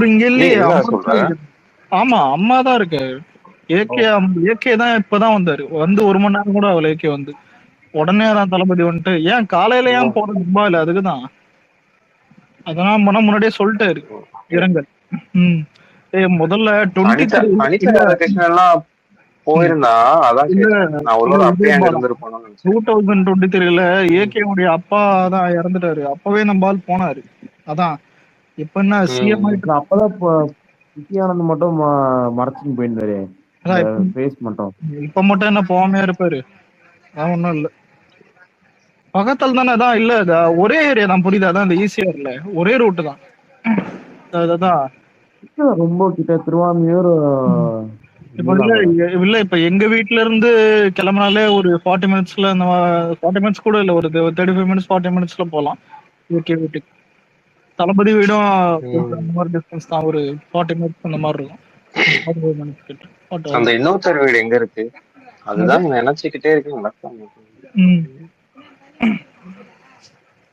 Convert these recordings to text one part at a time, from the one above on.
இங்க இல்லையே, என்ன அம்மா சொல்ற? தான் இருக்கு. ஆமா, அம்மா தான் இருக்கு. ஏகே தான் இப்பதான் வந்தாரு. வந்து 1 மணி நேரம் கூட ஆகல ஏகே வந்து. உடனே தான் தளபதி வந்துட்டு ஏன் காலையில ஏன் போற துபாயில அதுக்குதான். அதெல்லாம் முன்னாடியே சொல்லிட்டாரு இரங்கல். ம். முதல்ல 23 அனிதா இல்ல ராதாகிருஷ்ணன் எல்லாம் போயிருந்தா, அதான் இல்ல கேட்டேன். நான் இல்ல ஒருவேளை இதே அப்பயே அங்க பாலம் இருந்திருப்பானோன்னு நினைச்சேன். 2023ல ஏகே உடைய அப்பா தான் இறந்துட்டாரு. அப்பவே நம்ம ஆள் போனாரு. அதான் இப்ப என்ன சிஎம் ஆயிட்டு. அப்பதான் நித்யானந்த் மட்டும் மறைச்சுன்னு போயிருந்தாரு இந்த அதான் ஃபேஸ் மட்டும். இப்ப மட்டும் என்ன போகாம இருப்பாரு. அதான் ஒண்ணும் இல்ல. பக்கத்துல தானே தான் இல்ல ஒரே ஏரியா தான் புரியுது. அதான் இந்த ஈசிஆர்ல ஒரே ரூட்டு தான். அதான் ரொம்ப கிட்ட திருவான்மியூர். இப்ப இல்ல இப்ப எங்க வீட்ல இருந்து கிளம்பினாலே ஒரு 40 மினிட்ஸ்ல 40 மினிட்ஸ் கூட இல்ல, ஒரு 35 மினிட்ஸ் 40 மினிட்ஸ்ல போலாம் ஓகே வீட்டுக்கு. தளபதி வீடும் அந்த மாதிரி டிஸ்டன்ஸ் தான், ஒரு 40 மினிட்ஸ் அந்த மாதிரி இருக்கும். 45 மினிட்ஸ் கிட்ட. அந்த இன்னொருத்தர் வீடு எங்க இருக்கு? அதுதான் நினைச்சுக்கிட்டே இருக்கு.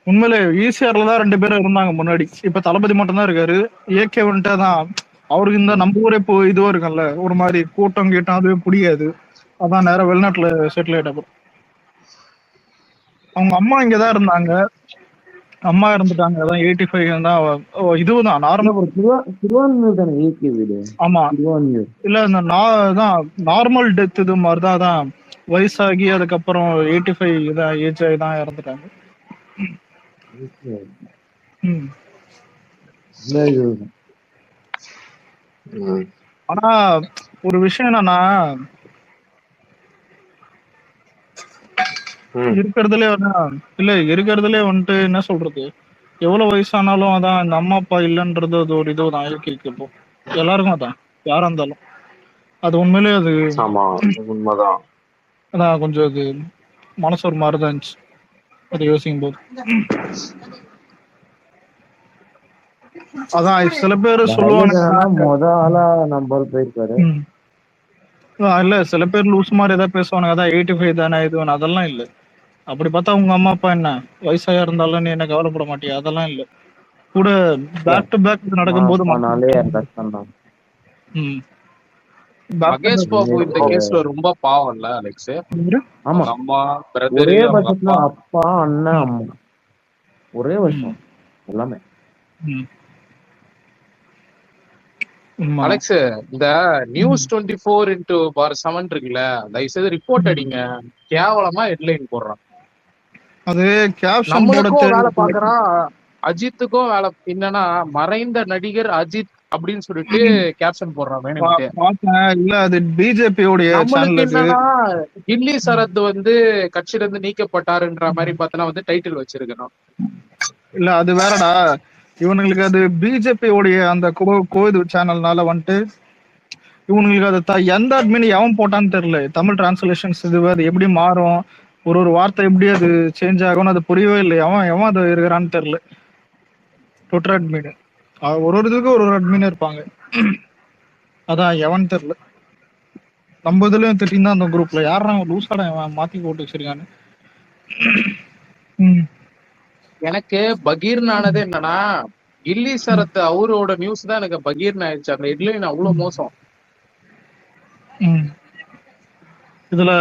உண்மையிலே ஈசிஆர்ல தான் 2 பேரும் இருந்தாங்க முன்னாடி. இப்ப தளபதி மட்டும் தான் இருக்காரு. ஏகே வந்துட்டு தான் அவருக்கு இந்த நம்ம ஊரே இப்போ இதுவா இருக்கும்ல, ஒரு மாதிரி கூட்டம் கேட்டோம் அதுவே புரியாது. அதான் நேரம் வெளிநாட்டுல செட்டில் ஆயிட்ட. அவங்க அம்மா இங்கதான் இருந்தாங்க. அம்மா இருந்துட்டாங்க. அதான் 85 தான் இதுதான் நார்மல். திருவான்மியூர் தானே ஏகே வீடு? ஆமா திருவான்மியூர் இல்ல இந்த நார்மல் டெத் இது மாதிரிதான் வயசாகி அதுக்கப்புறம் 85 இதான் ஏஜ் ஆகி தான் இறந்துட்டாங்க. ஆனா ஒரு விஷயம் என்னன்னா, இருக்கிறதுலே வந்துட்டு என்ன சொல்றது, எவ்வளவு வயசானாலும் அதான் இந்த அம்மா அப்பா இல்லைன்றது அது ஒரு இதுதான் இயற்கைக்கு. இப்போ எல்லாருக்கும் அதான், யாரா இருந்தாலும் அது உண்மையிலே அது உண்மைதான். அதான் கொஞ்சம் அது மனசு ஒரு மாதிரிதான் இருந்துச்சு அதை யோசிக்கும் போது. அதான் சில பேர் சொல்லுவாங்க இல்ல, சில பேர் லூஸ் மாதிரி ஏதாவது பேசுவானுங்க, அதான் 85 தானே இது அதெல்லாம் இல்ல. அப்படி பார்த்தா உங்க அம்மா அப்பா என்ன வயசாயா இருந்தாலும் நீ என்ன கவலைப்பட மாட்டியா? அதெல்லாம் இல்ல. கூட பேக் டு பேக் நடக்கும்போது மகேஷ் பாபு இந்த கேஸ்ல ரொம்ப பாவம்ல அலெக்ஸ். அம்மா பிரதர் அப்பா அண்ணன் அம்மா ஒரே வருஷம் எல்லாமே. அலெக்ஸ் இந்த நியூஸ் 24/7 இருக்குல்ல, தயவுசெய்து ரிப்போர்ட் அடிங்க. கேவலமா ஹெட்லைன் போடுறான். அது நம்மளுக்கும் வேலை பாக்குறான், அஜித்துக்கும் வேலை. என்னன்னா மறைந்த நடிகர் அஜித் அப்படின்னு சொல்லிட்டு கேப்ஷன் போடுறான். இல்ல அது பிஜேபியோட என்னன்னா கில்லி சரத் வந்து கட்சியில இருந்து நீக்கப்பட்டாருன்ற மாதிரி பார்த்தனா வந்து டைட்டில் வச்சிருக்கணும். இல்ல அது வேறடா, இவனுங்களுக்கு அது பிஜேபியோடைய அந்த கோவிட் சேனல்னால வந்துட்டு இவனுங்களுக்கு அது எந்த அட்மின் எவன் போட்டான்னு தெரியல. தமிழ் டிரான்ஸ்லேஷன்ஸ் இது அது எப்படி மாறும், ஒரு வார்த்தை எப்படி அது சேஞ்ச் ஆகும்னு அது புரியவே இல்லை. எவன் அது இருக்கிறான்னு தெரியல. ட்விட்டர் அட்மின் ஒரு இதுக்கு ஒரு அட்மின் இருப்பாங்க. அதான் எவன் தெரியல. நம்ம இதுலயும் திட்டிருந்தா அந்த குரூப்ல யாரா லூசாடா மாத்தி போட்டு வச்சிருக்கான்னு. எனக்கு பகீர்னானது என்னன்னா, கில்லி சரத் அவரோட நியூஸ் தான் எனக்கு பகீர்னு ஆயிடுச்சு. அந்த ஹெட்லைன் அவ்வளவு மோசம். இதுல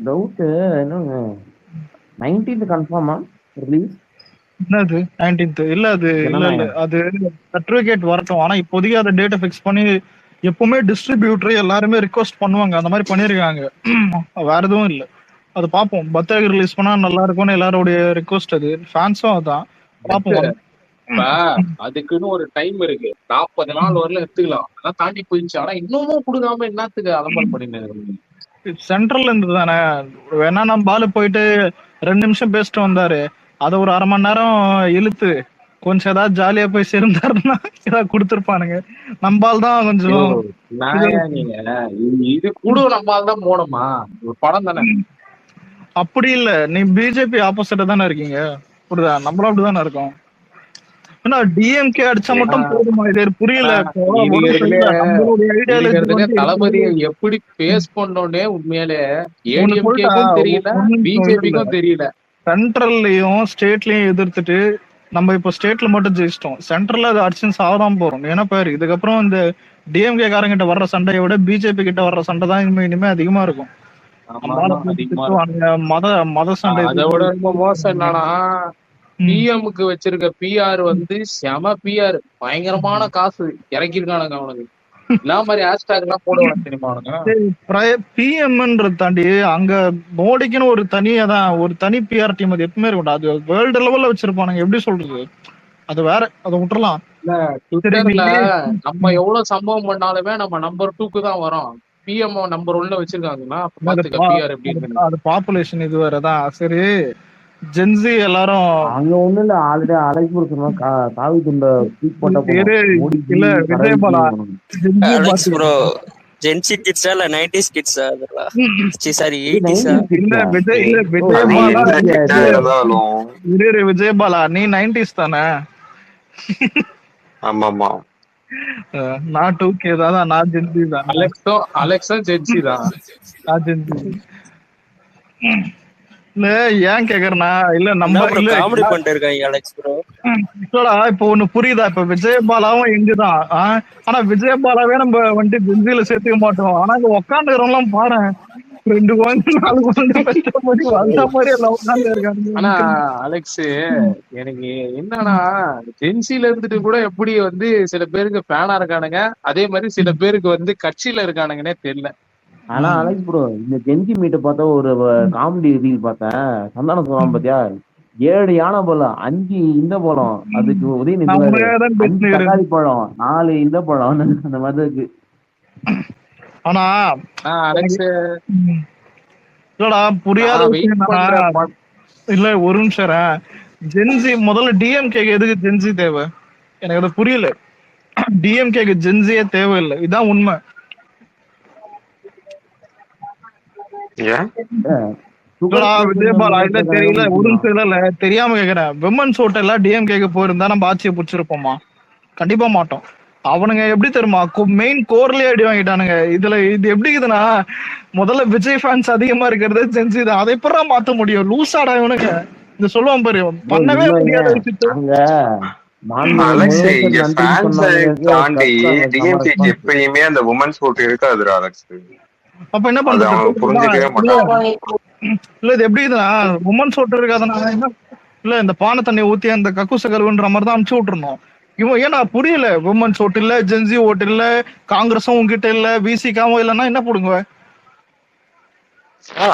டவுட் என்னங்க 19th கன்ஃபார்மா ரிலீஸ்? என்னது 19th? இல்ல அது இல்ல அது சர்டிபிகேட் வரட்டும். ஆனா இப்போதைக்கு அந்த டேட்டை ஃபிக்ஸ் பண்ணி எப்பவுமே டிஸ்ட்ரிபியூட்டர் எல்லாருமே ரிக்வெஸ்ட் பண்ணுவாங்க, அந்த மாதிரி பண்ணிருக்காங்க. வேற எதுவும் இல்ல. அது பாப்போம். பர்த்டே ரிலீஸ் பண்ணா நல்லா இருக்கும்னு எல்லாரோடைய ரிக்வெஸ்ட். அது ஃபேன்ஸும் அதான் பாப்போம். அதுக்குன்னு ஒரு டைம் இருக்கு, 40 நாள் வரல எடுத்துக்கலாம். அதான் தாண்டி போயிடுச்சு. ஆனா இன்னமும் கொடுக்காம என்னத்துக்கு அலம்பல் பண்ணிட்டு சென்ட்ரல்ல இருந்து தானே வேணா நம்ம பாலு போயிட்டு 2 நிமிஷம் பேசிட்டு வந்தாரு. அதை ஒரு அரை மணி நேரம் இழுத்து கொஞ்சம் ஏதாவது ஜாலியா போய் சேர்ந்தாருன்னா ஏதாவது கொடுத்துருப்பானுங்க. நம்பால் தான் கொஞ்சம் இது கூட நம்பால் தான் போனோமா, ஒரு படம் தானே. அப்படி இல்ல, நீ பிஜேபி ஆப்போசிட்டா தானே இருக்கீங்க. புரியுதா? நம்மளும் அப்படிதானே இருக்கோம். டிஎம்கே அடிச்சா மட்டும் போதுமா? இது புரியல. தளபதியை எப்படி பேஸ் பண்ணோன்னே உண்மையிலே ஏடிஎம்கேக்கும் தெரியல, பிஜேபிக்கும் தெரியல. சென்ட்ரல்லையும் ஸ்டேட்லயும் எதிர்த்துட்டு நம்ம இப்போ ஸ்டேட்ல மட்டும் ஜெயிச்சிட்டோம், சென்ட்ரல்ல அது அடிச்சுன்னு சாவதான் போறோம். ஏன்னா பாரு, இதுக்கப்புறம் இந்த டிஎம்கே காரங்கிட்ட வர்ற சண்டையை விட பிஜேபி கிட்ட வர்ற சண்டை தான் இனிமே அதிகமா இருக்கும். ஆமா அந்த ஆளை ஆமா அதிகமா போட்டுட்டு இருக்கும். அந்த மத மத சண்டை அதை விட ரொம்ப மோசம் என்னன்னா, ம். பிஎம்க்கு வச்சிருக்க பிஆர் வந்து செம பிஆர், பயங்கரமான காசு இறக்கிருக்கானுங்க அவனுக்கு. எல்லா மாதிரி ஹேஷ்டாக் எல்லாம் போடுவாங்க தெரியுமா அவனுங்க. பிஎம்ன்றத தாண்டி அங்க மோடிக்குன்னு ஒரு ஒரு தனி பிஆர் டீம் அது எப்பவுமே இருக்கும். அது வேர்ல்டு லெவல்ல வச்சிருப்பானுங்க. எப்படி சொல்றது, அது வேற, அதை விட்டுறலாம். இல்ல ட்விட்டர்ல நம்ம எவ்வளவு சம்பவம் பண்ணாலுமே நம்ம நம்பர் 2க்கு தான் வரோம். பிஎம் நம்பர் 1ல வச்சிருக்காங்கன்னா பாத்துக்க பிஆர் எப்படி இருக்கு. அது பாப்புலேஷன் இது வேறதான். சரி, ஜென்சி எல்லாரும் அங்க ஒண்ணு இல்ல, ஆல்ரெடி அழைப்பு சொன்னா காவி துண்ட தூக்கி போட்ட இல்ல விஜயபாலா அலெக்ஸ் ப்ரோ ஜென்சி கிட்ஸா இல்ல 90s கிட்ஸா அதெல்லாம்? சாரி 80s இல்ல விஜயபாலா, நீ 90s தானே? ஆமாமா, நான் 2K தான், நான் ஜென்சி தான். அலெக்ஸும் ஜென்சி தான், நான் ஜென்சி. இல்ல ஏன் கேக்குறேன்னா, இல்ல நம்ம இல்ல காமெடி பண்ணிட்டு இருக்காங்க அலெக்ஸ் ப்ரோ. இல்லடா, இப்ப ஒண்ணு புரியுதா, இப்ப விஜயபாலாவும் எங்கதான். ஆனா விஜயபாலாவே நம்ம வந்துட்டு ஜென்சில சேர்த்துக்க மாட்டோம். ஆனா இங்க உட்காந்துக்கிறவங்க எல்லாம் பாரு, 2 குழந்தை 4 குழந்தை பெற்ற மாதிரி வளர்ந்த மாதிரி எல்லாம் உட்காந்து இருக்காங்க. ஆனா அலெக்ஸ் எனக்கு என்னன்னா, ஜென்சில இருந்துட்டு கூட எப்படி வந்து சில பேருக்கு ஃபேனா இருக்கானுங்க, அதே மாதிரி சில பேருக்கு வந்து கட்சியில இருக்கானுங்கன்னே தெரியல. ஆனா அலெக்ஸ் ப்ரோ, இந்த ஜென்சி மீட்டை பார்த்தா ஒரு காமெடி ரீல் பார்த்தேன். சந்தானம் சொல்லுவான் பாத்தியா, 7 யானை பழம், 5 இந்த பழம், அதுக்கு உதயநிதி 5 தக்காளி பழம், 4 இந்த பழம், அந்த மாதிரி இருக்கு. ஆனா அலெக்ஸ் இல்லடா புரியாத இல்ல, ஒரு நிமிஷம். ஜென்சி முதல்ல டிஎம்கே எதுக்கு ஜென்சி தேவை எனக்கு அது புரியல. டிஎம்கேக்கு ஜென்சியே தேவையில்லை, இதான் உண்மை. விஜயபாலா இல்ல தெரியல, ஒரு நிமிஷம் இல்ல தெரியாம கேக்குறேன். விமன்ஸ் ஹோட்டல்ல டிஎம்கேக்கு போயிருந்தா நம்ம ஆட்சியை பிடிச்சிருப்போமா? கண்டிப்பா மாட்டோம். அவனுங்க எப்படி தெரியுமா, மெயின் கோர்லயே அடி வாங்கிட்டானுங்க. இது எப்படி இருக்குதுன்னா, முதல்ல விஜய் ஃபேன்ஸ் அதிகமா இருக்கிறது ஜென்சி தான். அதை எப்படா மாத்த முடியும்? லூசாடா இவனுங்க. இந்த சொல்லுவான் பாரு, பண்ணவே முடியாத எப்பயுமே அந்த உமன்ஸ் ஓட் இருக்காதுடா அலெக்ஸ். அப்ப என்ன பண்றது? இல்ல இது எப்படி இதுனா, உமன்ஸ் ஓட்டு இருக்காதுன்னா என்ன? இல்ல இந்த பானை தண்ணி ஊத்தி அந்த கக்கூச கழுவுன்ற மாதிரி தான் அனுப்பிச்சு விட்டுருணும். இவன் ஏன்னா புரியல, உமன்ஸ் ஓட்டு இல்ல, ஜென்சி ஓட்டு இல்ல, காங்கிரஸும் உங்ககிட்ட இல்ல, விசிகாவும் இல்லன்னா என்ன போடுங்க?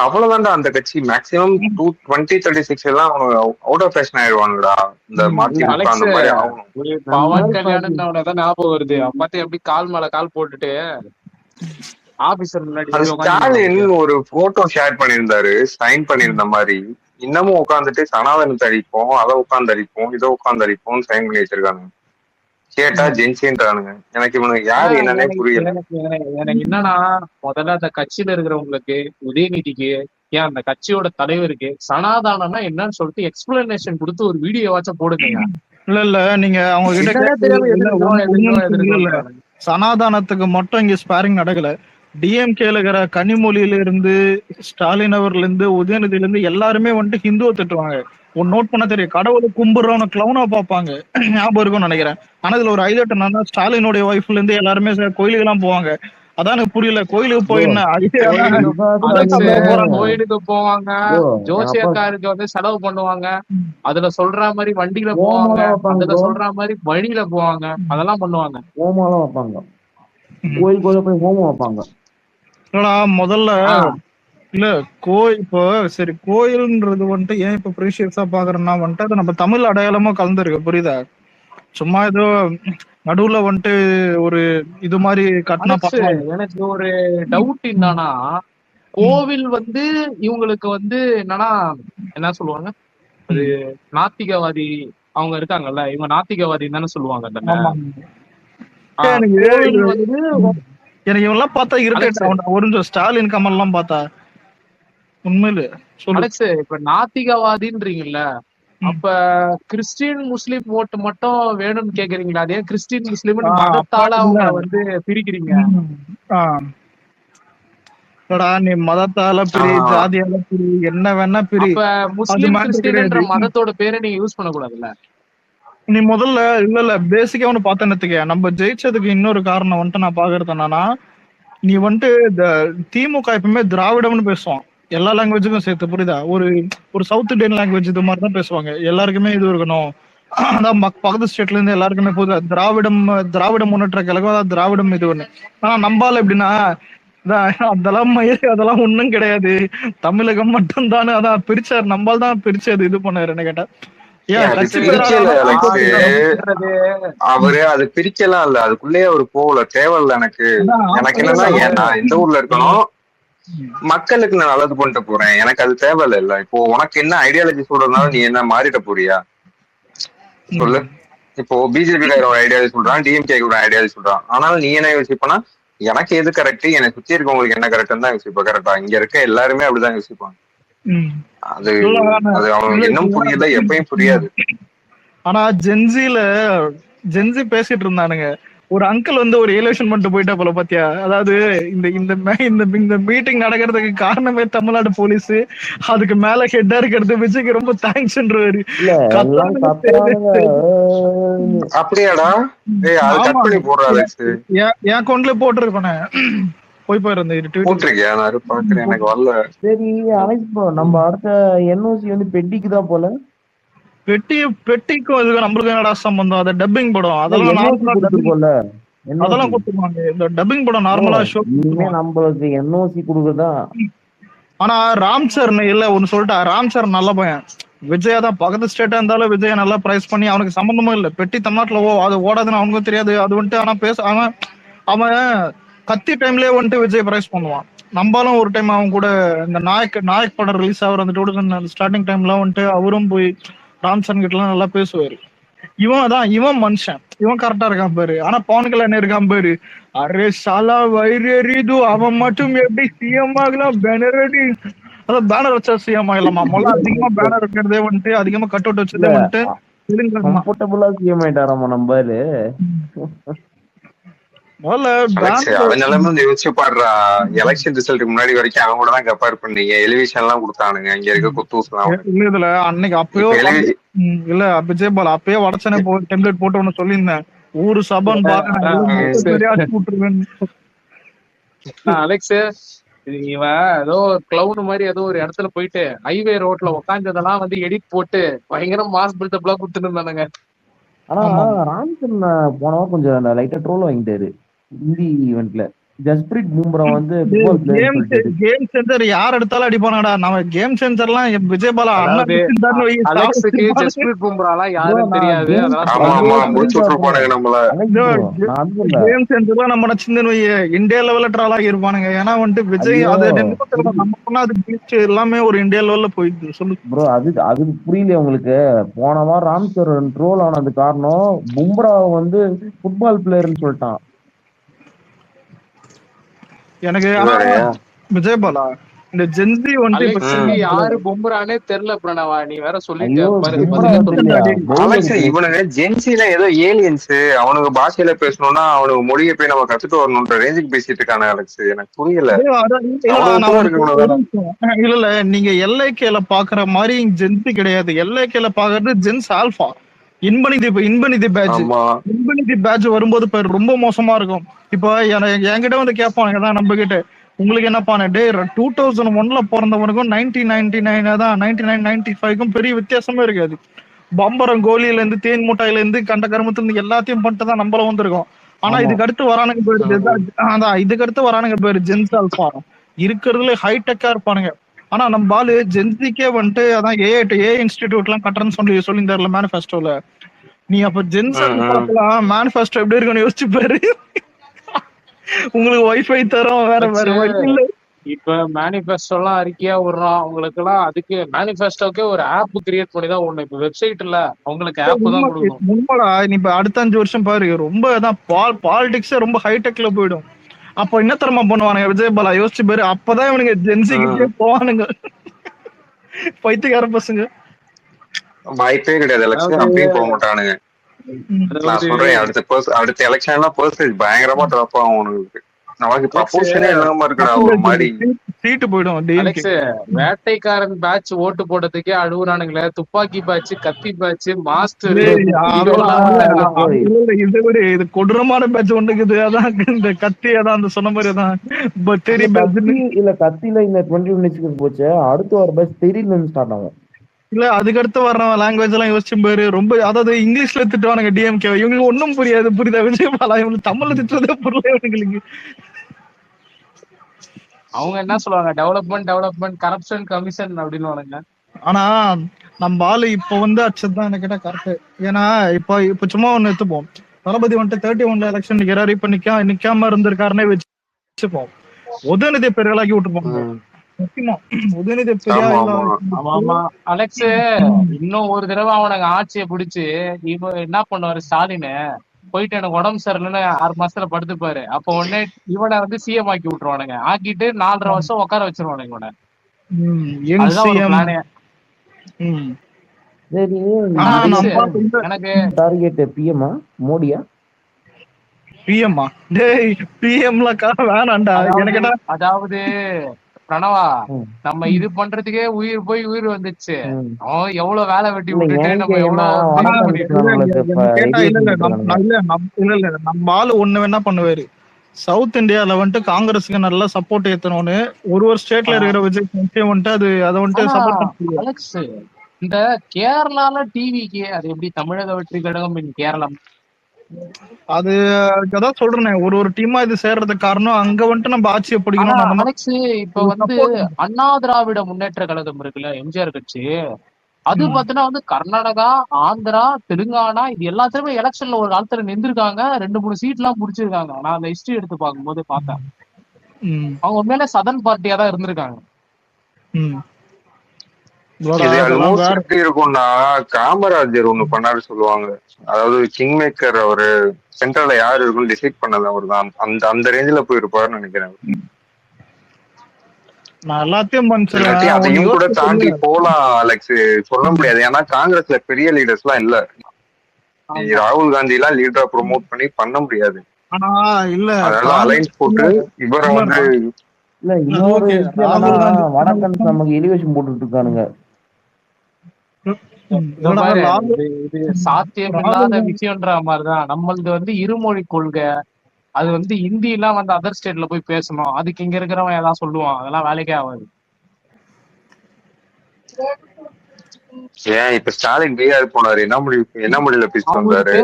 அவ்வளவுதான்டா அந்த கட்சி. மேக்ஸிமம் 2036 எல்லாம் அவுட் ஆஃப் ஃபேஷன் ஆயிடுவானுடா. இந்த மாத்தி அந்த மாதிரி ஆகணும். பவன் கல்யாணத்தோட தான் ஞாபகம் வருது. அப்ப எப்படி கால் மேல கால் போட்டுட்டு ஆபீசர் முன்னாடி ஸ்டாலின் ஒரு போட்டோ ஷேர் பண்ணியிருந்தாரு, சைன் பண்ணியிருந்த மாதிரி. இன்னமும் உட்காந்துட்டு சனாதனத்தை அடிப்போம், அதை உட்காந்து அடிப்போம், இதை உட்காந்து அடிப்போம் சைன் பண்ணி வச்சிருக்காங்க. கேட்டா ஜென்சின்றானுங்க. எனக்கு இவனுக்கு யாரு என்னன்னே புரியல. எனக்கு என்னன்னா, முதல்ல அந்த கட்சியில இருக்கிறவங்களுக்கு, உதயநிதிக்கு, ஏன் அந்த கட்சியோட தலைவருக்கு சனாதானம்னா என்னன்னு சொல்லிட்டு எக்ஸ்பிளனேஷன் கொடுத்து ஒரு வீடியோவாச்சும் போடுங்க. இல்ல நீங்க அவங்க கிட்ட சனாதானத்துக்கு மட்டும் இங்க ஸ்பேரிங் நடக்கல. டிஎம்கேல இருக்கிற கனிமொழியில இருந்து, ஸ்டாலின் அவர்ல இருந்து, உதயநிதியில இருந்து எல்லாருமே வந்துட்டு ஹிந்துவை திட்டுவாங்க. ஒன்னு நோட் பண்ண தெரியும், கடவுளை கும்பிடுறவன கிளவுனா பார்ப்பாங்க, ஞாபகம் இருக்கும்னு நினைக்கிறேன். ஆனா இதுல ஒரு ஹைலைட் என்னன்னா, ஸ்டாலினுடைய ஒய்ஃப்ல இருந்து எல்லாருமே கோயிலுக்கு எல்லாம் போவாங்க. அதான் எனக்கு புரியல, கோயிலுக்கு போயின்னா கோயிலுக்கு போவாங்க, ஜோசியக்காருக்கு வந்து செலவு பண்ணுவாங்க, அதுல சொல்ற மாதிரி வண்டியில போவாங்க, அதுல சொல்ற மாதிரி வழியில போவாங்க, அதெல்லாம் பண்ணுவாங்க. ஹோமம் வைப்பாங்க, கோயிலுக்குள்ள போய் ஹோமம் வைப்பாங்க. முதல்ல இல்ல இப்போ சரி, கோயில்ன்றது வந்துட்டு ஏன் இப்ப ப்ரீஷியஸா பாக்குறேன்னா வந்துட்டு அது நம்ம தமிழ் அடையாளமா கலந்துருக்கு, புரியுதா? சும்மா ஏதோ நடுவுல வந்துட்டு ஒரு இது மாதிரி கட்டினா. எனக்கு ஒரு டவுட் என்னன்னா, கோவில் வந்து இவங்களுக்கு வந்து என்னன்னா என்ன சொல்லுவாங்க, அது நாத்திகவாதி அவங்க இருக்காங்கல்ல, இவங்க நாத்திகவாதி தானே சொல்லுவாங்க. எனக்கு இவெல்லாம் பார்த்தா இருக்கு, ஒரு ஸ்டாலின் கமல் எல்லாம் பார்த்தா உண்மையில அலெக்ஸ். இப்ப நாத்திகவாதின்றீங்கல்ல, அப்ப கிறிஸ்டின் முஸ்லிம் ஓட்டு மட்டும் வேணும்னு கேக்குறீங்களா? அதே கிறிஸ்டின் முஸ்லிம் மதத்தால அவங்க வந்து பிரிக்கிறீங்க. நீ மதத்தால பிரி, ஜாதியால பிரி, என்ன வேணா பிரி. இப்ப முஸ்லிம் கிறிஸ்டின் மதத்தோட பேரை நீங்க யூஸ் பண்ண கூடாதுல்ல? நீ முதல்ல இல்ல பேசிக்கா ஒண்ணு பார்த்தேன்னு நம்ம ஜெயிச்சதுக்கு இன்னொரு காரணம் வந்துட்டு நான் பாக்குறது என்னன்னா, நீ வந்துட்டு இந்த திமுக எப்பவுமே திராவிடம்னு பேசுவான் எல்லா லாங்குவேஜுக்கும் சேர்த்து, புரியுதா? ஒரு ஒரு சவுத் இந்தியன் லாங்குவேஜ் இது மாதிரி தான் பேசுவாங்க. எல்லாருக்குமே இது இருக்கணும், அதான் பக்கத்து ஸ்டேட்ல இருந்து எல்லாருக்குமே போகுது திராவிடம், திராவிட முன்னேற்ற கழகம், அதான் திராவிடம் இது ஒண்ணு. ஆனா நம்பால எப்படின்னா, அதெல்லாம் அதெல்லாம் ஒண்ணும் கிடையாது, தமிழகம் மட்டும் தானே, அதான் பிரிச்சாரு, நம்பால் தான் பிரிச்சது இது பண்ணாரு என்ன கேட்டா. ஏன் கட்சி பிரிக்கல அவரு அது பிரிக்கலாம் இல்ல, அதுக்குள்ளேயே அவரு போகல, தேவையில்ல எனக்கு. எனக்கு என்னன்னா நான் இந்த ஊர்ல இருக்கணும், மக்களுக்கு நான் நல்லது பண்ணிட்டு போறேன், எனக்கு அது தேவையில்ல. இல்ல இப்போ உனக்கு என்ன ஐடியாலஜி சொல்றதுனால நீ என்ன மாறிட போறியா சொல்லு? இப்போ பிஜேபி ஒரு ஐடியாலஜி சொல்றான், டிஎம்கே ஒரு ஐடியாலஜி சொல்றான், ஆனாலும் நீ என்ன யோசிப்பனா, எனக்கு எது கரெக்ட், என்னை சுத்தி இருக்கவங்களுக்கு என்ன கரெக்ட்னு தான் யோசிப்பா. கரெக்டா? இங்க இருக்க எல்லாருமே அப்படிதான் யோசிப்பாங்க. அது அது அவங்களுக்கு இன்னும் புரியல, எப்பயும் புரியாது. ஆனா ஜென்சி பேசிட்டு இருந்தானுங்க, ஒரு அங்கிள் வந்து ஒரு எலிவேஷன் பண்ணிட்டு போயிட்டா போல பாத்தியா? அதாவது இந்த இந்த இந்த மீட்டிங் நடக்கிறதுக்கு காரணமே தமிழ்நாடு போலீஸ், அதுக்கு மேல ஹெட்டா இருக்கிறது விஜய்க்கு ரொம்ப தேங்க்ஸ்ன்றாரு. அப்படியாடா? அது கட் பண்ணி போடுறாரு. என் அக்கௌண்ட்ல போட்டிருக்கேன், போய் போட்டிருக்கியா? நான் பாக்குறேன், எனக்கு வரல. சரி அலெக்ஸ் ப்ரோ, நம்ம அடுத்த என்ஓசி வந்து பெட்டிக்கு தான் போல. பெட்டிக்கும் இதுக்கு நம்மளுக்கு என்னடா சம்பந்தம்? அது டப்பிங் படம், அதெல்லாம் அதெல்லாம் கொடுத்துருவாங்க. இந்த டப்பிங் படம் நார்மலா ஷோ நம்மளுக்கு என்ஓசி கொடுக்குறதா. ஆனா ராம் சார் இல்ல ஒன்னு சொல்லிட்டா, ராம் சார் நல்ல பையன். விஜயா தான் பக்கத்து ஸ்டேட்டா இருந்தாலும் விஜய நல்லா பிரைஸ் பண்ணி, அவனுக்கு சம்பந்தமும் இல்ல பெட்டி தமிழ்நாட்டுல அது ஓடாதுன்னு அவனுக்கும் தெரியாது. அது வந்துட்டு ஆனா அவன் கத்தி டைம்லயே வந்துட்டு விஜய் பிரைஸ் பண்ணுவான். நம்மளும் ஒரு டைம் அவன் கூட இந்த நாயக் படம் ரிலீஸ் ஆகிற வந்துட்டு ஸ்டார்டிங் டைம்ல வந்துட்டு அவரும் போய் ராம்சன் கிட்ட எல்லாம் நல்லா பேசுவாரு. இவன் மனுஷன், இவன் கரெக்டா இருக்கான் பாரு. ஆனா பவன் கல்யாணம் இருக்கான் பாரு, அரே சாலா வயிறு, அவன் மட்டும் எப்படி சிஎம் ஆகலாம், பேனர் அடி, அதான் பேனர் வச்சா சிஎம் ஆகலாமா? முதல்ல அதிகமா பேனர் வைக்கிறதே வந்துட்டு, அதிகமா கட் அவுட் வச்சதே வந்துட்டு சிஎம் ஆயிட்டாராமா நம்ம. யோசிச்சு பாடுறா, எலெக்ஷன் ரிசல்ட்டுக்கு முன்னாடி வரைக்கும் அவங்க கூட தான் கம்பேர் பண்ணீங்க, எலிவேஷன் எல்லாம் கொடுத்தானுங்க இங்க இருக்க குத்தூஸ் எல்லாம். இதுல அன்னைக்கு அப்பயோ இல்ல விஜய் பால் அப்பயே வடச்சனே டெம்ப்ளேட் போட்டு ஒண்ணு சொல்லியிருந்தேன், ஊரு சபன் அலெக்ஸ். இவன் ஏதோ கிளவுன் மாதிரி ஏதோ ஒரு இடத்துல போயிட்டு ஹைவே ரோட்ல உட்காந்ததெல்லாம் வந்து எடிட் போட்டு பயங்கர மாஸ் பில்டப்லாம் கொடுத்துட்டு இருந்தானுங்க. ஆனா ராம்சன் போனவா கொஞ்சம் லைட்டா ட்ரோல் வாங்கிட்டாரு ஹிந்தி ஈவென்ட்ல. ஜஸ்பிரீத் பும்ரா வந்து கேம் சென்சர் யார் எடுத்தாலும் அடிப்பானடா. நம்ம கேம் சென்சர்லாம் விஜய் பாலா அலெக்ஸுக்கு ஜஸ்பிரீத் பும்ராலாம் யாரும் தெரியாது. கேம் சென்சர்லாம் நம்ம சின்ன இந்தியா லெவல்ல ட்ரால் ஆகி இருப்பானுங்க. ஏன்னா வந்துட்டு விஜய் அது நம்ம பண்ணா அது பீச் எல்லாமே ஒரு இந்தியா லெவல்ல போயிடுது. சொல்லு ப்ரோ, அது புரியல உங்களுக்கு. போன வாரம் ராம்சர் ட்ரோல் ஆனது காரணம் பும்ரா வந்து ஃபுட்பால் பிளேயர்னு சொல்லிட்டான். எனக்கு விஜய் பாலா இந்த ஜென்சி வந்து யாரு பும்ரானே தெரியல பிரணவா, நீ வேற சொல்லிட்டு இவனுங்க ஜென்சில ஏதோ ஏலியன்ஸ், அவனுக்கு பாஷையில பேசணும்னா அவனுக்கு மொழியை போய் நம்ம கத்துட்டு வரணும்ன்ற ரேஞ்சுக்கு பேசிட்டு இருக்கானு அலெக்ஸ். எனக்கு புரியல. இல்ல நீங்க எல்ஐகேல பாக்குற மாதிரி ஜென்சி கிடையாது. எல்ஐகேல பாக்குறது ஜென்ஸ் ஆல்பா. இன்பநிதி பேட்ச் வரும்போது பேர் ரொம்ப மோசமா இருக்கும். இப்போ என்கிட்ட வந்து கேட்பாங்க தான் நம்ம கிட்ட, உங்களுக்கு என்னப்பான டே 2001ல பிறந்தவனுக்கும் 1999 பெரிய வித்தியாசமே இருக்காது. பம்பரம் கோலியில இருந்து தேன் மூட்டாயில இருந்து கண்ட கருமத்துல இருந்து எல்லாத்தையும் பண்ணிட்டு தான் நம்மள வந்திருக்கோம். ஆனா இதுக்கு அடுத்து வரானுங்க பேரு ஜென்ஸ் ஆல்பா. இருக்கிறதுல ஹைடெக்கா இருப்பானுங்க. ஆனா நம்ம பாலு ஜென்சிக்கே வந்துட்டு அதான் ஏ இன்ஸ்டிடியூட் எல்லாம் கட்டுறேன்னு சொல்லியிருந்தாருல மேனிஃபெஸ்டோல. நீ அப்ப ஜென்ஸ் பார்க்கலாம், மேனிஃபெஸ்டோ எப்படி இருக்குன்னு யோசிச்சு பாரு. உங்களுக்கு வைஃபை தரோம், வேற இல்ல. இப்ப மேனிஃபெஸ்டோ எல்லாம் அறிக்கையா விடுறோம் அவங்களுக்கு எல்லாம். அதுக்கு மேனிஃபெஸ்டோக்கே ஒரு ஆப் கிரியேட் பண்ணி தான் ஒண்ணு. இப்ப வெப்சைட் இல்ல, அவங்களுக்கு ஆப் தான் கொடுக்கணும். உண்மைடா. நீ இப்ப அடுத்த 5 வருஷம் பாரு, ரொம்ப தான் பாலிடிக்ஸே ரொம்ப ஹைடெக்ல போயிடும். அப்ப என்ன தரமா பண்ணுவானுங்க விஜய் பாலா? யோசிச்சு பாரு. அப்பதான் இவனுங்க ஜென்சிக்கிட்டே போவானுங்க, பைத்தியக்கார பசங்க. வாய்ப்பே கிடையாது. எலெக்ஷன் அப்படியே போக மாட்டானுங்க. நான் சொல்றேன், அடுத்த எலெக்ஷன் எல்லாம் பெர்சன்டேஜ் பயங்கரமா ட்ராப் ஆகும் உனக்கு. நமக்கு அலெக்ஸ் ப்ரப்போஷனே இல்லாம இருக்குடா ஒரு மாதிரி. சீட்டு போயிடும் டிஎம்கே. அலெக்ஸ் வேட்டைக்காரன் பேட்ச் ஓட்டு போட்டதுக்கே அழுவுறானுங்களே. துப்பாக்கி பேட்ச், கத்தி பேட்ச், மாஸ்டர், இதை விட இது கொடூரமான பேட்ச் ஒண்ணுக்குது. அதான் இந்த கத்தி, அதான் அந்த சொன்ன மாதிரி அதான் பத்தேரி பேட்ச். இல்ல கத்தில இந்த 2026 போச்சு. அடுத்து ஒரு பேட்ச் தெரியல இருந்து ஸ்டார்ட் ஆகும். இல்ல அதுக்கடுத்து வர்ற லாங்குவேஜ் எல்லாம் யோசிச்சு பாரு. ரொம்ப அதாவது இங்கிலீஷ்ல திட்டுவானுங்க டிஎம்கே. இவங்களுக்கு ஒன்னும் புரியாது. புரியுதா விஜயபாலா? இவங்களுக்கு தமிழ்ல திட்டுறதே புரியல இவங்களுக்கு. அவங்க என்ன சொல்லுவாங்க, டெவலப்மெண்ட் கரப்ஷன் கமிஷன் அப்படின்னு. ஆனா நம்ம ஆளு இப்ப வந்து அச்சதுதான் என்ன கேட்டா கரெக்ட். ஏன்னா இப்ப சும்மா ஒண்ணு எடுத்துப்போம். தளபதி வந்துட்டு 31 எலெக்ஷன் நிக்கிறாரு. இப்ப நிக்காம இருந்திருக்காருன்னே வச்சுப்போம். உதயநிதி பெரியாளாக்கி விட்டுருப்பாங்க. முக்கியமா உதயநிதி பெரியா. அலெக்ஸ் இன்னும் ஒரு தடவை அவனுக்கு ஆட்சியை பிடிச்சு இவ என்ன பண்ணுவாரு, ஸ்டாலின் போயிட்டு எனக்கு உடம்பு சரியில்லைன்னு 6 மாசத்துல படுத்துப்பாரு. அப்ப உடனே இவனை வந்து சிஎம் ஆக்கி விட்டுருவானுங்க. ஆக்கிட்டு 4.5 வருஷம் உட்கார வச்சிருவானுங்க இவனை. அதுதான் ஒரு பிளானே. எனக்கு டார்கெட் பிஎம்மா மோடியா? பிஎம்மா? டேய் பிஎம்ல வேணாண்டா எனக்கு. அதாவது பிரணவா, நம்ம இது பண்றதுக்கே உயிர் போய் உயிர் வந்துச்சு. அவன் எவ்வளவு வேலை வெட்டி விட்டுட்டு நம்ம நம்ம ஆளு ஒண்ணு என்ன பண்ணுவாரு, சவுத் இந்தியால வந்துட்டு காங்கிரஸுக்கு நல்லா சப்போர்ட் ஏத்தணும்னு ஒரு ஸ்டேட்ல இருக்கிற விஜய் வந்துட்டு அதை வந்துட்டு சப்போர்ட். அலெக்ஸ் இந்த கேரளால டிவிக்கு அது எப்படி தமிழக வெற்றி கழகம் கேரளம்? அது அதான் சொல்றேன், ஒரு டீமா இது சேர்றதுக்கு காரணம் அங்க வந்துட்டு நம்ம ஆட்சியை பிடிக்கணும். அலெக்ஸ் இப்ப வந்து அண்ணா திராவிட முன்னேற்ற கழகம் இருக்குல்ல, எம்ஜிஆர் கட்சி, அது பாத்தீங்கன்னா வந்து கர்நாடகா, ஆந்திரா, தெலுங்கானா இது எல்லாத்துலயுமே எலெக்ஷன்ல ஒரு காலத்துல நின்றுருக்காங்க. 2-3 சீட் எல்லாம் முடிச்சிருக்காங்க. நான் அந்த ஹிஸ்டரி எடுத்து பார்க்கும்போது பார்த்தேன். அவங்க உண்மையில சதன் பார்ட்டியா தான் இருந்திருக்காங்க. எப்படி இருக்கும்னா காமராஜர் ஒண்ணு பண்ணாரு சொல்லுவாங்க. அதாவது கிங் மேக்கர் அவரு சென்ட்ரல்ல யாரு இருக்குன்னு டிசைட் பண்ணது அவர் தான். அந்த ரேஞ்சில போயிருப்பாருன்னு நினைக்கிறேன். அதையும் கூட தாண்டி போலாம் அலெக்ஸ், சொல்ல முடியாது. ஏன்னா காங்கிரஸ்ல பெரிய லீடர்ஸ் எல்லாம் இல்ல. ராகுல் காந்தி எல்லாம் லீடரா ப்ரொமோட் பண்ண முடியாது. அதனால அலைன்ஸ் போட்டு இவரை வந்து இல்ல இன்னொரு வடக்கன் நமக்கு எலிவேஷன் போட்டுட்டு இருக்கானுங்க. இது சாத்தியமில்லாத விஷயம்ன்ற மாதிரிதான். நம்மளது வந்து இருமொழி கொள்கை. அது வந்து ஹிந்தி எல்லாம் வந்து அதர் ஸ்டேட்ல போய் பேசணும். அதுக்கு இங்க இருக்கிறவன் ஏதாவது சொல்லுவான். அதெல்லாம் வேலைக்கே ஆகாது. ஏன் இப்ப ஸ்டாலின் பீகார் போனாரு, என்ன மொழியில பேசிட்டு வந்தாரு?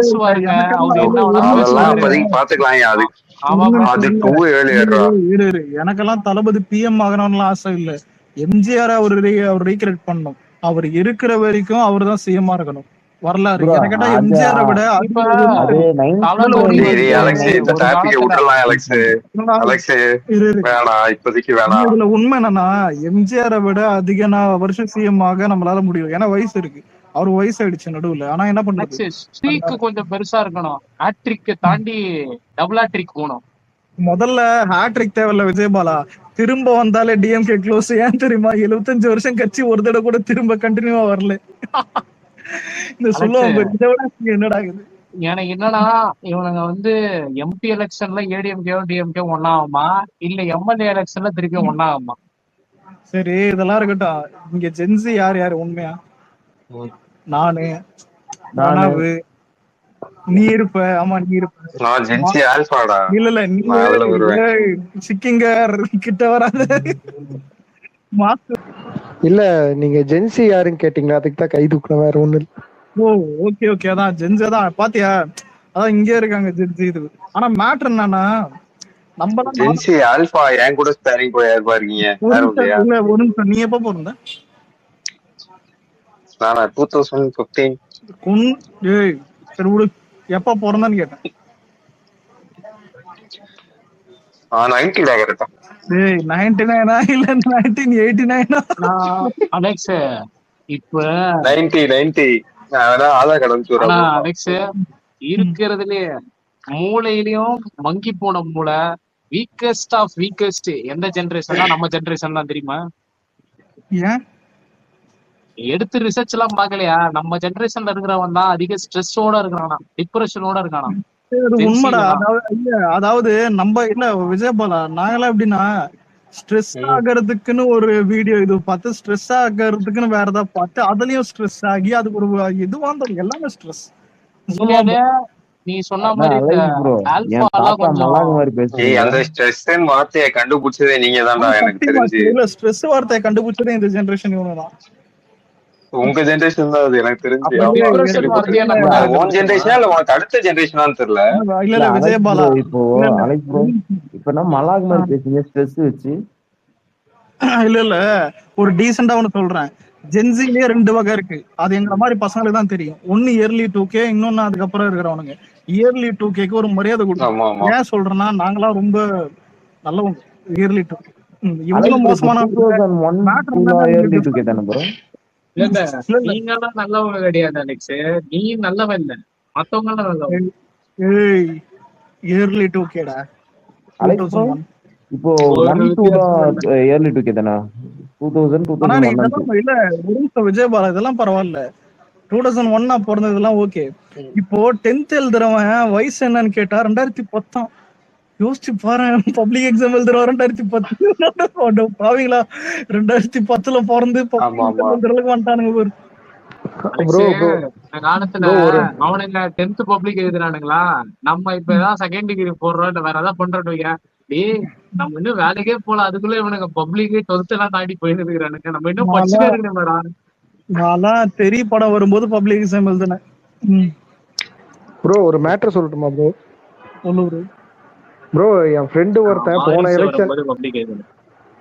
அதெல்லாம் அப்போதைக்கு பாத்துக்கலாம். அது 2 ஏழு. எனக்கெல்லாம் தளபதி பிஎம் ஆகணும்னு ஆசை இல்ல. எம்ஜிஆர் அவர் ரீக்ரியேட் பண்ணணும். அவர் இருக்கிற வரைக்கும் அவர் தான் சிஎம் இருக்கணும். வரலாறு எனக்கிட்ட எம்ஜிஆரை விட உண்மை என்னன்னா எம்ஜிஆரை விட அதிக வருஷம் சிஎம் ஆக நம்மளால முடியும். ஏன்னா வயசு இருக்கு, அவரு வயசு ஆயிடுச்சு நடுவுல. ஆனா என்ன பண்றது, ஸ்ட்ரீக் கொஞ்சம் பெருசா இருக்கணும். ஹேட்ரிக் தாண்டி டபுள் ஹேட்ரிக் போகணும். முதல்ல ஹேட்ரிக் தேவையில்ல விஜயபாலா, திரும்ப வந்தாலே டிஎம்கே க்ளோஸ். ஏன் தெரியுமா, 75 வருஷம் கட்சி ஒரு தடவை கூட திரும்ப கண்டினியூவா வரல. இந்த சொல்லுவாங்க என்னடா இது. எனக்கு என்னன்னா இவனுங்க வந்து எம்பி எலெக்ஷன்ல ஏடிஎம்கே டிஎம்கே ஒன்னாகுமா, இல்ல எம்எல்ஏ எலெக்ஷன்ல திருப்பி ஒன்னாகுமா? சரி இதெல்லாம் இருக்கட்டும். இங்க ஜென்சி யார் யாரு உண்மையா? நானு, நானாவு, நீ இருப்ப. ஆமா நீ இருப்ப. இல்ல நீ சிக்கிங்க கிட்ட வராத. இல்ல நீங்க ஜென்சி யாருன்னு கேட்டீங்களா, அதுக்கு தான் கை தூக்கணும், வேற ஒண்ணு இல்ல. ஓ ஓகே ஓகே, அதான் ஜென்சி தான். பாத்தியா, அதான் இங்க இருக்காங்க ஜென்சி. இது ஆனா மேட்டர் என்னன்னா நம்ம ஜென்சி ஆல்பா ஏன் கூட ஸ்பேரிங் போய் யார் பாருக்கீங்க. ஒரு நிமிஷம், நீ எப்ப பிறந்த? நானா 2015. ஏய் சரி விடு, எப்ப பிறந்தன்னு கேட்டேன். 90 கரெக்டா? ஏய் 99 இல்ல 1989? அலெக்ஸ் இப்ப 90 ஆதார் கார்டு. அலெக்ஸ் இருக்கிறதுலயே மூளையிலயும் மங்கி போன மூளை, வீக்கஸ்ட் ஆஃப் வீக்கஸ்ட் எந்த ஜெனரேஷன்? நம்ம ஜெனரேஷன் தான் தெரியுமா? ஏன் எடுத்து ரிசர்ச் எல்லாம் பாக்கலையா? நம்ம ஜெனரேஷன்ல இருக்கிறவன் தான் அதிக ஸ்ட்ரெஸ்ஸோட இருக்கிறானா, டிப்ரெஷனோட இருக்கானா. அது உண்மைடா. ஜென்சிலாம் அதாவது நம்ம இல்ல விஜயபாலா, நாங்கெல்லாம் எப்படின்னா ஸ்ட்ரெஸ் ம். ஆகிறதுக்குன்னு ஒரு வீடியோ இது பார்த்து ஸ்ட்ரெஸ் ஆகிறதுக்குன்னு வேற ஏதாவது பார்த்து அதுலயும் ஸ்ட்ரெஸ் ஆகி அதுக்கு ஒரு இது வந்துடும். எல்லாமே ஸ்ட்ரெஸ். உண்மையாலே நீ சொன்ன அதான் மாதிரி இந்த அலைஸ் ப்ரோ, ஆல்பா என் எல்லாம் தாத்தா கொஞ்சம் மல்லாக்கு மாதிரி ஏய் பேசுறீங்க. அந்த ஸ்ட்ரெஸ்ன்னு வார்த்தையை கண்டுபிடிச்சதே நீங்க தான்டா எனக்கு தெரிஞ்சு. இல்ல ஸ்ட்ரெஸ் வார்த்தையை கண்டுபிடிச்சதே இந்த ஜெனரேஷன் இவனுதான். உங்க ஜெனரேஷன் தான் அது எனக்கு தெரிஞ்சு. அப்ப ஆமா டிப்ரெஷன் வார்த்தையா கேள்விப்பட்டிருக்கேன். நம்ம அது உன் கண்டுபிடிச்சோமா? ஜென்ரேஷனா இல்ல உனக்கு அடுத்த ஜென்ரேஷனான்னு தெரியல. இல்ல இல்ல இல்ல அலைஸ் விஜயபாலா, ப்ரோ, இப்போ இல்ல இல்ல அலைஸ் ப்ரோ இப்ப நான் மல்லாக்கு மாதிரி பேசுறீங்க ஸ்ட்ரெஸ் வச்சு. இல்ல இல்ல ஒரு டீசெண்டா ஒண்ணு சொல்றேன். ஜென்சிலேயே 2 வகை இருக்கு. அது எங்களை மாதிரி பசங்களுக்கு தான் தெரியும். ஒன்னு இயர்லி 2K, இன்னொன்னு அதுக்கப்புறம் இருக்கிறவனுங்க. இயர்லி 2Kக்கு ஒரு மரியாதை கொடுக்கும். ஆமா ஆமா. ஏன் சொல்றேன்னா நாங்களாம் ரொம்ப நல்லவங்க. இயர்லி 2K அலைஸ் இவங்களும் ப்ரோ இப்போ மோசமான 2001 மேட்டர் to என்னன்னா early 2K தானே ப்ரோ? இல்ல இல்ல இல்ல இல்ல நீங்கெல்லாம் நல்லவங்க கிடையாது அலெக்ஸ். நீ நல்லவன் இல்ல, மத்தவங்க எல்லாம் நல்லவங்க. ஏய் இயர்லி 2Kடா. Alice bro 2001. இப்போ ஒரு 1 to வித்தியாசமும் இல்ல. early 2K தானே? 2000 ஆனா நீ 2001 இதெல்லாம் இல்ல ஒரு நிமிஷம் விஜயபாலா, இதெல்லாம் பரவாயில்ல. 2001 நான் பிறந்ததெல்லாம் ஓகே. இப்போ 10th எழுதுறவன் வயசு என்னன்னு கேட்டா 2010. யோசிச்சு பாரு, பப்ளிக் எக்ஸாம் எழுதுறவன் 2010. பாவீங்களா, 2010ல பிறந்து பப்ளிக் ஆமா எக்ஸாம் ஆமா. எழுதுற அளவுக்கு வந்துட்டானுங்க பாரு. ப்ரோ அலெக்ஸ் ப்ரோ இந்த காலத்துல ப்ரோ ஒரு அவனுங்க 10th பப்ளிக் எழுதுறானுங்களா, நம்ம இப்ப ஏதாவது செகண்ட் டிகிரி போடுறோம் இல்ல வேற ஏதாவது பண்றோம் வைங்க, டேய் நம்ம இன்னும் வேலைக்கே போல அதுக்குள்ள இவனுங்க பப்ளிக் 12th எல்லாம் தாண்டி போயிட்டு இருக்கிறானுங்க, நம்ம இன்னும் படிச்சுட்டே நான்லாம் இருக்கணுமேடா. நான்லாம் தெரிய படம் வரும்போது பப்ளிக் எக்ஸாம் எழுதுனேன். ப்ரோ ஒரு மேட்டர் சொல்லட்டுமா ப்ரோ? உள்ளூர் ப்ரோ என் ஃப்ரெண்டு ஒருத்தன் போன வாரிசு எலெக்ஷன் வரும்போது பப்ளிக் எழுதணும்.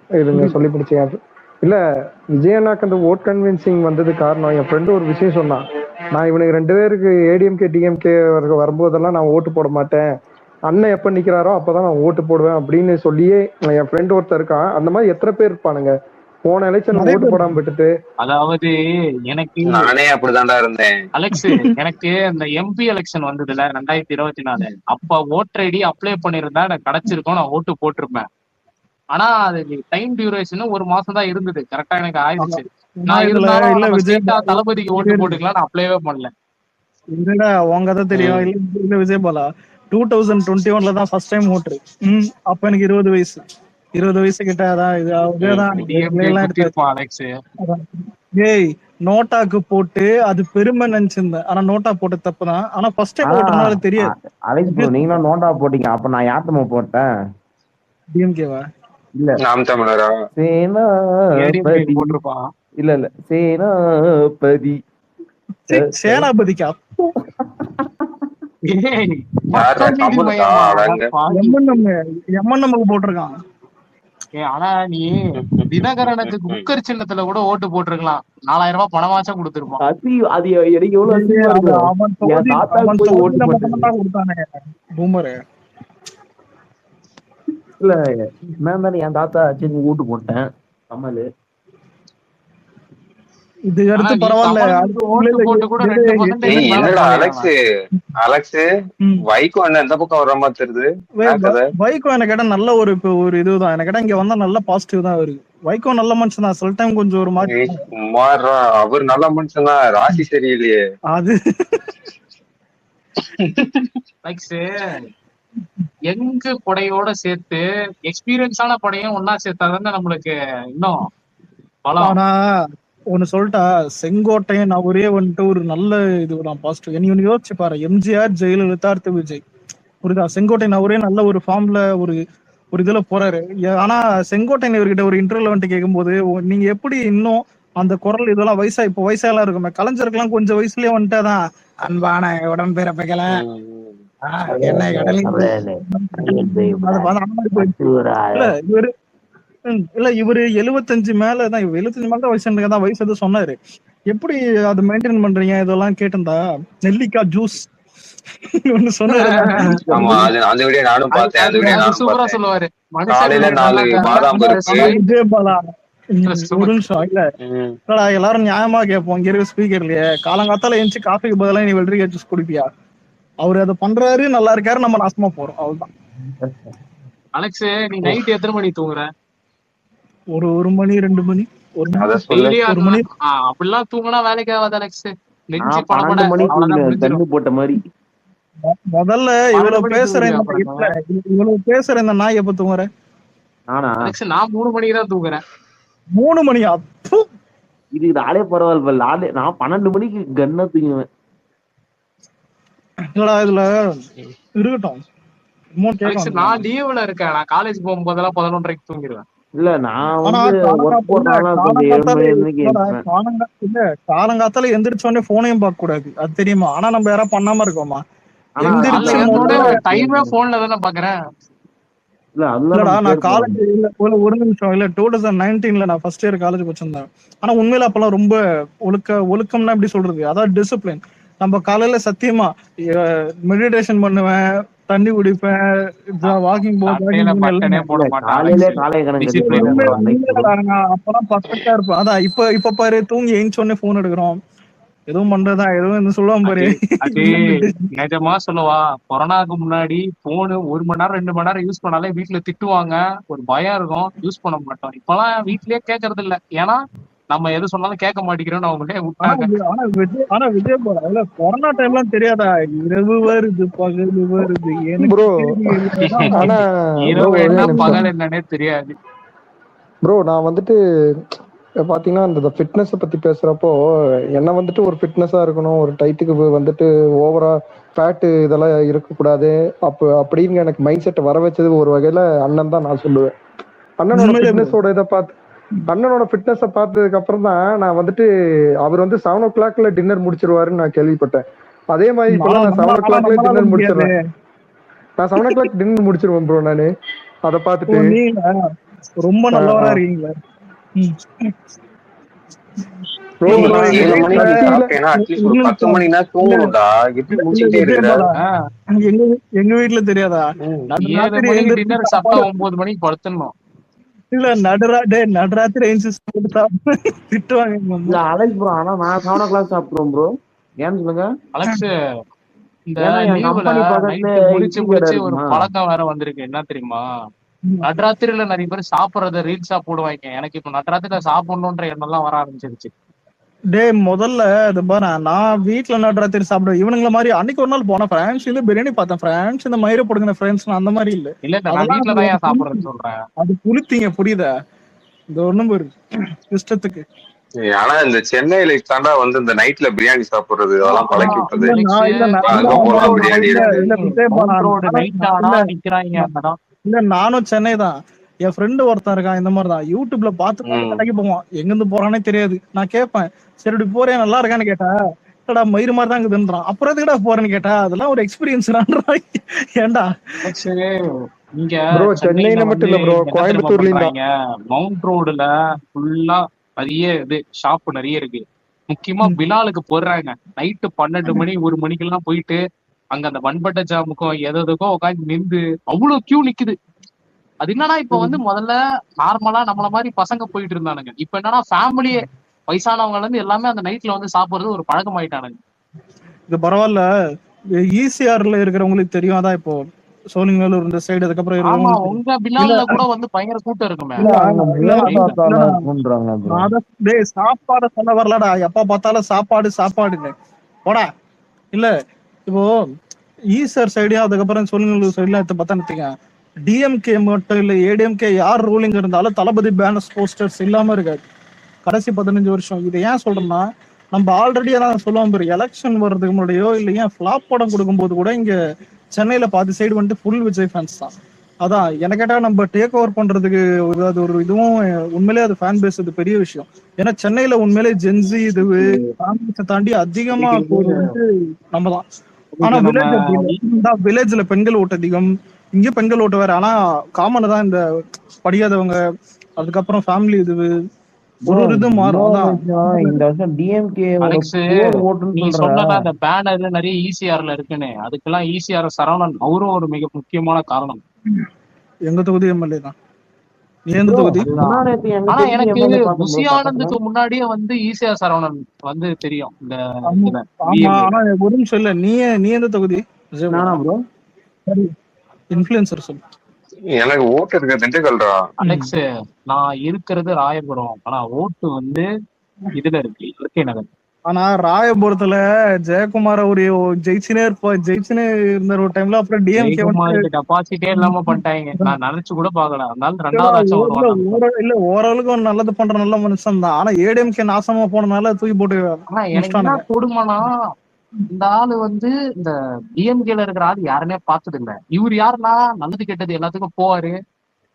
இதுங்க சொல்லி பிடிச்சேன். இல்ல விஜயண்ணாக்கு அந்த ஓட் கன்வின்சிங் வந்தது காரணம் என் ஃப்ரெண்டு ஒரு விஷயம் சொன்னான். நான் இவனுக்கு 2 பேருக்கு ஏடிஎம்கே டிஎம்கே வரும்போதெல்லாம் நான் ஓட்டு போட மாட்டேன், அண்ணன் எப்ப நிக்கிறாரோ அப்பதான் நான் ஓட்டு போடுவேன் அப்படின்னு சொல்லியே என் ஃப்ரெண்டு ஒருத்தர் இருக்கான். அந்த மாதிரி எத்தனை பேர் இருப்பானுங்க போன எலெக்ஷன் நிறைய ஓட்டு பேர் போடாம விட்டுட்டு. அதாவது எனக்கு நானே அப்படிதான்டா இருந்தேன். அலெக்ஸ் எனக்கு இந்த எம்பி எலெக்ஷன் வந்ததுல 2024 அப்ப ஓட்டர் ஐடி அப்ளை பண்ணிருந்தா எனக்கு கிடைச்சிருக்கும், நான் ஓட்டு போட்டிருப்பேன். ஆனா அது டைம் டியூரேஷன் 1 மாசம் தான் இருந்தது, கரெக்டா எனக்கு ஆயிடுச்சு. நான் நான் இதுல இருந்தாலும் இல்ல நம்ம விஜய் ஸ்ட்ரெயிட்டா தளபதிக்கு ஓட்டு போட்டுக்கலாம், நான் அப்ளைவே பண்ணல. இல்லடா உங்க கதை தெரியும். ம். இல்ல இல்ல விஜயபாலா, 2021ல தான் ஃபர்ஸ்ட் டைம் ஓட்டு. அப்ப எனக்கு 20 வயசு. 20 வயசு கிட்ட அதான் இது ம். அதேதான் டிஎம்கே எல்லாம் எடுத்தாச்சு. குத்திருப்பான் அலெக்ஸ். அதான். ஏய் நோட்டாக்கு போட்டு அது பெருமை நினைச்சிருந்தேன். ஆனா நோட்டா போட்ட தப்புதான். ஆனா ஃபர்ஸ்ட் டைம் ஆனா ஓட்டுறதுனால தெரியாது. அலைஸ் ப்ரோ நீங்களும் நோட்டா போட்டீங்க, அப்ப நான் யாத்தமா போட்டேன். டிஎம்கேவா? இல்ல நாம் தமிழரா? சேனாபதி. போட்டிருப்பான். இல்ல இல்ல சேனாபதி. சேனாபதிக்கா? ஏய், யாரா மக்கள் நீதி கமலுக்கா? மையமா? அடங்க. பாவி. எம்என்எம்க்கு போட்டிருக்கான். ஆனா நீ தினகரனுக்கு குக்கர் சின்னத்துல கூட ஓட்டு போட்டிருக்கலாம், 4000 ரூபாய் பணமாச்சும் கொடுத்திருப்பான். அது எனக்கு எவ்வளவு அசிங்கமா அது இருக்கும். அவன் என் தாத்தாக்கு போய் ஓட்டு தொகுதியில போட்டது. மட்டும்தான் கொடுத்தானே பூமரு. இல்ல நான் தானே என் தாத்தா சரி ஓட்டு போட்டேன் கமல். இது ஆனா அடுத்து நீ பரவாயில்ல. கமலுக்கு ஓட்டு போட்டு கூட 2% ஏய் மேல என்னடா போயிடலாம். அலெக்ஸ் அலெக்ஸ் வைகோ அண்ணன் எந்த பக்கம் வர மாதிரி தெரியுது? என்ன கதை? வைகோ எனக்கு கேட்டா நல்ல ஒரு இப்ப ஒரு இதுதான். எனக்கு கேட்டா இங்க வந்தா நல்ல பாசிட்டிவ் தான் வருது. வைகோ நல்ல மனுஷன் தான். சில டைம் கொஞ்சம் ஒரு மாதிரி ஏய், சும்மாறா, அவர் நல்ல மனுஷன் தான், ராசி சரியில்லையே. அது அலெக்ஸ் எங்க படையோட சேர்த்து எக்ஸ்பீரியன்ஸான படையும் ஒன்னா சேர்த்தாதானே நம்மளுக்கு இன்னும் பலம். ஆனா ஒண்ணு சொல்லிட்டா, செங்கோட்டையன் அவரே வந்துட்டு ஒரு நல்ல இதுதான் பாசிட்டிவ். நீ ஒண்ணு யோசிச்சு பாரு, எம்ஜிஆர் ஜெயலலிதா அடுத்து விஜய், புரியுதா? செங்கோட்டையன் அவரே நல்ல ஒரு ஃபார்ம்ல ஒரு ஒரு இதுல போறாரு. ஆனா செங்கோட்டையன் இவர்கிட்ட ஒரு இன்டர்வியூல வந்துட்டு கேட்கும்போது நீங்க எப்படி இன்னும் அந்த குரல் இதெல்லாம் இப்போ வயசாலாம் இருக்குமே, கலைஞருக்கெல்லாம் கொஞ்சம் வயசுலயே வந்துட்டாதான் அன்பான உடன் பிறப்புகளை என்ன கடலையும் இல்ல இவரு இல்ல இவரு 75 மேலதான் 75 மேலதான் வயசு தான் வயசு எதுவும் சொன்னாரு. எப்படி அதை மெயின்டைன் பண்றீங்க இதெல்லாம் கேட்டிருந்தா, நெல்லிக்காய் ஜூஸ் ஒண்ணு சொன்னாரு. ஆமா, அந்த வீடியோ நானும் பார்த்தேன். அந்த வீடியோ நானும் சூப்பரா பார்த்தேன். சொல்லுவாரு. காலையில 4 பாதாம் பருப்பு. விஜயபாலா ஒரு நிமிஷம் இல்லடா, எல்லாரும் நியாயமா கேட்போம். இங்க இருக்க ஸ்பீக்கர்லயே காலங்காத்தால எழுந்துச்சு காஃபிக்கு பதிலா நீ வெள்ளரிக்காய் ஜூஸ் குடிப்பியா? அவரு அதை பண்றாரு, நல்லா இருக்காரு, நம்ம நாசமா போறோம், அவ்வளவுதான். அலெக்ஸ் நீ நைட் எத்தனை மணி தூங்குற? ஒரு மணி 2 மணி ஒரு மணி. அப்படிலாம் தூங்கினா வேலைக்கு ஆகாது அலெக்ஸ். நெஞ்சு 12 மணிக்கு தண்ணி போட்ட மாதிரி. முதல்ல 12 இவ்வளவு மணிக்கு பேசுற தூங்குறியா இந்த அப்புறம்? இல்ல, இவ்வளவு பேசுற இந்த நாய் எப்ப தூங்குற? நானா அலெக்ஸ் நான் 3 மணிக்கு தான் தூங்குறேன். 3 மணியா? ப்பு. இதுக்கு நாளே பரவாயில்ல, நான் 12 மணிக்கு கண்ணா தூங்குவேன். இல்லடா இதுல இருக்கட்டும். இன்னும் அலெக்ஸ் கேட்கணும். நான் லீவ்ல இருக்கேன். நான் காலேஜ் போகும்போதெல்லாம் 11:30க்கு தூங்கிடுவேன். இல்ல நான் ஆனா வந்து ஒர்க் போறதுனால கொஞ்சம் 7 மணி வரைக்கும் எழுப்பேன். காலங்காத்தால எந்திரிச்ச உடனே போனையும் பார்க்க கூடாது, அது தெரியுமா? ஆனா நம்ம யாராவது பண்ணாம இருக்கோமா? ஆனா காலைல எந்திரிச்சு எழுந்தோடனே முதல்ல டைமே போன்ல தானே பாக்குறேன். இல்ல அதெல்லாம் இல்லடா, நம்ம நான் கேர் காலேஜ் பண்ணணும். இல்ல ஒரு நிமிஷம் இல்ல 2019ல நான் ஃபர்ஸ்ட் இயர் காலேஜ் படிச்சிருந்தேன். ஆனா உண்மையில அப்பெல்லாம் ரொம்ப ஒழுக்கம்னா எப்படி சொல்றது, அதாவது டிசிப்ளின். நம்ம காலையில சத்தியமா மெடிடேஷன் பண்ணுவேன், தண்ணி குடிப்பேன், வாக்கிங் சட்டையில ஜாகிங் பட்டனே எல்லாமே. போட இல்ல மாட்டான் காலையிலே அலெக்ஸ். காலை கணக்கு டிசிப்ளின். கட்டிட்டு போறான் லைக் ப்ரோ. உண்மையிலடா, நான் அப்பெல்லாம் பர்ஃபெக்டா இருப்பேன். அதான் இப்ப இப்ப பாரு, தூங்கி எழுந்த உடனே போன் எடுக்கிறோம், எதுவும் பண்றதா எதுவும் இந்த சொல்லுவான் பாரு. அது அது நிஜமா சொல்லவா, கொரோனாக்கு முன்னாடி போனு 1 மணி நேரம் 2 மணி நேரம் யூஸ் பண்ணாலே வீட்டுல திட்டுவாங்க, ஒரு பயம் இருக்கும், யூஸ் பண்ண மாட்டோம். இப்பெல்லாம் வீட்லயே கேட்கறது இல்ல. ஏன்னா நம்ம எது சொன்னாலும் கேட்க மாட்டேங்கிறோம்னு அவங்களே ஆனா விட்டாங்க. விஜய் போற இல்ல, கொரோனா டைம்லாம் தெரியாதா? இரவு வருது பகல் வருது எனக்கு ப்ரோ தெரியல. ஆனா ப்ரோ இரவு ஒரே என்ன நிமிஷம் பகல் என்னன்னே தெரியாது. ப்ரோ. நான் வந்துட்டு பாத்தீங்கன்னா இந்த ஃபிட்னஸை பத்தி பேசுறப்போ என்ன வந்துட்டு ஒரு ஃபிட்னஸா இருக்கணும், ஒரு டைட்டுக்கு வந்துட்டு ஓவரா ஃபேட்டு இதெல்லாம் இருக்கக்கூடாது அப்படின்னு எனக்கு மைண்ட் செட்டை வர வச்சது ஒரு வகையில அண்ணன் தான் நான் சொல்லுவேன். அண்ணனோட உண்மையிலே bro. ஃபிட்னஸோட இதை பார்த்து அண்ணனோட ஃபிட்னஸை பார்த்ததுக்கு அப்புறம் தான் நான் வந்துட்டு அவர் வந்து 7 o'clockல டின்னர் முடிச்சிருவாருன்னு நான் கேள்விப்பட்டேன். அதே மாதிரி இப்பெல்லாம் நான் 7 o'clockல நம்மளால டின்னர் முடியாது. முடிச்சிடுறேன். நான் 7 o'clock டின்னர் முடிச்சிருவேன் ப்ரோ. நானு அதை பார்த்துட்டு நீங்க ரொம்ப நல்லவரா இருக்கீங்களா? ம். ப்ரோ டேய், bro, எங்க 7 வீட்ல மணிக்கு சாப்பிட்டேன்னா அட்லீஸ்ட் ஒரு 10 மணினா தூங்கணும்டா. எப்படி இல்ல முடிச்சுக்கிட்டே விஜய் இருக்கிற? போடா, ஆஹ் எங்க எங்க வீட்ல தெரியாதா? 7 நடுராத்திரி மணிக்கு எழுந்திரிச்சு டின்னர் சாப்பிட்டா சாப்பாடு 9 மணிக்கு படுத்துடணும். இல்ல நடுராத்திரி எழுந்திரிச்சு திட்டுவாங்க எங்க இல்ல அம்மா. அலைக் ப்ரோ, ஆனா நான் 7 o'clock சாப்பிட்டுருவோம் ப்ரோ. ஏன்னு சொல்லுங்க. அலெக்ஸ் இந்த ஏன்னா என் லீவுல கம்பெனி பக்கத்துல நைட்டு முடிச்சு இட்லி கடை முடிச்சு ஒரு இருக்குமா. பழக்கம் வேற வந்திருக்கு. என்ன தெரியுமா? நடுராத்திரியில நிறைய பேர் சாப்பிடுறத ரீல்ஸா போடுவாங்க. எனக்கு இப்ப நடுராத்திரில சாப்பிடணுன்ற எண்ணம் எல்லாம் வர ஆரம்பிச்சிருச்சு. முதல்ல இது பாரு, நான் வீட்டுல நடுராத்திரி சாப்பிடுவேன். இவனுங்கள மாதிரி அன்னைக்கு ஒரு நாள் போன பிரான்ஸ் பிரியாணி பார்த்தேன். பிரான்ஸ் இந்த மயிரை போடுங்க ஃப்ரெண்ட்ஸ் அந்த மாதிரி இல்ல. இல்ல நான் அதெல்லாம் வீட்டுல தான் ஏன் சாப்பிடுறேன்னு சொல்றேன். அது புளித்தீங்க, புரியுதா? இந்த ஒண்ணும் ஒரு இஷ்டத்துக்கு. ஆனா இந்த சென்னையில தாண்டா வந்து இந்த நைட்ல பிரியாணி சாப்பிடுறது அதெல்லாம் பழக்கி விட்டது. அங்க போனா பிரியாணி இருக்கு. மவுண்ட் ரோடு நைட் ஆனா நிக்கிறாங்க அங்கதான். இல்ல நானும் சென்னை தான். என் ஃப்ரெண்டு ஒருத்தன் இருக்கான் இந்த மாதிரிதான். யூடியூப்ல பார்த்து கடைக்கு போவான், எங்க இருந்து போறானே தெரியாது. நான் கேட்பேன், சரி இப்படி போறேன் நல்லா இருக்கான்னு கேட்டா, இல்லடா மயிறு மாதிரி தான் இருக்குதுன்றான். அப்புறம் எதுக்குடா போறேன்னு கேட்டா, அதெல்லாம் ஒரு எக்ஸ்பீரியன்ஸ். ஏன்டா சரி, இங்க ப்ரோ சென்னையில சென்னையில மட்டும் வந்து இல்ல ப்ரோ, என்ன தெரியுமா கோயம்புத்தூர்லயும் தான். பண்றாங்க, மவுண்ட் ரோடுல ஃபுல்லா நிறைய இது ஷாப் நிறைய இருக்கு. முக்கியமா பிலாலுக்கு போடுறாங்க. நைட்டு 12 மணி 1 மணிக்கெல்லாம் போயிட்டு அங்க அந்த வன்பட்ட ஜாமுக்கும் எதுக்கும் உட்காந்து நின்று அவ்வளவு கியூ நிக்குது. அது என்னன்னா இப்ப வந்து முதல்ல நார்மலா நம்மள மாதிரி பசங்க போயிட்டு இருந்தானுங்க. இப்ப என்னன்னா ஃபேமிலியே வயசானவங்கல இருந்து எல்லாமே அந்த நைட்ல வந்து சாப்பிடுறது ஒரு பழக்கமாயிட்டானுங்க. இது பரவாயில்ல. ஈசிஆர்ல இருக்கிறவங்களுக்கு தெரியும். அதான் இப்போ சோழிங்கநல்லூர் இந்த சைடு, அதுக்கப்புறம் ஆமா, இருக்கிறவங்களுக்கு தெரியும். உங்க பிலால்ல கூட வந்து பயங்கர கூட்டம் இருக்குமே. இல்ல அங்க பிரியாணி இல்ல, சாப்பிட்டாலும் இருக்குன்றாங்க ப்ரோ. சாப்பாடு சொல்ல வரலடா. எப்ப பார்த்தாலும் சாப்பாடு சாப்பாடுன்னு போடா. இல்ல இப்போ ஈசர் சைடு, அதுக்கப்புறம் சோழிங்கநல்லூர் சைடுல எடுத்து பார்த்தா டிஎம்கே மட்டும் இல்ல, ஏடிஎம்கே யார் ரூலிங் இருந்தாலும் தளபதி பேனர்ஸ் போஸ்டர்ஸ் இல்லாம இருக்காது கடைசி 15 வருஷம். இதை ஏன் சொல்றேன்னா, நம்ம ஆல்ரெடி அதான் சொல்லுவோம் பாரு, எலெக்ஷன் வர்றதுக்கு முன்னாடியோ இல்ல ஏன் ஃபிளாப் படம் கொடுக்கும்போது கூட இங்க சென்னையில பாதி சைடு வந்துட்டு ஃபுல் விஜய் ஃபேன்ஸ் தான். அதான் எனக்கு கேட்டா நம்ம டேக் ஓவர் பண்றதுக்கு அது ஒரு இதுவும் உண்மையிலேயே அது ஃபேன் பேஸ், இது பெரிய விஷயம். ஏன்னா சென்னையில உண்மையிலே ஜென்சி இது ஃபேமிலிஸை தாண்டி அதிகமா வந்து நம்ம தான். ஆனா வில்லேஜ் அப்படி இல்லை. வில்லேஜ்ல பெண்கள் ஓட்டு அதிகம், இங்க பெண்கள் ஓட்டு வேற. ஆனா காமன் தான் இந்த படிக்காதவங்க, அதுக்கப்புறம் ஃபேமிலி இது ஒரு இது மாறும். இந்த வருஷம் டிஎம்கே அலெக்ஸ், நீ சொன்ன அந்த பேனர்ல நிறைய ஈசிஆர்ல இருக்குன்னு, அதுக்கெல்லாம் ஈசிஆர் சரவணன் அவரும் ஒரு மிக முக்கியமான காரணம். எங்க தொகுதி எம்எல்ஏ தான். நீ எந்த தொகுதி? ஆனா எனக்கு புசி ஆனந்துக்கு முன்னாடியே வந்து ஈசிஆர் சரவணன் வந்து தெரியும். இந்த ஆனா ஒரு நிமிஷம் இல்ல, நீ எந்த தொகுதி? இன்ஃப்ளூயன்சர் சொல்லு. எனக்கு ஓட்டு இருக்க திண்டுக்கல்ரா. அலெக்ஸ், நான் இருக்கிறது ராயபுரம். ஆனா ஓட்டு வந்து இதுல இருக்கு, இயற்கை நகர். ஆனா ராயபுரத்துல ஜெயக்குமார் ஒரு ஜெயிச்சுனே இருந்த ஒரு டைம்ல அப்புறம் டிஎம்கே வந்து ஜெயக்குமாருக்கு டெபாசிட்டே இல்லாம பண்ணிட்டாங்க. நான் நினைச்சு கூட பாக்கல. அதனால 2வது ஆச்சும் வருவாங்க. இல்ல ஓரளவுக்கு அவன் நல்லது பண்ற நல்ல மனுஷன் தான். ஆனா ஏடிஎம்கே நாசமா போனனால தூக்கி போட்டு ஆனா எனக்கு என்ன முடிச்சிட்டானுங்க. கொடுமைனா, இந்த ஆளு வந்து இந்த டிஎம்கேல இருக்கிற ஆள் யாருமே பார்த்தது இல்ல. இவர் யாருன்னா நல்லது கெட்டது எல்லாத்துக்கும் போவாரு.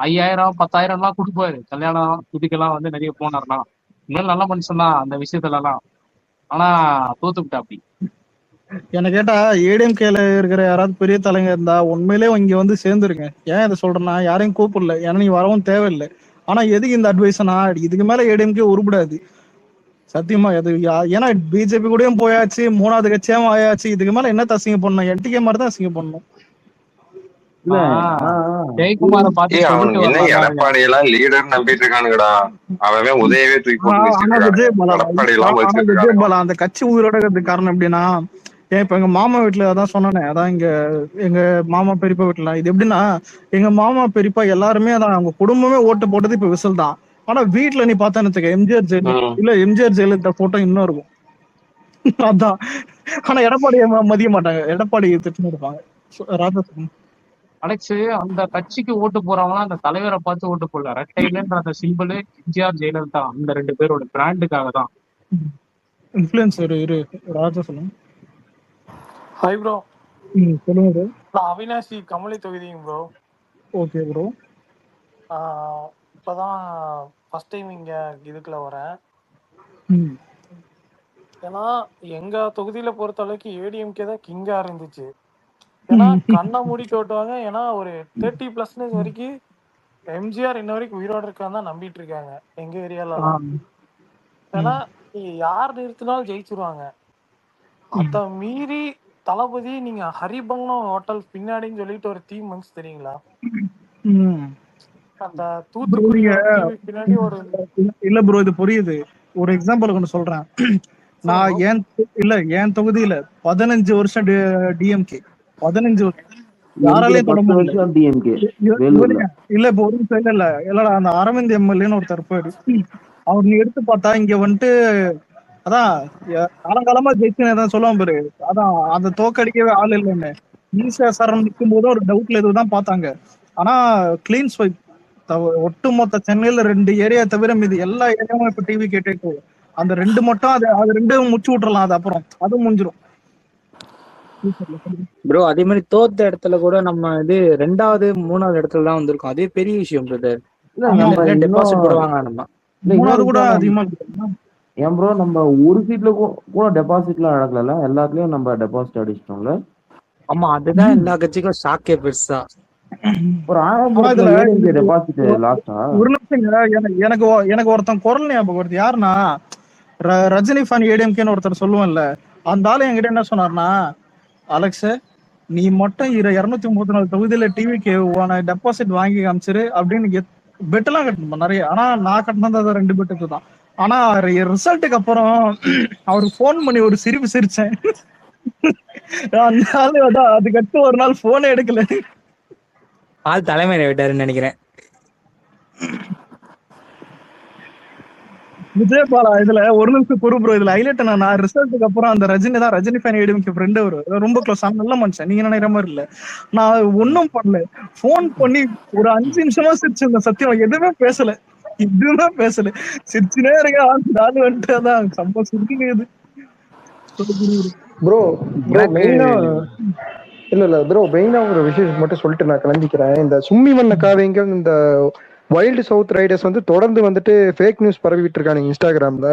5000 10,000 எல்லாம் கொடுப்பாரு. கல்யாணம் இதுக்கெல்லாம் வந்து நிறைய போனாருன்னா இன்னும் நல்ல மனுஷன் தான் அந்த விஷயத்துல எல்லாம். ஆனா தோத்துக்கிட்டா அப்படி. என்ன கேட்டா ஏடிஎம்கேல இருக்கிற யாராவது பெரிய தலைங்க இருந்தா உண்மையிலே இங்க வந்து சேர்ந்துருங்க. ஏன் இதை சொல்றேன்னா யாரையும் கூப்பிடல, ஏன்னா நீ வரவும் தேவையில்லை. ஆனா எதுக்கு இந்த அட்வைஸ்னா, இதுக்கு மேல ஏடிஎம்கே உருப்படாது சத்தியமா. எது ஏன்னா பிஜேபி கூடயும் போயாச்சு, 3வது கட்சியாவும் ஆயாச்சு. இதுக்கு மேல என்ன அசிங்கம் பண்ணணும்? என்டிகே மாதிரி தான் அசிங்கம் பண்ணணும். இல்ல ஜெயக்குமார பார்த்து அவனுக்கு என்ன எடப்பாடி எல்லாம் லீடர் நம்பிட்டு இருக்கானுங்கடா. அவன் உதயவே தூக்கி போட்டு விஜயபாலா அந்த கட்சி உயிரோட இருக்கிறதுக்கு காரணம் எப்படின்னா, ஏன் இப்ப எங்க மாமா வீட்டுல அதான் சொன்னேன். அதான் இங்க எங்க மாமா பெரியப்பா வீட்டுல இது எப்படின்னா, எங்க மாமா பெரியப்பா எல்லாருமே அதான் அவங்க குடும்பமே ஓட்டு போட்டது இப்ப விசில் தான். ஆனா வீட்டுல நீ பார்த்தா எம்ஜிஆர் ஜெயலலிதா போட்டோ இன்னும் இருக்கும். அதான். ஆனா எடப்பாடி மதிய மாட்டாங்க, எடப்பாடி திட்டு இருப்பாங்க. ராஜா அலெக்ஸ், அந்த கட்சிக்கு ஓட்டு போறவங்க அந்த தலைவரை பார்த்து ஓட்டு போடல. ரெட்டையிலன்ற அந்த சிம்பிள் எம்ஜிஆர் ஜெயலலிதா அந்த 2 பேரோட பிராண்டுக்காக தான். இன்ஃப்ளூயன்சர் இரு ராஜா சொல்லுங்க. Hi bro. சொல்லுங்க ப்ரோ. நான் அவினாசி கமலி தொகுதிங்க ப்ரோ. Okay bro. இப்பதான் ஃபர்ஸ்ட் டைம் இங்க இதுக்குள்ள வரேன். ஏன்னா எங்க தொகுதியில பொறுத்த அளவுக்கு ஏடிஎம்கே தான் கிங்கா இருந்துச்சு. ஏன்னா கண்ணை மூடி ஓட்டுவாங்க. ஏன்னா ஒரு 30+ வரைக்கும் எம்ஜிஆர் இன்ன வரைக்கும் உயிரோட இருக்கான்னு தான் நம்பிட்டு இருக்காங்க எங்க ஏரியால. ஏன்னா யார் நிறுத்தினாலும் ஜெயிச்சிருவாங்க. அத மீறி தளபதி நீங்க ஹரிபங்கம் ஹோட்டல் பின்னாடின்னு சொல்லிட்டு ஒரு தீம் வந்து தெரியுங்களா? அந்த தூத்துக்குடி பின்னாடி ஒரு இல்ல ப்ரோ, இது புரியுது. ஒரு எக்ஸாம்பிள் ஒன்று சொல்றேன். நான் என் தொகுதியில 15 வருஷம் டிஎம்கே, 15 வருஷம் யாராலையும் தொட முடியல. இல்ல இப்ப ஒரு நிமிஷம் இல்லடா, அந்த அரவிந்த் எம்எல்ஏன்னு ஒருத்தர் இருப்பாரு. அவர் நீ எடுத்து பார்த்தா இங்க வந்துட்டு அதான் காலங்காலமா ஜெயிச்சுன்னு சொல்லுவான் பாரு. அதான் அந்த தோக்கடிக்கவே ஆள் இல்லைன்னு ஈஸியா சரண் நிற்கும் போதும் ஒரு டவுட்ல இதுதான் பார்த்தாங்க. ஆனா கிளீன் ஸ்வைப் ஒட்டுமொத்த சென்னையில 2 ஏரியா தவிர மீது எல்லா ஏரியாவும் இப்ப டிவி கேட்டு அந்த 2 மட்டும் அது 2 முடிச்சு விட்டுறலாம். அது அப்புறம் அது முடிஞ்சிடும் ப்ரோ. அதே மாதிரி தோத்த இடத்துல கூட நம்ம இது 2வது 3வது இடத்துல தான் வந்திருக்கோம். அதே பெரிய விஷயம் பிரதர். டெபாசிட் போடுவாங்க நம்ம 3வது கூட அதிகமா. ஏன் ப்ரோ நம்ம ஒரு சீட்ல கூட டெபாசிட்லாம் நடக்கல, எல்லாத்துலயும் நம்ம டெபாசிட் அடிச்சிட்டோம்ல. ஆமா, அதுதான் எல்லா கட்சிக்கும் ஷாக்கே பெருசா. ஒரு 1000 டெபாசிட் லாஸ்டா. ஒரு நிமிஷம், எனக்கு ஒருத்தன் குரல் ஞாபகம் வருது. யாருன்னா ரஜினி ஃபேன் ஏடிஎம்கேன்னு ஒருத்தர் சொல்லுவேன்ல, அந்த ஆளு என்கிட்ட என்ன சொன்னார்னா, அலெக்ஸ் நீ மட்டும் 234 தொகுதியில டிவிக்கு டெபாசிட் வாங்கி காமிச்சிரு அப்படின்னு பெட் எல்லாம் கட்டணும் நிறைய. ஆனா நான் கட்டினது 2 பெட்டுக்கு தான். ஆனா ரிசல்ட்டுக்கு அப்புறம் அவருக்கு போன் பண்ணி ஒரு சிரிப்பு சிரிச்சேன். அதுக்கடுத்து ஒரு நாள் போனே எடுக்கல. ஆள் தலைமையில விட்டாருன்னு நினைக்கிறேன். விஜயபாலா இதுல ஒரு நிமிஷம் ப்ரோ. இதுல ஹைலைட் என்னன்னா, ரிசல்ட்டுக்கு அப்புறம் அந்த ரஜினி ஃபேன் ஏடிஎம்கே ஃப்ரெண்டு ரொம்ப க்ளோஸ், நல்ல மனுஷன், நீங்க நினைக்கிற மாதிரி இல்ல. நான் ஒன்னும் பண்ணல, போன் பண்ணி ஒரு 5 நிமிஷமா சிரிச்சிருந்தேன். சத்தியம் எதுவுமே பேசல, சிரிச்சுனே இருக்க. ஆளு வந்துட்டு அதான் சம்பா சிரிக்குது ப்ரோ. இல்ல ப்ரோ, மெயினா ஒரு விஷயம் மட்டும் சொல்லிட்டு நான் கிளம்பிக்கிறேன். இந்த சும்மி மண்ண காவிங்க, இந்த வைல்டு சவுத் ரைடர்ஸ் வந்து தொடர்ந்து வந்துட்டு ஃபேக் நியூஸ் பரவிட்டு இருக்காங்க இன்ஸ்டாகிராம்ல.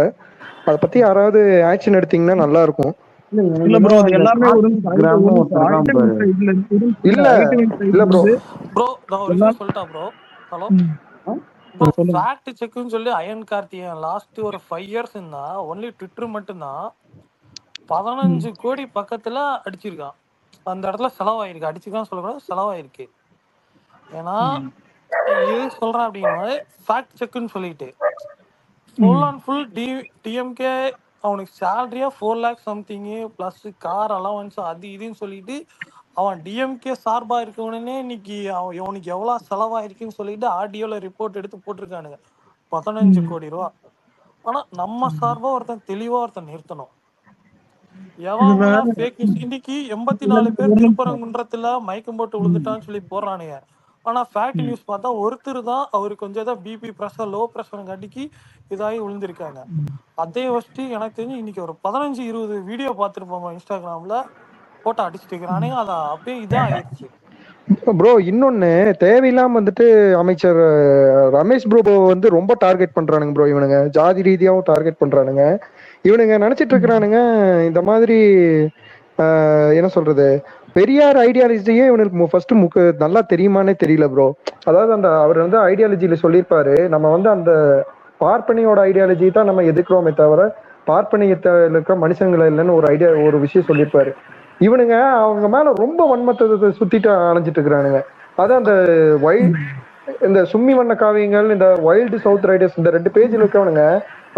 அதை பத்தி யாராவது ஆக்ஷன் எடுத்தீங்கன்னா நல்லா இருக்கும். இல்ல ப்ரோ, எல்லாமே இல்ல ப்ரோ நான் ஒரு விஷயம் சொல்லிட்டா ப்ரோ. ஹலோ ப்ரோ, ஃபேக்ட் செக்னு சொல்லி அயன் கார்த்திகேயன் லாஸ்ட் ஒரு 5 இயர்ஸ் இருந்தா ஒன்லி ட்விட்டர் மட்டும்தான் 15 கோடி பக்கத்துல அடிச்சிருக்கான். அந்த இடத்துல செலவாயிருக்கு. அடிச்சுக்கான்னு சொல்லக்கூடாது, செலவாயிருக்கு. ஏன்னா இது சொல்றேன் அப்படின்னா ஃபேக்ட் செக்னு சொல்லிட்டு ஃபுல் அண்ட் ஃபுல் டிஎம்கே அவனுக்கு சேலரியா 4 lakh something plus car allowance அது இதுன்னு சொல்லிட்டு அவன் டிஎம்கே சார்பா இருக்க உடனே இன்னைக்கு அவனுக்கு எவ்வளவு செலவாயிருக்குன்னு சொல்லிட்டு ஆடியோல ரிப்போர்ட் எடுத்து போட்டிருக்கானுங்க 15 கோடி ரூபா. ஆனா நம்ம சார்பா ஒருத்தன் தெளிவா ஒருத்தன் நிறுத்தணும். எவன் ஃபேக் நியூஸ் இன்னைக்கு 84 பேர் திருப்பரங்குன்றத்துல மயக்கம் போட்டு விழுந்துட்டான்னு சொல்லி போடுறானுங்க. ஆனா ஃபேக்ட் நியூஸ் பார்த்தா ஒருத்தர் தான் அவருக்கு கொஞ்சம் ஏதாவது பிபி ப்ரெஷர் லோ ப்ரெஷர் கட்டிக்கு இதாகி விழுந்திருக்காங்க. அதே வச்சுட்டு எனக்கு தெரிஞ்சு இன்னைக்கு ஒரு 15-20 வீடியோ பார்த்துருப்போம் இன்ஸ்டாகிராம்ல போட்டோ அடிச்சுட்டு இருக்கிறானுங்க. அதை அப்படியே இதான் ஆயிடுச்சு. ப்ரோ இன்னொன்னு தேவையில்லாம வந்துட்டு அமைச்சர் ரமேஷ் ப்ரோ வந்து ரொம்ப டார்கெட் பண்றானுங்க ப்ரோ. இவனுங்க ஜாதி ரீதியாவும் டார்கெட் பண்றானுங்க. இவனுங்க நினைச்சிட்டு இருக்கிறானுங்க இந்த மாதிரி என்ன சொல்றது, பெரியார் ஐடியாலஜியே இவனுக்கு ஃபர்ஸ்ட் நல்லா தெரியுமானே தெரியல ப்ரோ. அதாவது அந்த அவர் வந்து ஐடியாலஜியில சொல்லியிருப்பாரு, நம்ம வந்து அந்த பார்ப்பனியோட ஐடியாலஜி தான் நம்ம எதிர்க்கிறோமே தவிர பார்ப்பனியத்தில் இருக்க மனுஷங்களை இல்லைன்னு ஒரு விஷயம் சொல்லியிருப்பாரு. இவனுங்க அவங்க மேல ரொம்ப வன்மத்தை சுத்திட்டு அணைஞ்சிட்டு இருக்கிறானுங்க. அதான் அந்த இந்த சும்மி வண்ண காவியங்கள், இந்த வைல்டு சவுத் ரைடர்ஸ், இந்த 2 பேஜ்ல இருக்கவனுங்க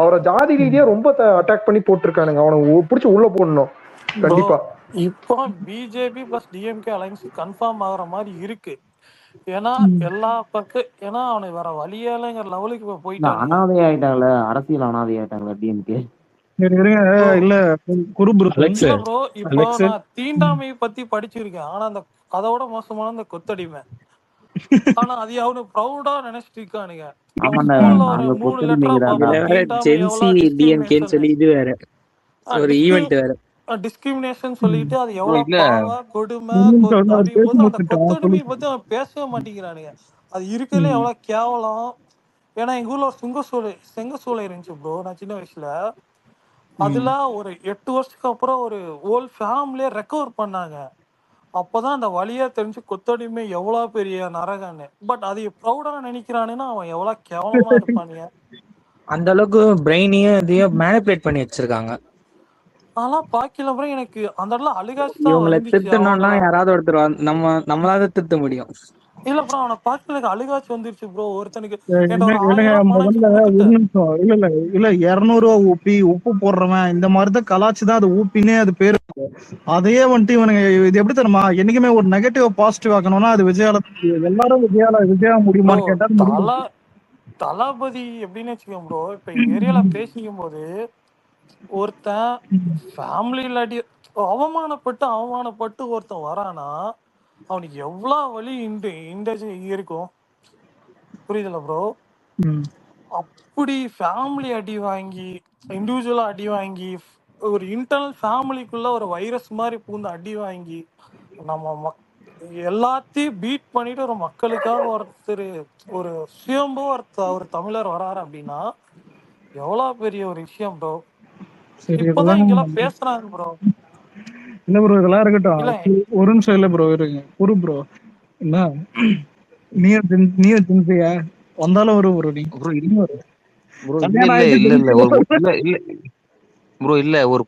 அவரை ஜாதி ரீதியா ரொம்ப அட்டாக் பண்ணி போட்டிருக்கானுங்க. அவனை பிடிச்சி உள்ள போடணும் கண்டிப்பா. இப்போ BJP plus DMK alliance confirm ஆகுற மாதிரி இருக்கு. ஏன்னா எல்லா பக்கம் ஏன்னா அவனுக்கு வேற வழியாலங்கிற லெவலுக்கு இப்ப போயிட்டான். அனாதை ஆயிட்டாங்களே, அரசியல் அனாதை ஆயிட்டாங்களே டிஎம்கே. இல்ல குரு ப்ரோ, இப்போ நான் தீண்டாமை பத்தி படிச்சிருக்கேன். ஆனா அந்த அதோட மோசமான அந்த கொத்தடிமை. ஆனா அது அவனு ப்ரௌடா நினைச்சிட்டு இருக்கானுங்க. டிஸ்கிரிமினேஷன் சொல்லிட்டு அது எவ்வளவு பாவ கொடுமை கொத்தடிமை பத்தி அவன் பேசவே மாட்டேங்கிறானுங்க. அது இருக்கல எவ்வளவு கேவலம். ஏன்னா எங்க ஊர்ல ஒரு செங்கசூளை இருந்துச்சு ப்ரோ, நான் சின்ன வயசுல. அதுல ஒரு 8 வருஷத்துக்கு அப்புறம் ஒரு ஹோல் ஃபேமிலியே ரெக்கவர் பண்ணாங்க. அப்பதான் அந்த வழியா தெரிஞ்சு கொத்தடிமை எவ்வளவு பெரிய நரகன்னு. பட் அது ப்ரௌடா நினைக்கிறானுன்னா அவன் எவ்வளவு கேவலமா இருப்பானுங்க. அந்த அளவுக்கு பிரெயினையும் இதையும் மேனிபுலேட் பண்ணி வச்சிருக்காங்க. அதெல்லாம் பாக்கல ப்ரோ, எனக்கு அந்த இடத்துல அழுகாச்சு தான் இவங்களை திருத்தணும்னா யாராவது ஒருத்தர் நம்மளால திருத்த முடியும். இல்ல ப்ரோ, அவனை பார்த்து எனக்கு அழுகாச்சு வந்துருச்சு ப்ரோ. ஒருத்தனுக்கு இல்ல 200 ரூபா ஊப்பி உப்பு போடுறவன் இந்த மாதிரிதான் கலாச்சுதான் அது ஊப்பினே அது பேரு. அதையே வந்துட்டு இவனுங்க இது எப்படி தெரியுமா, என்னைக்குமே ஒரு நெகட்டிவ் பாசிட்டிவ் ஆக்கணும்னா அது விஜயால. எல்லாரும் விஜயா முடியுமான்னு கேட்டா தளபதி எப்படின்னு வச்சுக்கோங்க ப்ரோ. இப்ப எங்க ஏரியால பேசிக்கும் போது ஒருத்தன் ஃபேமிலியில அவமானப்பட்டு ஒருத்தன் வரானா அவனுக்கு எவ்வளவு வலி இருக்கும், புரியுதுல ப்ரோ? அப்படி ஃபேமிலி அடி வாங்கி, இண்டிவிஜுவலா அடி வாங்கி, ஒரு இன்டர்னல் ஃபேமிலிக்குள்ள ஒரு வைரஸ் மாதிரி பூந்து அடி வாங்கி நம்ம எல்லாத்தையும் பீட் பண்ணிட்டு ஒரு மக்களுக்காக ஒருத்தர் ஒரு சுயம்பு ஒரு தமிழர் வராரு அப்படின்னா எவ்வளவு பெரிய ஒரு விஷயம் ப்ரோ. இப்பதான் இங்கெல்லாம் பேசுறாங்க ப்ரோ. இல்ல ப்ரோ, இதெல்லாம் இருக்கட்டும். ஒரு நிமிஷம் இல்ல ப்ரோ, இருங்க. குரு ப்ரோ, என்ன நீயும் தின்சியா வந்தாலும் ஒரு ப்ரோ. நீ ப்ரோ இல்ல ஒரு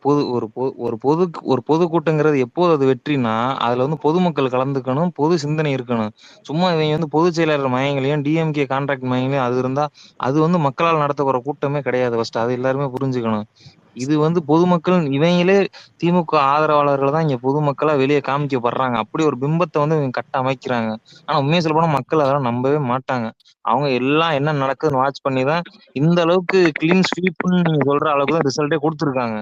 பொது கூட்டங்கிறது எப்போது அது வெற்றினா அதுல வந்து பொதுமக்கள் கலந்துக்கணும், பொது சிந்தனை இருக்கணும். சும்மா இவங்க வந்து பொதுச் செயலாளர் மயங்களையும் டிஎம்கே கான்ட்ராக்ட் மயங்களையும் அது இருந்தா அது வந்து மக்களால் நடத்தப்படுற கூட்டமே கிடையாது. ஃபர்ஸ்ட் அது எல்லாருமே புரிஞ்சுக்கணும். இது வந்து பொதுமக்கள் இவங்களே திமுக ஆதரவாளர்கள் தான் இங்க பொதுமக்களா வெளியே காமிக்கப்படுறாங்க. அப்படி ஒரு பிம்பத்தை வந்து இவங்க கட்ட அமைக்கிறாங்க. ஆனா உண்மையை சொல்ல போனா மக்கள் அதெல்லாம் நம்பவே மாட்டாங்க. அவங்க எல்லாம் என்ன நடக்குதுன்னு வாட்ச் பண்ணி தான் இந்த அளவுக்கு கிளீன் ஸ்வீப்னு நீங்க சொல்ற அளவுக்கு தான் ரிசல்ட்டே கொடுத்துருக்காங்க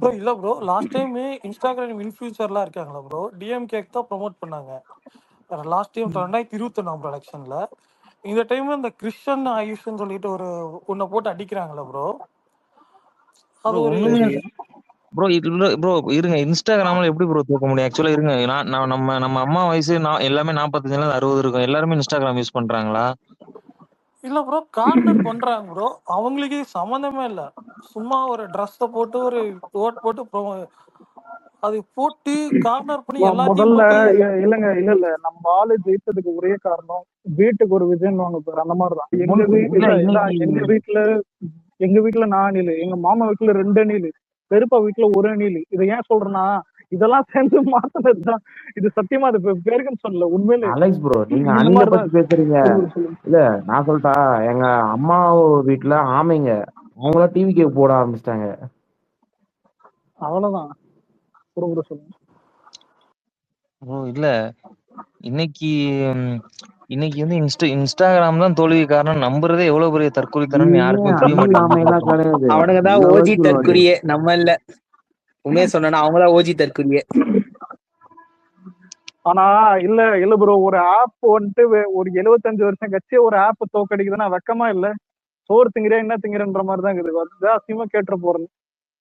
ப்ரோ. இல்ல ப்ரோ, லாஸ்ட் டைம் இன்ஸ்டாகிராம் இன்ஃப்ளூயன்சர்லாம் இருக்காங்களா ப்ரோ, டிஎம்கே தான் ப்ரொமோட் பண்ணாங்க லாஸ்ட் டைம் 2021 எலெக்ஷன்ல. இந்த டைம் இந்த கிறிஸ்டியன் ஆயுஷ்னு சொல்லிட்டு ஒன்ன போட்டு அடிக்கிறாங்களா ப்ரோ? அது ஒரு ப்ரோ இருங்க, இன்ஸ்டாகிராம்ல எப்படி ப்ரோ தூக்க முடியும்? ஆக்சுவலா இருங்க, நம்ம அம்மா வயசு எல்லாமே 45-60 இருக்கும். எல்லாருமே இன்ஸ்டாகிராம் யூஸ் பண்றாங்களா? இல்ல ப்ரோ, கார்னர் பண்றாங்க ப்ரோ. அவங்களுக்கு சம்பந்தமே இல்ல. சும்மா ஒரு ட்ரெஸ்ஸ போட்டு ஒரு கோட் போட்டு அது போட்டு கார்னர் பண்ணி எல்லாத்தையும் இல்ல நம்ம ஆளு ஜெயித்ததுக்கு ஒரே காரணம் வீட்டுக்கு ஒரு விஜயன் வாங்க போற அந்த மாதிரிதான். எங்க வீட்டுல 4 அணிலு, எங்க மாமா வீட்டுல 2 அணிலு, பெருப்பா வீட்டுல 1 அணிலு. இதை ஏன் சொல்றேன்னா இதெல்லாம் சேர்ந்து மாத்தினதுதான். இது சத்தியமா அது பேருக்குன்னு சொல்லல, உண்மையிலே. அலெக்ஸ் ப்ரோ, நீங்க அணில பத்தி பேசுறீங்க. இல்ல நான் சொல்லிட்டா, எங்க அம்மா வீட்டுல ஆமைங்க அவங்கள டிவி கேக் போட ஆரம்பிச்சிட்டாங்க. அவ்வளவுதான். இல்ல இன்னைக்கு வந்து இன்ஸ்டாகிராம் தான் தோல்வி காரணம் நம்புறதே எவ்வளவு பெரிய தற்கொலைத்தனம் யாருக்கும் தெரிய மாட்டேங்குது. அவனுங்கதான் ஓஜி தற்கொலையே, நம்ம இல்ல. உண்மையை சொன்னா அவங்களா ஓஜி தற்கொலையே. ஆனா இல்ல ப்ரோ, ஒரு ஆப் வந்துட்டு ஒரு 75 வருஷம் கட்சி ஒரு ஆப் தோக்கடிக்குதுன்னா வெக்கமா இல்ல? சோறு திங்கிறேன் என்ன திங்கிறன்ற மாதிரி தான் இருக்குது. அசிங்கமா கேட்டுற போறது.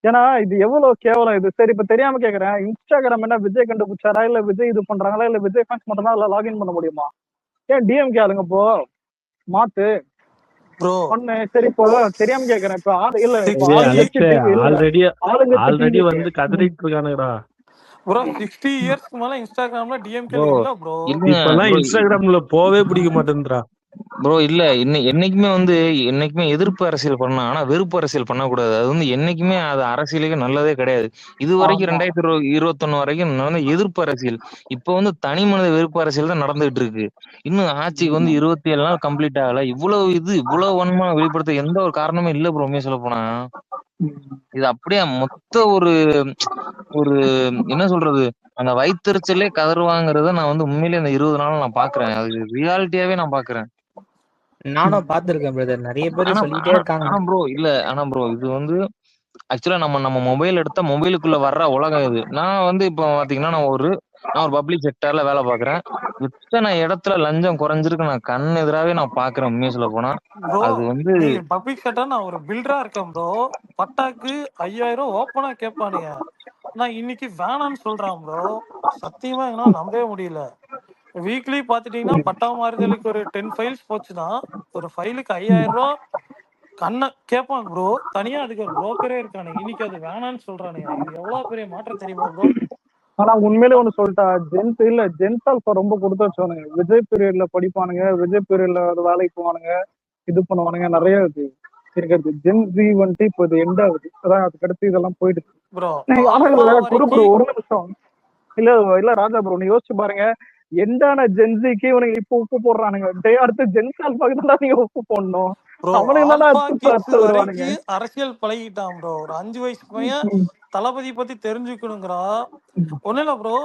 ஏன்னா இது எவ்வளவு கேவலம் இது. சரி இப்ப தெரியாம கேக்குறேன், இன்ஸ்டாகிராம் என்ன விஜய் கண்டுபிடிச்சாரா இல்ல விஜய் இது பண்றாங்களா இல்ல விஜய் ஃபேன்ஸ் மட்டும் தான் அதுல லாகின் பண்ண முடியுமா? ஏன் டிஎம்கே ஆளுங்க இப்போ மாத்து ப்ரோ பண்ணு. சரி இப்போ தெரியாம கேக்குறேன், இப்போ இல்ல இப்போ டேய் ஆளுங்கட்சி அலெக்ஸ் டிவி இல்ல ஆல்ரெடி ஆளுங்கட்சி ஆல்ரெடி டிவிக்கு வந்து கதறிட்டு இருக்கானுங்கடா. ப்ரோ 60 இயர்ஸ்க்கு மேல இன்ஸ்டாகிராம்ல டிஎம்கே ப்ரோ இல்ல ப்ரோ. இல்லைங்க இப்பெல்லாம் ப்ரோ. இன்ஸ்டாகிராம்ல போவே பிடிக்க மாட்டேன்றா. ப்ரோ இல்ல என்னைக்குமே எதிர்ப்பு அரசியல் பண்ணலாம், ஆனா வெறுப்பு அரசியல் பண்ணக்கூடாது. அது வந்து என்னைக்குமே அது அரசியலுக்கு நல்லதே கிடையாது. இது வரைக்கும் ஆமா 2021 வரைக்கும் நடந்த எதிர்ப்பு அரசியல். இப்ப வந்து தனி மனித வெறுப்பு அரசியல் தான் நடந்துகிட்டு இருக்கு. இன்னும் ஆட்சிக்கு வந்து 27 நாள் கம்ப்ளீட் ஆகல. இவ்வளவு வன்மம் வெளிப்படுத்த எந்த ஒரு காரணமும் இல்ல ப்ரோ. உண்மையை சொல்ல போனா இது அப்படியே மொத்த ஒரு ஒரு என்ன சொல்றது, அந்த வயிற்றுச்சலே கதறுவாங்கிறத நான் வந்து உண்மையிலேயே அந்த 20 நாள் நான் பாக்குறேன். அது ரியாலிட்டியாவே நான் பாக்குறேன். நானும் பாத்துருக்கேன் பிரதர், நிறைய பேர் ஆனா சொல்லிட்டே ஆனா இருக்காங்க. ஆனா ப்ரோ இது வந்து ஆக்சுவலா நம்ம மொபைல் எடுத்தா மொபைலுக்குள்ள வர்ற உலகம் இது. நான் வந்து இப்போ பாத்தீங்கன்னா நான் ஒரு பப்ளிக் செக்டர்ல வேலை பாக்குறேன். இத்தனை இடத்துல லஞ்சம் குறைஞ்சிருக்கு நான் கண் எதிராவே நான் பாக்குறேன். உண்மையை சொல்ல போனா ப்ரோ அது வந்து நீங்க பப்ளிக் செக்டர், நான் ஒரு பில்டரா இருக்கேன் ப்ரோ. பட்டாக்கு 5000 ஓப்பனா கேட்பானுங்க. நான் இன்னைக்கு வேணான்னு சொல்றான் ப்ரோ. சத்தியமா என்னால நம்பவே முடியல. வீக்லி பாத்துட்டீங்கன்னா பட்டா மாறுதலுக்கு ஒரு 10 ஃபைல்ஸ் போச்சுன்னா ஒரு ஃபைலுக்கு 5000 ரூபா கண்ண கேட்பாங்க ப்ரோ. தனியா அதுக்கு ஒரு புரோக்கரே இருக்கானுங்க. இன்னைக்கு அது வேணான்னு சொல்றானுங்க. இது எவ்வளவு பெரிய மாற்றம் தெரியுமா ப்ரோ? ஆனா உண்மையிலே ஒண்ணு சொல்லிட்டா, ஜென்ஸ் ஆல்பா ரொம்ப கொடுத்து வச்சவனுங்க. விஜய் பீரியட்ல படிப்பானுங்க, விஜய் பீரியட்ல வேலைக்கு போவானுங்க, இது பண்ணுவானுங்க, நிறைய இது இருக்கிறது. ஜென்சி வந்துட்டு இப்போ இது எண்ட் ஆகுது. அதான் அதுக்கு அடுத்து இதெல்லாம் போயிடுச்சு. ப்ரோ ஆனா ஆல்பா இதுல வரைக்கும் ஒரு நிமிஷம் இல்ல ராஜா ப்ரோ, நீ யோசிச்சு பாருங்க, எண்டான ஜென்சிக்கு இவனுக்கு இப்ப உப்பு போடுறானுங்க. அடுத்து ஜென்ஸ் ஆல்பாக்கு தான் நீங்க உப்பு போடணும். ப்ரோ அவனுக்கு தானே ஆல்பா கிட்ஸ் அடுத்து வருவானுங்க. வரைக்கும் அரசியல் பழகிட்டான் ப்ரோ. ஒரு 5 வயசு பையன் தளபதி பத்தி தெரிஞ்சுக்கணுங்கிறா. ஒண்ணு இல்ல ப்ரோ,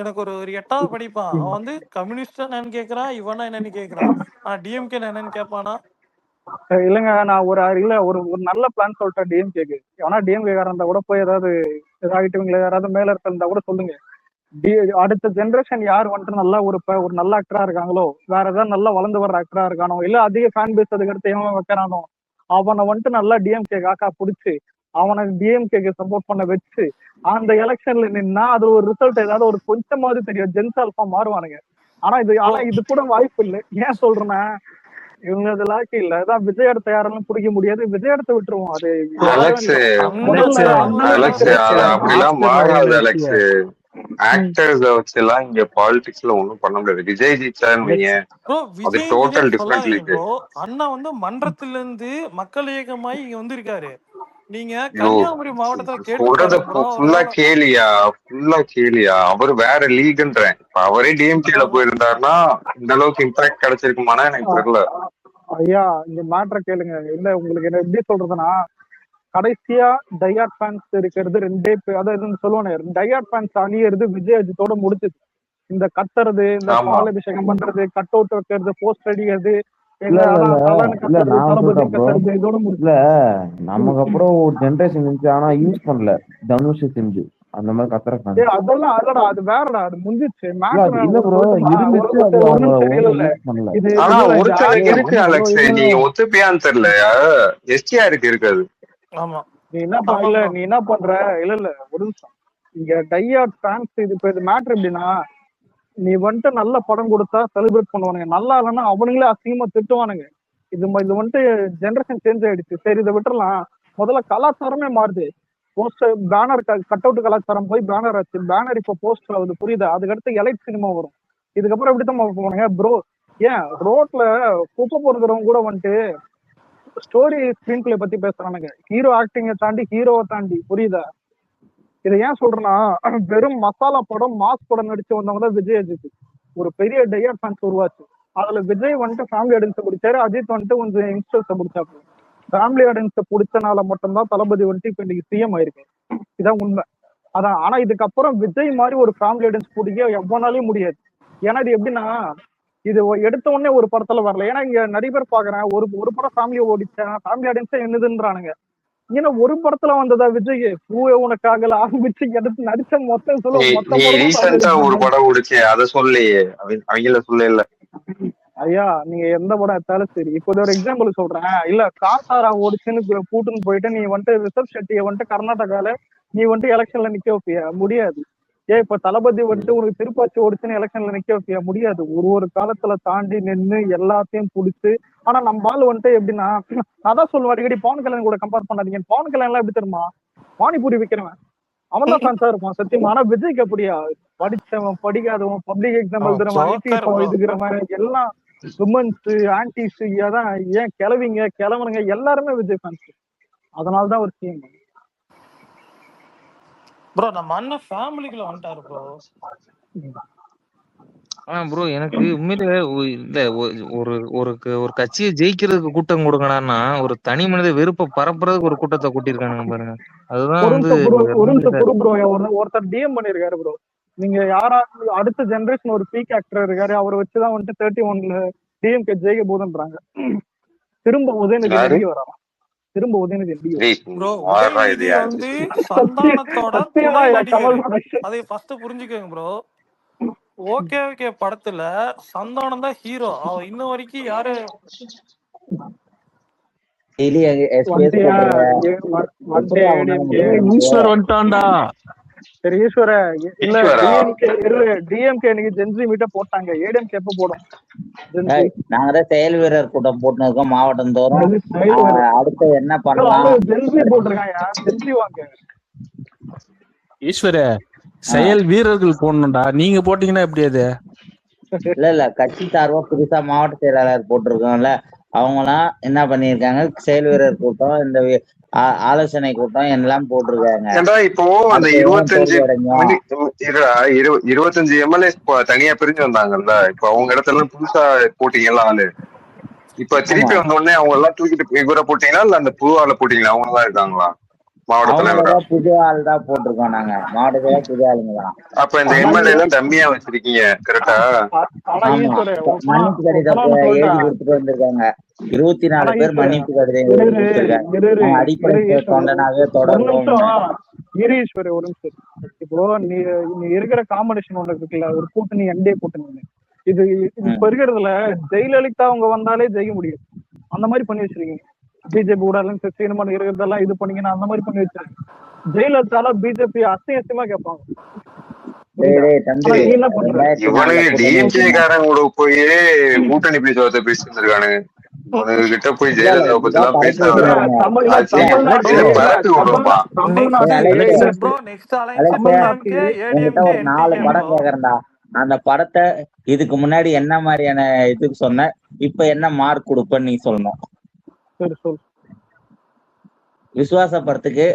எனக்கு ஒரு 8வது படிப்பான். அவன் வந்து கம்யூனிஸ்ட் என்னன்னு கேக்குறான், இவனா என்னன்னு கேக்குறான். டிஎம்கே என்னன்னு கேட்பானா? இல்லங்க, நான் ஒரு நல்ல பிளான் சொல்லிட்டேன் டிஎம்கேக்கு. ஆனா டிஎம்கே காரன் இருந்தா கூட போய் ஏதாவது இதாகிட்டு இவங்களை யாராவது மேல இருந்தா கூட சொல்லுங்க. அடுத்த ஜெனரேஷன் யார் வந்துட்டு நல்லா ஒரு நல்ல ஆக்டரா இருக்காங்களோ, வேற ஏதாவது நல்லா வளர்ந்து வர்ற ஆக்டரா இருக்கானோ, இல்ல அதிக ஃபேன் பேஸ் அதுக்கு அடுத்து எவன் வைக்கிறானோ அவனை வந்துட்டு நல்லா டிஎம்கே காக்கா பிடிச்சி அவனை டிஎம்கேக்கு சப்போர்ட் பண்ண வச்சு அந்த எலெக்ஷன்ல நின்னா அது ஒரு ரிசல்ட் ஏதாவது ஒரு கொஞ்சமாவது தெரியும். ஜென்ஸ் ஆல்பா மாறுவானுங்க. ஆனா இது கூட வாய்ப்பு இல்லை. ஏன் சொல்றேன்னா இவங்க அது லாக்கி இல்ல. அதான் விஜய் அடுத்த யாரெல்லாம் பிடிக்க முடியாது. விஜய் அடுத்து விட்டுருவோம். அது அலெக்ஸ் அது அப்படிலாம் மாறாது அலெக்ஸ். ஆக்டர்ஸ் வச்சு எல்லாம் இங்க பாலிடிக்ஸ்ல ஒண்ணும் பண்ண முடியாது. விஜய் ஜெயிச்சாருன்னு ப்ரோ அது விஜய் டோட்டல் விஜய் டிஃபரெண்ட் சொல்லாதீங்க லீக். ப்ரோ. அண்ணா வந்து மன்றத்துல இருந்து மக்கள் இயக்கமாய் இங்க வந்திருக்காரு. நீங்க ஐயோ கன்னியாகுமரி மாவட்டத்துல கேட்டு சொல்றத பாருங்க ப்ரோ. ஃபுல்லா கேலியா. அவரு வேற லீக்ன்றேன். இப்ப அவரே டிஎம்கேல போயிருந்தாருன்னா இந்த அளவுக்கு இம்பாக்ட் கிடைச்சிருக்குமானா எனக்கு தெரியல. ஐயா இங்க மேட்ரை கேளுங்க. இல்ல உங்களுக்கு என்ன எப்படி சொல்றதுன்னா, கடைசியா டையாட் ஃபேன்ஸ் இருக்கிறது ரெண்டே பேர். அதாவது சொல்லுவானே, டையாட் ஃபேன்ஸ் அணியறது விஜய் அஜித்தோட முடிச்சது. இந்த கத்துறது, இந்த ஆமா பால் அபிஷேகம் பண்றது, கட் அவுட் வைக்கிறது, போஸ்ட் அடிக்கிறது, இல்ல நான் சொல்றேன் ப்ரோ. இதோட முடிச்சு. இல்ல நமக்கு அப்புறம் ஒரு ஜெனரேஷன் இருந்துச்சு, ஆனா யூஸ் பண்ணல. தனுஷ் செஞ்சு அந்த மாதிரி கத்துற fans. அதெல்லாம் அதடா, அது வேறடா, அது முடிஞ்சிச்சு. இல்ல ப்ரோ இருந்துச்சு, அது அவங்க யூஸ் பண்ணல. ஆனா ஒருத்தருக்கு இருக்கு அலெக்ஸ், நீங்க ஒத்துப்பியான்னு தெரியல. எஸ்டிஆருக்கு இருக்காது. ஆமா நீ என்ன பண்ற இல்ல ஒரு நிமிஷம். இங்க டையாட் ஃபேன்ஸ் இது இப்ப இது மேட்டர் எப்படின்னா, நீ வந்துட்டு நல்ல படம் கொடுத்தா செலிப்ரேட் பண்ணுவானுங்க, நல்லா இல்லைன்னா அவனுங்களே அசிங்கமா திட்டுவானுங்க. இது வந்துட்டு ஜெனரேஷன் சேஞ்ச் ஆயிடுச்சு. சரி இதை விட்டுறலாம். முதல்ல கலாச்சாரமே மாறுது. போஸ்டர் பேனர் கட் அவுட் கலாச்சாரம் போய் பேனர் ஆச்சு. பேனர் இப்ப போஸ்டர் ஆகுது, புரியுது? அதுக்கடுத்து எலைட் சினிமா வரும். இதுக்கப்புறம் எப்படித்தான் போவானுங்க ப்ரோ? ஏன் ரோட்ல குப்பை போடுறவங்க கூட வந்துட்டு ஸ்டோரி ஸ்கிரீன் பிளே பத்தி பேசுறானுங்க. ஹீரோ ஆக்டிங்கை தாண்டி, ஹீரோவை தாண்டி, புரியுதா? இதை ஏன் சொல்றேன்னா, வெறும் மசாலா படம் மாஸ் படம் நடிச்சு வந்தவங்க தான் விஜய் அஜித். ஒரு பெரிய டையாட் ஃபேன்ஸ் உருவாச்சு. அதுல விஜய் வந்துட்டு ஃபேமிலி ஆடியன்ஸை பிடிச்சாரு, அஜித் வந்துட்டு கொஞ்சம் யங்ஸ்டர்ஸை பிடிச்சாப்பு. ஃபேமிலி ஆடியன்ஸை பிடிச்சனால மட்டும்தான் தளபதி வந்துட்டு இப்ப இன்னைக்கு சிஎம் ஆயிருக்கு. இதான் உண்மை. அதான். ஆனா இதுக்கப்புறம் விஜய் மாதிரி ஒரு ஃபேமிலி ஆடியன்ஸ் பிடிக்க எவ்வளோனாலையும் முடியாது. ஏன்னா இது எப்படின்னா, இது எடுத்த உடனே ஒரு படத்துல வரல. ஏன்னா இங்க நிறைய பேர் பாக்குறேன், ஒரு படம் ஃபேமிலியை ஓடிச்சேன், ஃபேமிலி ஆடியன்ஸே என்னதுன்றானுங்க. ஏன்னா ஒரு படத்துல வந்ததா விஜய் பூவே உனக்காக ஆரம்பிச்சு எடுத்து நடிச்ச மொத்தம் சொல்ல மொத்த நீ படமும் ரீசெண்டா ஒரு படம் முடிச்சே அத சொல்லையே அவங்கள சொல்ல. ஐயா நீங்க எந்த படம் எடுத்தாலும் சரி, இப்போ ஒரு எக்ஸாம்பிள் சொல்றேன். இல்ல காசாரா ஓடிச்சுன்னு கூட்டுன்னு போயிட்டு நீ வந்துட்டு ரிஷப் ஷெட்டியை வந்துட்டு கர்நாடகால நீ வந்துட்டு எலெக்ஷன்ல நிக்க வைப்பியா? முடியாது. ஏன் இப்ப தளபதி வந்துட்டு உனக்கு திருப்பாச்சி ஓடிச்சுன்னு எலெக்ஷன்ல நிக்க வைப்பியா? முடியாது. ஒரு காலத்துல தாண்டி நின்று எல்லாத்தையும் புடிச்சு. ஆனா நம்ம ஆள் வந்துட்டு எப்படின்னா, நான் தான் சொல்லுவேன் அடிக்கடி பவன் கல்யாணம் கூட கம்பேர் பண்ணாதீங்க. பவன் கல்யாணம் எல்லாம் எப்படி தெரியுமா, பானிபூரி விற்கிறவன் அவன் தான் ஃபேன்ஸா இருப்பான் சத்தியமா. ஆனா விஜய்க்கு அப்படியா, படிச்சவன் படிக்காதவன் பப்ளிக் எக்ஸாம் எழுதுறவன் ஐடி இதுக்கிறவன் எல்லாம் விமன்ஸ் ஆன்டிஸ் அதான் ஏன் கிளவிங்க கிளவனுங்க எல்லாருமே விஜய் ஃபேன்ஸ். அதனாலதான் ஒரு சிஎம். ப்ரோ நம்ம அண்ணன் ஃபேமிலிக்குள்ள வந்துட்டாரு ப்ரோ. ப்ரோ எனக்கு உண்மையிலே இல்ல ஒரு ஒரு ஒரு கட்சியை ஜெயிக்கிறதுக்கு கூட்டம் கொடுக்கணும்னா ஒரு தனி மனித வெறுப்பை பரப்புறதுக்கு ஒரு கூட்டத்தை கூட்டியிருக்கானுங்க பாருங்க. அதுதான் வந்து ஒருத்தர் டிஎம் பண்ணிருக்காரு ப்ரோ. நீங்க யாரா அடுத்த ஜெனரேஷன் ஒரு பீக் ஆக்டர் இருக்காரு, அவரை வச்சுதான் வந்துட்டு 31 டிஎம்கே ஜெயிக்க போதுன்றாங்க. திரும்ப உதயநிதி வெளியே வரான். திரும்ப உதயநிதி ப்ரோ உதயநிதி வந்து சந்தானத்தோட துணை நடிகர். அதை ஃபர்ஸ்ட் புரிஞ்சுக்கோங்க ப்ரோ. ஓகே ஓகே படத்துல சந்தானம் தான் ஹீரோ. அவன் இன்ன வரைக்கும் யாரு ஈஸ்வர் வந்துட்டான்டா. சரி ஈஸ்வர இல்ல டிஎம்கே இன்னைக்கு ஜென்சி மீட்ட போட்டாங்க. ஏடிஎம்கே எப்ப போடும்? நாங்க செயல் வீரர் கூட்டம் போட்டு இருக்கோம் மாவட்டம் தோறும். அடுத்து என்ன பண்ணலாம்? ஜென்சி போட்டிருக்காங்க. ஜென்சி வாங்க ஈஸ்வர செயல் வீரர்கள் போடணும்டா. நீங்க போட்டீங்கன்னா எப்படி அது? இல்ல கட்சி சார்பா புதுசா மாவட்ட செயலாளர் போட்டிருக்கோம்ல, அவங்கலாம் என்ன பண்ணிருக்காங்க, செயல் வீரர் கூட்டம் இந்த ஆலோசனை கூட்டம் எல்லாம் போட்டிருக்காங்க. இப்போ அந்த 25 எம்எல்ஏ தனியா பிரிஞ்சு வந்தாங்கல்ல, இப்ப அவங்க இடத்துல புதுசா போட்டீங்கல்ல ஆளு. இப்ப திருப்பி வந்த உடனே அவங்க எல்லாம் தூக்கிட்டு இவரை போட்டீங்களா இல்ல அந்த புது ஆளை போட்டீங்களா? அவங்க தான் இருக்காங்களா மாவட்ட தலைவரா? புது ஆள் தான் போட்டிருக்கோம் நாங்க மாவட்டத்துல, புது ஆளுங்க தான். அப்ப இந்த எம்எல்ஏ எல்லாம் டம்மியா வச்சிருக்கீங்க கரெக்டா? மன்னிப்பு கடிதம் எழுதி கொடுத்துட்டு வந்திருக்காங்க. 24 பேர் மன்னிப்பு கடிதம் எழுதி கொடுத்திருக்காங்க. அடிப்படை தொண்டனாவே தொடர்பு. ஈரீஸ்வரி ஒரு நிமிஷம். இப்போ நீ இருக்கிற காம்படிஷன் ஒண்ணு இருக்குல்ல, ஒரு கூட்டணி என்டிஏ கூட்டணி. இது இப்ப இருக்கிறதுல ஜெயலலிதா அவங்க வந்தாலே ஜெயிக்க முடியும். அந்த மாதிரி பண்ணி வச்சிருக்கீங்க. பிஜேபி கூட சினிமா இருக்கிறதெல்லாம் இது பண்ணீங்கன்னா அந்த மாதிரி பண்ணி வச்சிருக்கீங்க. ஜெயலலிதால பிஜேபி அசிங்கமா கேட்பாங்க. டிஎம்கே காரங்க கூட போய் கூட்டணி பேச்சுவார்த்தை பேசிட்டு இருக்கானுங்க. கிட்ட போய் ஜெயலலிதா பத்தி எல்லாம் பேசுறாங்க. ஒரு 4 படம் கேக்குறேன்டா. அந்த படத்தை இதுக்கு முன்னாடி என்ன மாதிரியான இதுக்கு சொன்ன, இப்ப என்ன மார்க் கொடுப்பன்னு நீ சொல்லணும். விசுவாச படத்துக்கு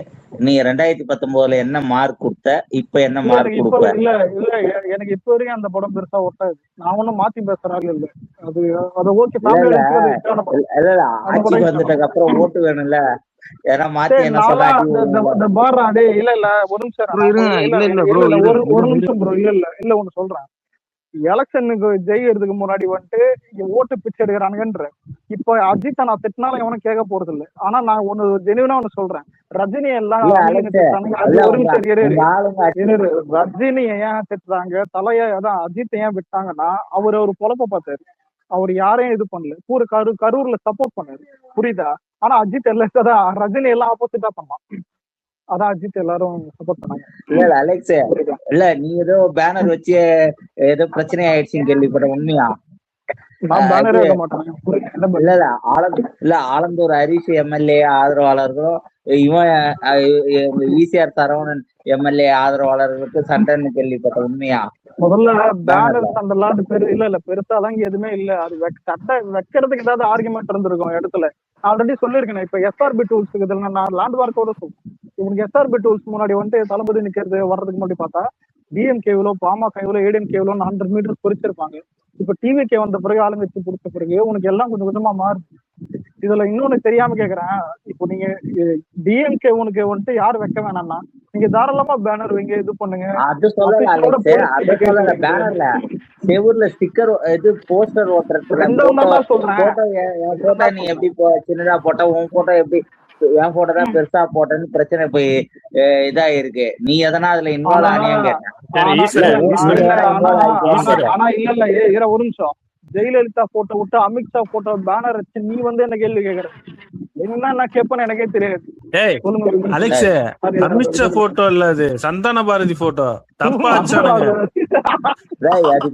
நீ 2019 என்ன மார்க் கொடுத்த, இப்ப என்ன மார்க் கொடுப்ப? இல்ல எனக்கு இப்ப வரைக்கும் அந்த படம் பெருசா ஒட்டாது. நான் ஒண்ணும் மாத்தி பேசுறாங்க இல்ல. அது ஓகே. இல்ல ஆட்சிக்கு வந்துட்டதுக்கு அப்புறம் ஓட்டு வேணும்ல, ஏன்னா மாத்தி என்ன சொல்ல இல்ல ஒரு நிமிஷம் ப்ரோ. இல்ல ஒண்ணு சொல்றேன். எலெக்ஷனுக்கு ஜெயிக்கிறதுக்கு முன்னாடி வந்துட்டு ஓட்டு பிச்சை எடுக்கிறானுங்கன்ற. இப்ப அஜித் நான் திட்டினாலும் எவனும் கேட்க போறது இல்லை. ஆனா நான் ஒண்ணு ஜெனியூனா ஒண்ணு சொல்றேன். ரஜினி எல்லாம் ரஜினி ஏன் திட்டுறாங்க, தலைய அதான் அஜித் ஏன் விட்டாங்கன்னா அவர் ஒரு பொழப்ப பார்த்தாரு. அவர் யாரையும் இது பண்ணல. கரூர்ல சப்போர்ட் பண்ணாரு, புரியுதா? ஆனா அஜித் எல்லாம் ரஜினி எல்லாம் ஆப்போசிட்டா பண்ணான். அதான் அஜித் எல்லாரும் சப்போர்ட் பண்ணாங்க. இல்ல அலெக்ஸ், இல்ல நீ ஏதோ பேனர் வச்சு ஏதோ பிரச்சனை ஆயிடுச்சுன்னு கேள்விப்பட்ட, உண்மையா? இல்ல ஆலந்தூர் ஹரிஷ் எம்எல்ஏ ஆதரவாளர்களும் இவன் ஈசிஆர் சரவணன் எம்எல்ஏ ஆதரவாளர்களுக்கு சண்டைன்னு கேள்விப்பட்ட, உண்மையா? முதல்ல பேனர் சண்டைலாம் இல்ல பெருசாலாம் எதுவுமே இல்ல. அது சட்டை வைக்கிறதுக்கு ஏதாவது ஆர்குமெண்ட் இருந்திருக்கும் இடத்துல. ஆல்ரெடி சொல்லிருக்கேன். இப்ப எஸ்ஆர்பி டூல்ஸ் இதுல நான் லேண்ட் மார்க்கோட சொல்றேன். இவனுக்கு எஸ்ஆர்பி டூல்ஸ் முன்னாடி வந்துட்டு தளபதி நிக்கிறது வர்றதுக்கு முன்னாடி பார்த்தா டிஎம்கே எவ்வளோ, பாமக எவ்வளோ, ஏடிஎம்கே எவ்வளோ 100 மீட்டர் குறிச்சிருப்பாங்க. இப்ப டிவிகே வந்த பிறகு ஆளுங்கட்சி பிடிச்ச பிறகு உனக்கு எல்லாம் கொஞ்சம் கொஞ்சமா மாறுது. இதுல இன்னொன்னு தெரியாம கேக்குறேன். இப்போ நீங்க டிஎம்கே உனக்கு வந்துட்டு யாரு வைக்க வேணாம்னா நீங்க தாராளமா பேனர் வைங்க, இது பண்ணுங்க. அது சொல்லல பேனர்ல செவுர்ல ஸ்டிக்கர் இது போஸ்டர் ஓட்டுறது. நீ எப்படி சின்னதா போட்டா உன் போட்டோ எப்படி என் போட்டோ தான் பெருசா போட்டேன்னு பிரச்சனை போய் இதாயிருக்கு. நீ எதனா அதுல இன்வால்வ் ஆனியான்னு கேட்டேன். ஆனா இல்ல ஒரு நிமிஷம். ஜெயலலிதா போட்டோ விட்டு அமித்ஷா போட்டோ பேனர் வச்சு நீ வந்து என்ன கேள்வி கேக்குற? என்ன நான் கேட்பேன்னு எனக்கே தெரியாது. அலெக்ஸ், அமித்ஷா போட்டோ இல்ல, அது சந்தான பாரதி போட்டோ. தப்பா வச்சானுங்க. அது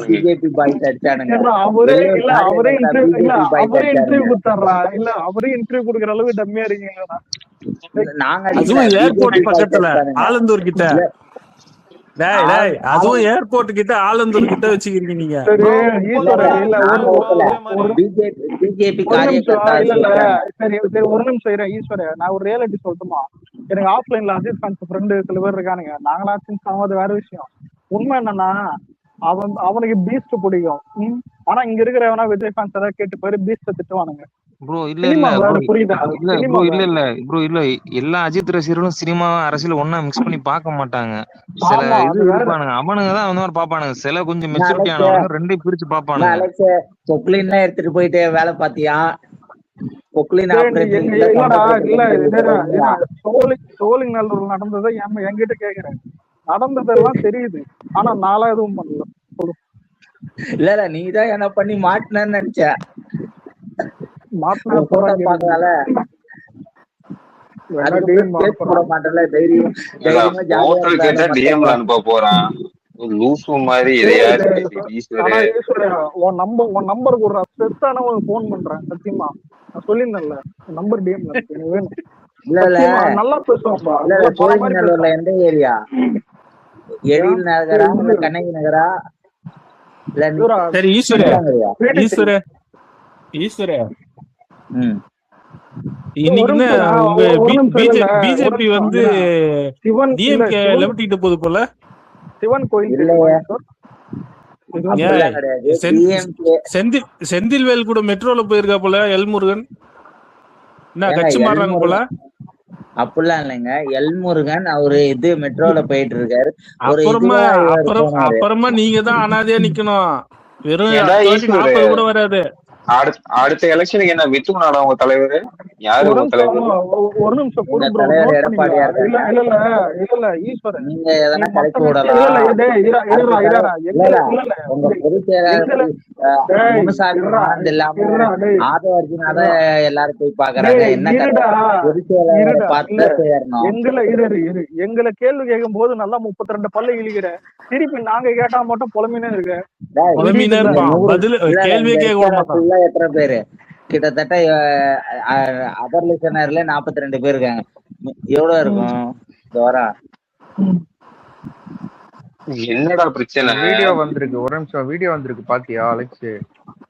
பிஜேபி பாய்ஸ் அடிச்சானுங்க. அவரே இன்டர்வியூ கொடுத்தாரா? இல்ல அவரே இன்டர்வியூ கொடுக்குற அளவு டம்மியா இருக்கீங்களா? நாங்க ஏர்போர்ட் பக்கத்துல ஆலந்தூர் கிட்ட, அதுவும் ஏர்போர்ட் கிட்ட ஆலந்தூர் கிட்ட வச்சுக்கிறீங்க நீங்க. பிஜேபி ஒரு நிமிஷம் ஈஸ்வர, நான் ஒரு ரியாலிட்டி சொல்லட்டுமா? எனக்கு ஆஃப்லைன்ல அஜித் கான் ஃப்ரெண்டு சில பேர் இருக்கானுங்க. நாங்களாச்சும் அது வேற விஷயம். உண்மை என்னன்னா அவனுக்கு பீஸ்ட் பிடிக்கும். ஆனா இங்க இருக்கிறவனா விஜய் ஃபேன்ஸ் ஏதாவது கேட்டு போய் பீஸ்ட திட்டுவானுங்க. ப்ரோ இல்ல எல்லா அஜித் ரசிகர்களும் சினிமா அரசியல் ஒன்னா மிக்ஸ் பண்ணி பார்க்க மாட்டாங்க. சில இது இருப்பானுங்க, அவனுங்க தான் அந்த மாதிரி பாப்பானுங்க. சில கொஞ்சம் மெச்சூரிட்டி ஆனவங்க ரெண்டையும் பிரிச்சு பாப்பானுங்க. பொக்லின் எடுத்துட்டு போயிட்டு வேலை பாத்தியா? பொக்லின் சோலிங் நல்லூர் நடந்ததை என்கிட்ட கேக்குறேன். நடந்ததெல்லாம் தெரியுது, ஆனா நாளா எதுவும் பண்ணல. இல்ல நீதான் என்ன பண்ணி மாட்டினு நினைச்ச. எந்த ஏரியா? எழில் நகரா கண்ணகி நகரா? சரி ஈஸ்வர பிஜேபி வந்து டிஎம்கே லெவட்டிட்டு போகுது போல. சிவன் கோயில் செந்தில்வேல் கூட மெட்ரோல போயிருக்கா போல. எல்முருகன் என்ன கட்சி மாறுறாங்க போல. அப்படிலாம் இல்லைங்க, எல்முருகன் அவரு இது மெட்ரோல போயிட்டு இருக்காரு. அப்புறமா நீங்க தான் அனாதையா நிக்கணும். வெறும் 40 கூட வராது. அடுத்த எலெக்ஷனுக்கு என்ன வித்துனாடா உங்க தலைவர்? யாரு உங்க தலைவர்? ஒரு நிமிஷம் ஈஸ்வரன், நீங்க எதனா கலைச்சு விடலாம். உங்க பொதுச் செயலாளர் ஆதவ அர்ஜுனாத எல்லாரும் போய் பாக்குறாங்க. என்ன பொதுச் செயலாளர் பார்த்து சேரணும். எங்களை கேள்வி கேட்கும் போது நல்லா 32 பல்ல இழிக்கிற, திருப்பி நாங்க கேட்டா மட்டும் புலமினே இருக்க. எத்தனை பேரு? கிட்டத்தட்ட அதர் லிசனர்ல 42 பேர் இருக்காங்க. எவ்வளவு இருக்கும்? என்னடா பிரச்சனை? வீடியோ வந்திருக்கு, ஒரு நிமிஷம். வீடியோ வந்திருக்கு, பாத்தியா அலெக்ஸ்?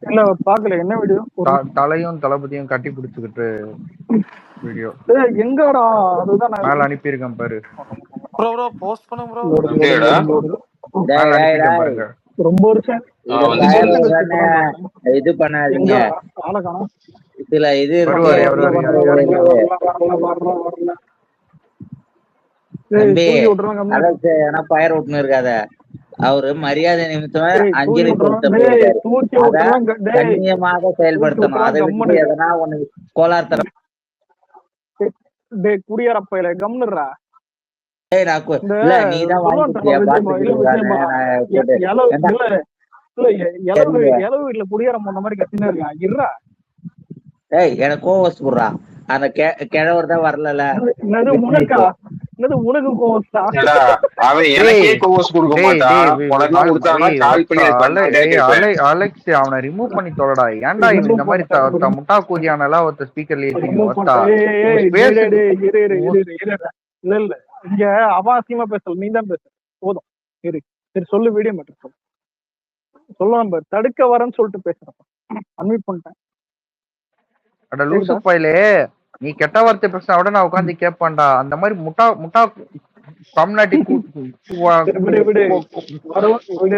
இல்ல பாக்கல. என்ன வீடியோ? தலையும் தளபதியும் கட்டி பிடிச்சுக்கிட்டு வீடியோ. எங்கடா? அதுதான் மேல அனுப்பியிருக்கேன் பாரு. ப்ரோ போஸ்ட் பண்ணுங்க ப்ரோ. ரொம்ப வருஷம் இது பண்ணாதீங்க. இதுல இது பயர் விட்டுன்னு இருக்காத. அவரு மரியாதை நிமித்தம் அஞ்சலி கண்ணியமாக செயல்படுத்தணும். அதை விட்டு எதனா ஒண்ணு கோலார்த்தனம் குடியரப்பையில கம்னுறா. நீதான் குடியரம் போன மாதிரி கத்தினா இருக்கா? எனக்கு கோவஸ் போடுறா. அந்த கிழவர் தான் வரல. அலெக்ஸ் அவனை ரிமூவ் பண்ணி தொலைடா. ஏன்டா இந்த மாதிரி முட்டா கூதியானலாம் ஒருத்த ஸ்பீக்கர்ல இல்ல இங்க அவாசியமா பேசல, நீ தான் பேச போதும். சரி சொல்லு. வீடியோ மட்டும் சொல்லு. சொல்லலாம் பாரு, தடுக்க வரேன்னு சொல்லிட்டு பேசுறேன். அன்மியூட் பண்ணிட்டேன். அட லூசு பையலே, நீ கெட்ட வார்த்தை பேசினா விட நான் உட்காந்து கேட்பான்டா. அந்த மாதிரி முட்டா முட்டா கம்நாட்டி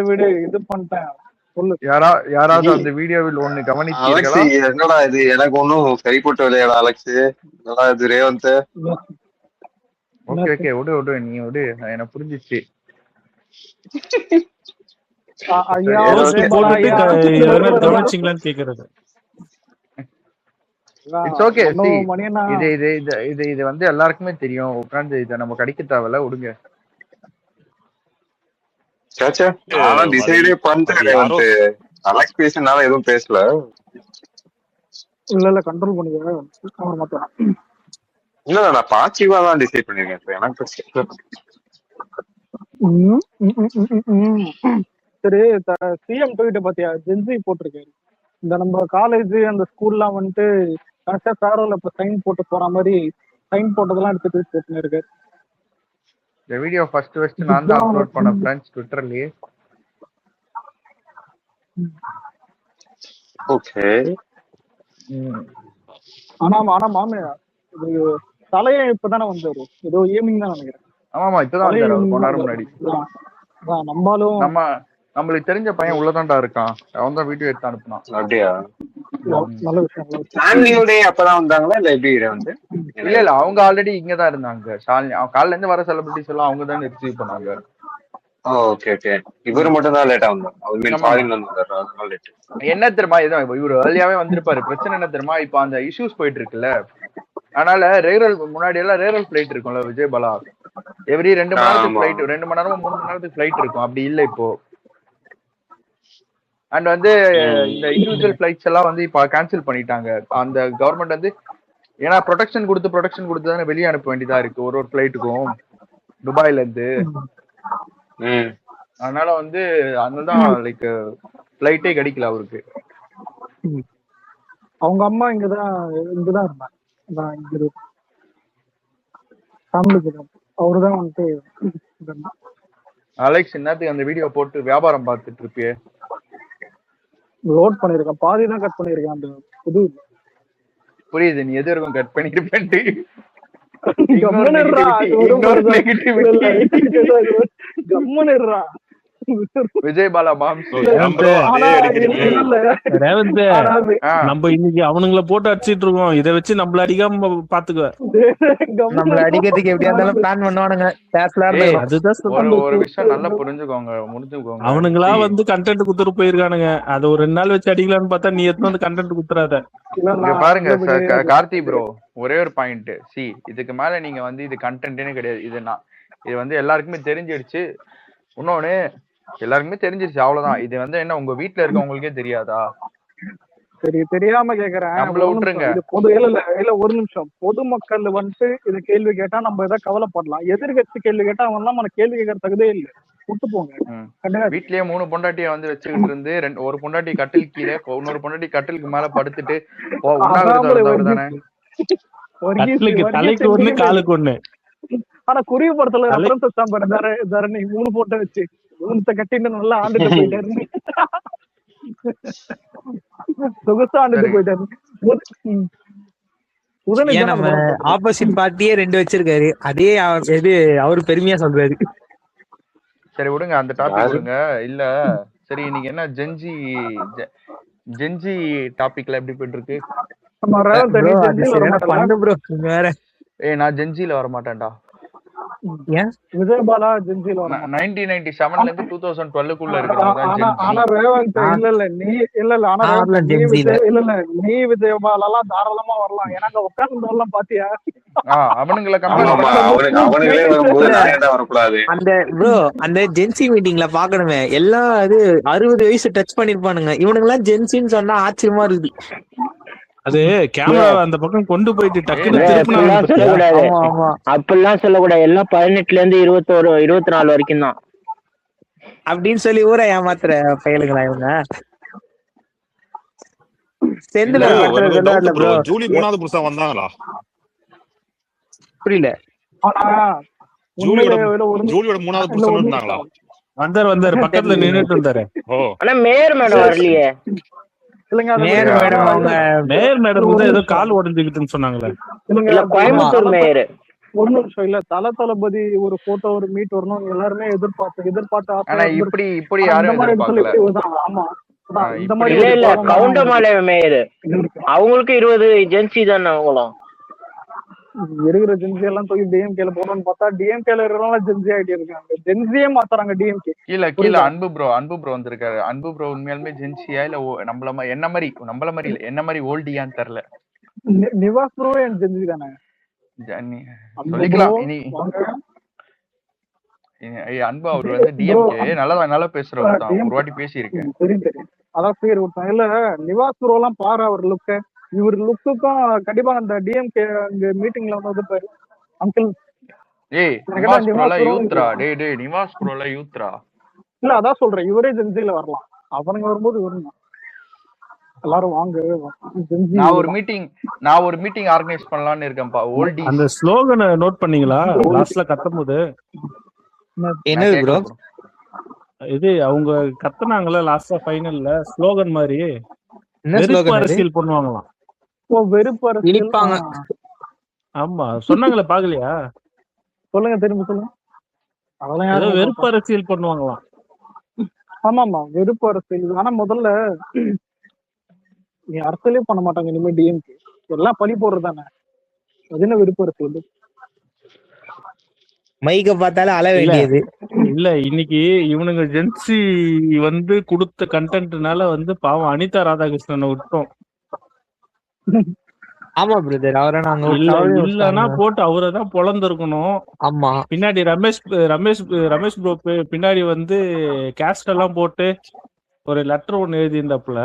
விடு இது பண்ணிட்டேன். சொல்லு. யாராவது அந்த வீடியோவில் ஒண்ணு கவனிச்சீங்களா? என்னடா இது? எனக்கு ஒன்னும் சரிப்பட்டு இல்லையாடா அலெக்ஸ். என்னடா இது ரேவந்த்? ஓகே விடு நீ விடு, எனக்கு புரிஞ்சிச்சு. கவனிச்சீங்களான்னு கேக்குறது. It's okay. சி மணியண்ணா இது இது இது இது இது வந்து எல்லாருக்குமே தெரியும். உட்கார்ந்து இதை நம்ம கடிக்க தேவையில்ல, விடுங்க. சேச்சே நான் டிசைடே பண்ணிட்டேன். வந்து அலெக்ஸ் பேசினால எதுவும் பேசல. இல்ல கண்ட்ரோல் பண்ணிக்க. இல்ல நான் பாசிட்டிவா தான் டிசைட் பண்ணிருக்கேன். எனக்கு சரி, சிஎம் ட்வீட் பாத்தியா? ஜென்சி போட்டிருக்காரு. இந்த நம்ம காலேஜ் அந்த ஸ்கூல்லாம் வந்துட்டு கரெக்டா ஃபேரோல இப்ப சைன் போட்டு போற மாதிரி சைன் போட்டதெல்லாம் எடுத்து ட்வீட் போட்டுருக்காரு. இந்த வீடியோ ஃபர்ஸ்ட் நான் தான் அப்லோட் பண்ண ஃப்ரெண்ட்ஸ் ட்விட்டர்லயே. ஓகே. ஆனா மாமே இது தலையே இப்பதானே வந்தாரு, ஏதோ ஈவினிங் தான் நினைக்கிறேன். ஆமாமா இப்பதான் வந்தாரு, ஒரு கொஞ்ச நேரம் முன்னாடி. நம்மளுக்கு தெரிஞ்ச பையன் உள்ளதான்டா இருக்கான், அவன் தான் வீடியோ எடுத்து அனுப்புனான். அப்படியா? நல்ல விஷயம். ஃபேமிலியோட அப்பதான் வந்தாங்களா இல்ல எப்படி வந்து? இல்ல அவங்க ஆல்ரெடி இங்கதான் இருந்தாங்க. ஷாலினி அவன் காலைல இருந்து வர செலிபிரிட்டிஸ் எல்லாம் அவங்க தான் ரிசீவ் பண்ணாங்க. Okay okay. இவரு மட்டும் தான் லேட்டா வந்தாரு. அவர் ஃபாரின்ல வந்தாரு, அதனால லேட். என்ன தெரியுமா, இதான் இவரு ஏர்லியாவே வந்திருப்பாரு. பிரச்சனை என்ன தெரியுமா, இப்ப அந்த இஷ்யூஸ் போயிட்டு இருக்குல்ல, அதனால ரேரல் முன்னாடி எல்லாம் ரேரல் பிளைட் இருக்கும்ல விஜய் பாலா, எவ்ரி 2 மணி நேரத்துக்கு பிளைட், 2 மணி நேரமா 3 மணி நேரத்துக்கு பிளைட் இருக்கும். அப்படி இல்லை இப்போ. அண்ட் வந்து இந்த இண்டிவிஜுவல் பிளைட்ஸ் எல்லாம் வந்து இப்ப கேன்சல் பண்ணிட்டாங்க அந்த கவர்மெண்ட் வந்து. ஏன்னா ப்ரொடெக்ஷன் கொடுத்து தானே வெளியே அனுப்ப வேண்டியதா இருக்கு ஒரு பிளைட்டுக்கும் துபாயில இருந்து. அதனால வந்து அதனாலதான் லைக் பிளைட்டே கிடைக்கல அவருக்கு. அவங்க அம்மா இங்கதான் இருந்தாங்க. அவருதான் வந்துட்டு அலெக்ஸ் என்னத்துக்கு அந்த வீடியோ போட்டு வியாபாரம் பார்த்துட்டு இருப்பியே? லோட் பண்ணிருக்கேன், பாதி தான் கட் பண்ணிருக்கேன். அந்த புது புரியுது, நீ எது வரைக்கும் கட் பண்ணிருப்பேன்ட்டு. விஜய் பாலா மாம்ஸ் ரேவந்த், நம்ம இன்னைக்கு அவனுங்களை போட்டு அடிச்சிட்டு இருக்கோம், இதை வச்சு நம்மள அடிக்காம பாத்துக்க. நம்மள அடிக்கிறதுக்கு எப்படியா இருந்தாலும் பிளான் பண்ணுவானுங்க. அதுதான் ஒரு விஷயம் நல்லா புரிஞ்சுக்கோங்க, முடிஞ்சுக்கோங்க. அவனுங்களா வந்து கண்டென்ட் குத்துட்டு போயிருக்கானுங்க, அது ஒரு 2 நாள் வச்சு அடிக்கலாம்னு பார்த்தா நீ எத்தனை வந்து கண்டென்ட் குத்துறாத. பாருங்க கார்த்தி ப்ரோ, ஒரே ஒரு பாயிண்ட். சி இதுக்கு மேல நீங்க வந்து இது கண்டென்ட்னே கிடையாது. இது வந்து எல்லாருக்குமே தெரிஞ்சிடுச்சு. இன்னொன்னு எல்லாருக்குமே தெரிஞ்சிருச்சு, அவ்வளவுதான். இது வந்து என்ன உங்க வீட்டுல இருக்கவங்களுக்கே தெரியாதா? சரி, தெரியாம கேக்குறேன், நம்மள விட்டுருங்க. இல்ல ஒரு நிமிஷம். பொதுமக்கள் வந்துட்டு இது கேள்வி கேட்டா நம்ம ஏதாவது கவலைப்படலாம். எதிர்கட்சி கேள்வி கேட்டா அவன் நம்ம கேள்வி கேட்கற தகுதே இல்ல, விட்டு போங்க. வீட்லயே 3 பொண்டாட்டிய வந்து வச்சுக்கிட்டு இருந்து ஒரு பொண்டாட்டி கட்டில் கீழே, இன்னொரு பொண்டாட்டி கட்டிலுக்கு மேல படுத்துட்டு தலைக்கு ஒண்ணு காலுக்கு ஒண்ணு. ஆனா குருவி படத்துல ரெஃபரன்ஸ் தான் பாரு, தரணி 3 போட்டோ வச்சு 3 கட்டிட்டு நல்லா ஆண்டுட்டு போயிட்டாரு. சொகுசா ஆண்டுட்டு போயிட்டாரு. நம்ம ஆப்போசிட் பார்ட்டியே 2 வச்சிருக்காரு, அதே அவரு பெருமையா சொல்றாரு. சரி விடுங்க அந்த டாபிக் விடுங்க. இல்ல சரி, இன்னைக்கு என்ன ஜென்ஜி டாபிக்ல எப்படி போயிட்டு இருக்கு? நான் ஜென்ஜில வர மாட்டேன்டா. விஜய் பாலா ஜென்சில 1997ல இருந்து 2012க்குள்ள இருக்கிறவங்க நீ விஜய் பாலாலாம் தாராளமா வரலாம். ஏன்னா உட்கார்ந்து பாத்தியா அவனுங்களை அந்த ஜென்சி மீட்டிங்ல பாக்கணுமே, எல்லாம் அது 60 வயசு டச் பண்ணிருப்பானுங்க. இவனுங்க எல்லாம் ஜென்சின்னு சொன்னா ஆச்சரியமா இருக்குது. அது கேமரா அந்த பக்கம் கொண்டு போயிட்டு டக்குனு அப்படிலாம் சொல்லக்கூடாது. எல்லாம் 18ல இருந்து 21 24 வரைக்கும் தான் அப்படின்னு சொல்லி ஊரை ஏமாத்துற பயலுங்களா இவங்க. ஜூலி 3வது புருஷன் வந்தாங்களா? புரியல. ஜூலியோட 3வது புருஷன் வந்தாங்களா? வந்தாரு பக்கத்துல நின்னுட்டு இருந்தாரு. ஆனா மேயர் மேடம் வரலையே. மேயர் மேடம் வந்து ஏதோ கால் உடைஞ்சுக்கிட்டுன்னு சொன்னாங்களே. கோயம்புத்தூர் மேயர். ஒரு நிமிஷம். இல்ல தளபதி ஒரு போட்டோ ஒரு மீட் வரணும் எல்லாருமே எதிர்பார்த்து இப்படி யாரும் ஆமா இல்ல கவுண்டமலை மேயர், அவங்களுக்கு 20 ஏஜென்சி தானே. அவங்களும் இருக்கிற ஜென்சி எல்லாம் தூக்கி டிஎம்கேல போடணும்னு பார்த்தா டிஎம்கேல இருக்கிறவங்க ஜென்சி ஆயிட்டே இருக்காங்க. ஜென்சியே மாத்துறாங்க டிஎம்கே. கீழ அன்பு ப்ரோ வந்திருக்காரு. அன்பு ப்ரோ உண்மையாலுமே ஜென்சியா இல்ல நம்மள மாதிரி இல்ல, என்ன மாதிரி ஓல்டியான்னு தெரியல. நிவாஸ் ப்ரோவே எனக்கு ஜென்சி தானே. சொல்லிக்கலாம் இனி. அன்பு அவர் வந்து டிஎம்கே நல்லா பேசுறவர் தான், ஒரு வாட்டி பேசியிருக்கேன். தெரியும் அதான் பேர் கொடுத்தாங்க. இல்ல நிவாஸ் ப்ரோ எல்லாம் பாரு அவர் லுக்க, இவர் லுக்குக்கும் கண்டிப்பா அந்த டிஎம்கே அங்க மீட்டிங்ல வந்து பாரு அங்கிள். ஏய் நிவாஸ் ப்ரோல யூத்ரா, டேய் நிவாஸ் ப்ரோல யூத்ரா. இல்ல அதான் சொல்றேன், இவரே ஜென்சில வரலாம். அவனுங்க வரும்போது இவருங்க எல்லாரும் வாங்க. நான் ஒரு மீட்டிங் ஆர்கனைஸ் பண்ணலாம்னு இருக்கேன்ப்பா. ஓல்டி அந்த ஸ்லோகனை நோட் பண்ணீங்களா லாஸ்ட்ல கத்தும்போது? என்னது ப்ரோ இது அவங்க கத்துனாங்கல்ல லாஸ்டா ஃபைனல்ல ஸ்லோகன் மாதிரி என்ன வெறுப்பு ஸ்லோகன் அது? அரசியல் பண்ணுவாங்களாம். வெறுப்பு அரசியல். இனிப்பாங்க. ஆமா சொன்னாங்களே பாக்கலையா? சொல்லுங்க திரும்ப சொல்லுங்க. அதெல்லாம் ஏதோ யாரும் வெறுப்பு அரசியல் பண்ணுவாங்களாம். ஆமாமா வெறுப்பு அரசியல். ஆனா முதல்ல நீ அரசியலே பண்ண மாட்டாங்க இனிமே டிஎம்கே, எல்லாம் பழி போடுறது தானே. அது என்ன வெறுப்பு அரசியல்? மைக்க பார்த்தாலும் அழ வேண்டியது. இல்ல இன்னைக்கு இவனுங்க ஜென்சி வந்து கொடுத்த கண்டென்ட்னால வந்து பாவம் அனிதா ராதாகிருஷ்ணனை விட்டோம். ஆமா பிரதர், அவரை நாங்க இல்லன்னா போட்டு அவரை தான் பொழந்திருக்கணும். ஆமா பின்னாடி ரமேஷ் ப்ரோ பின்னாடி வந்து கேஸ்ட் எல்லாம் போட்டு ஒரு லெட்டர் ஒண்ணு எழுதி இருந்தாப்புல.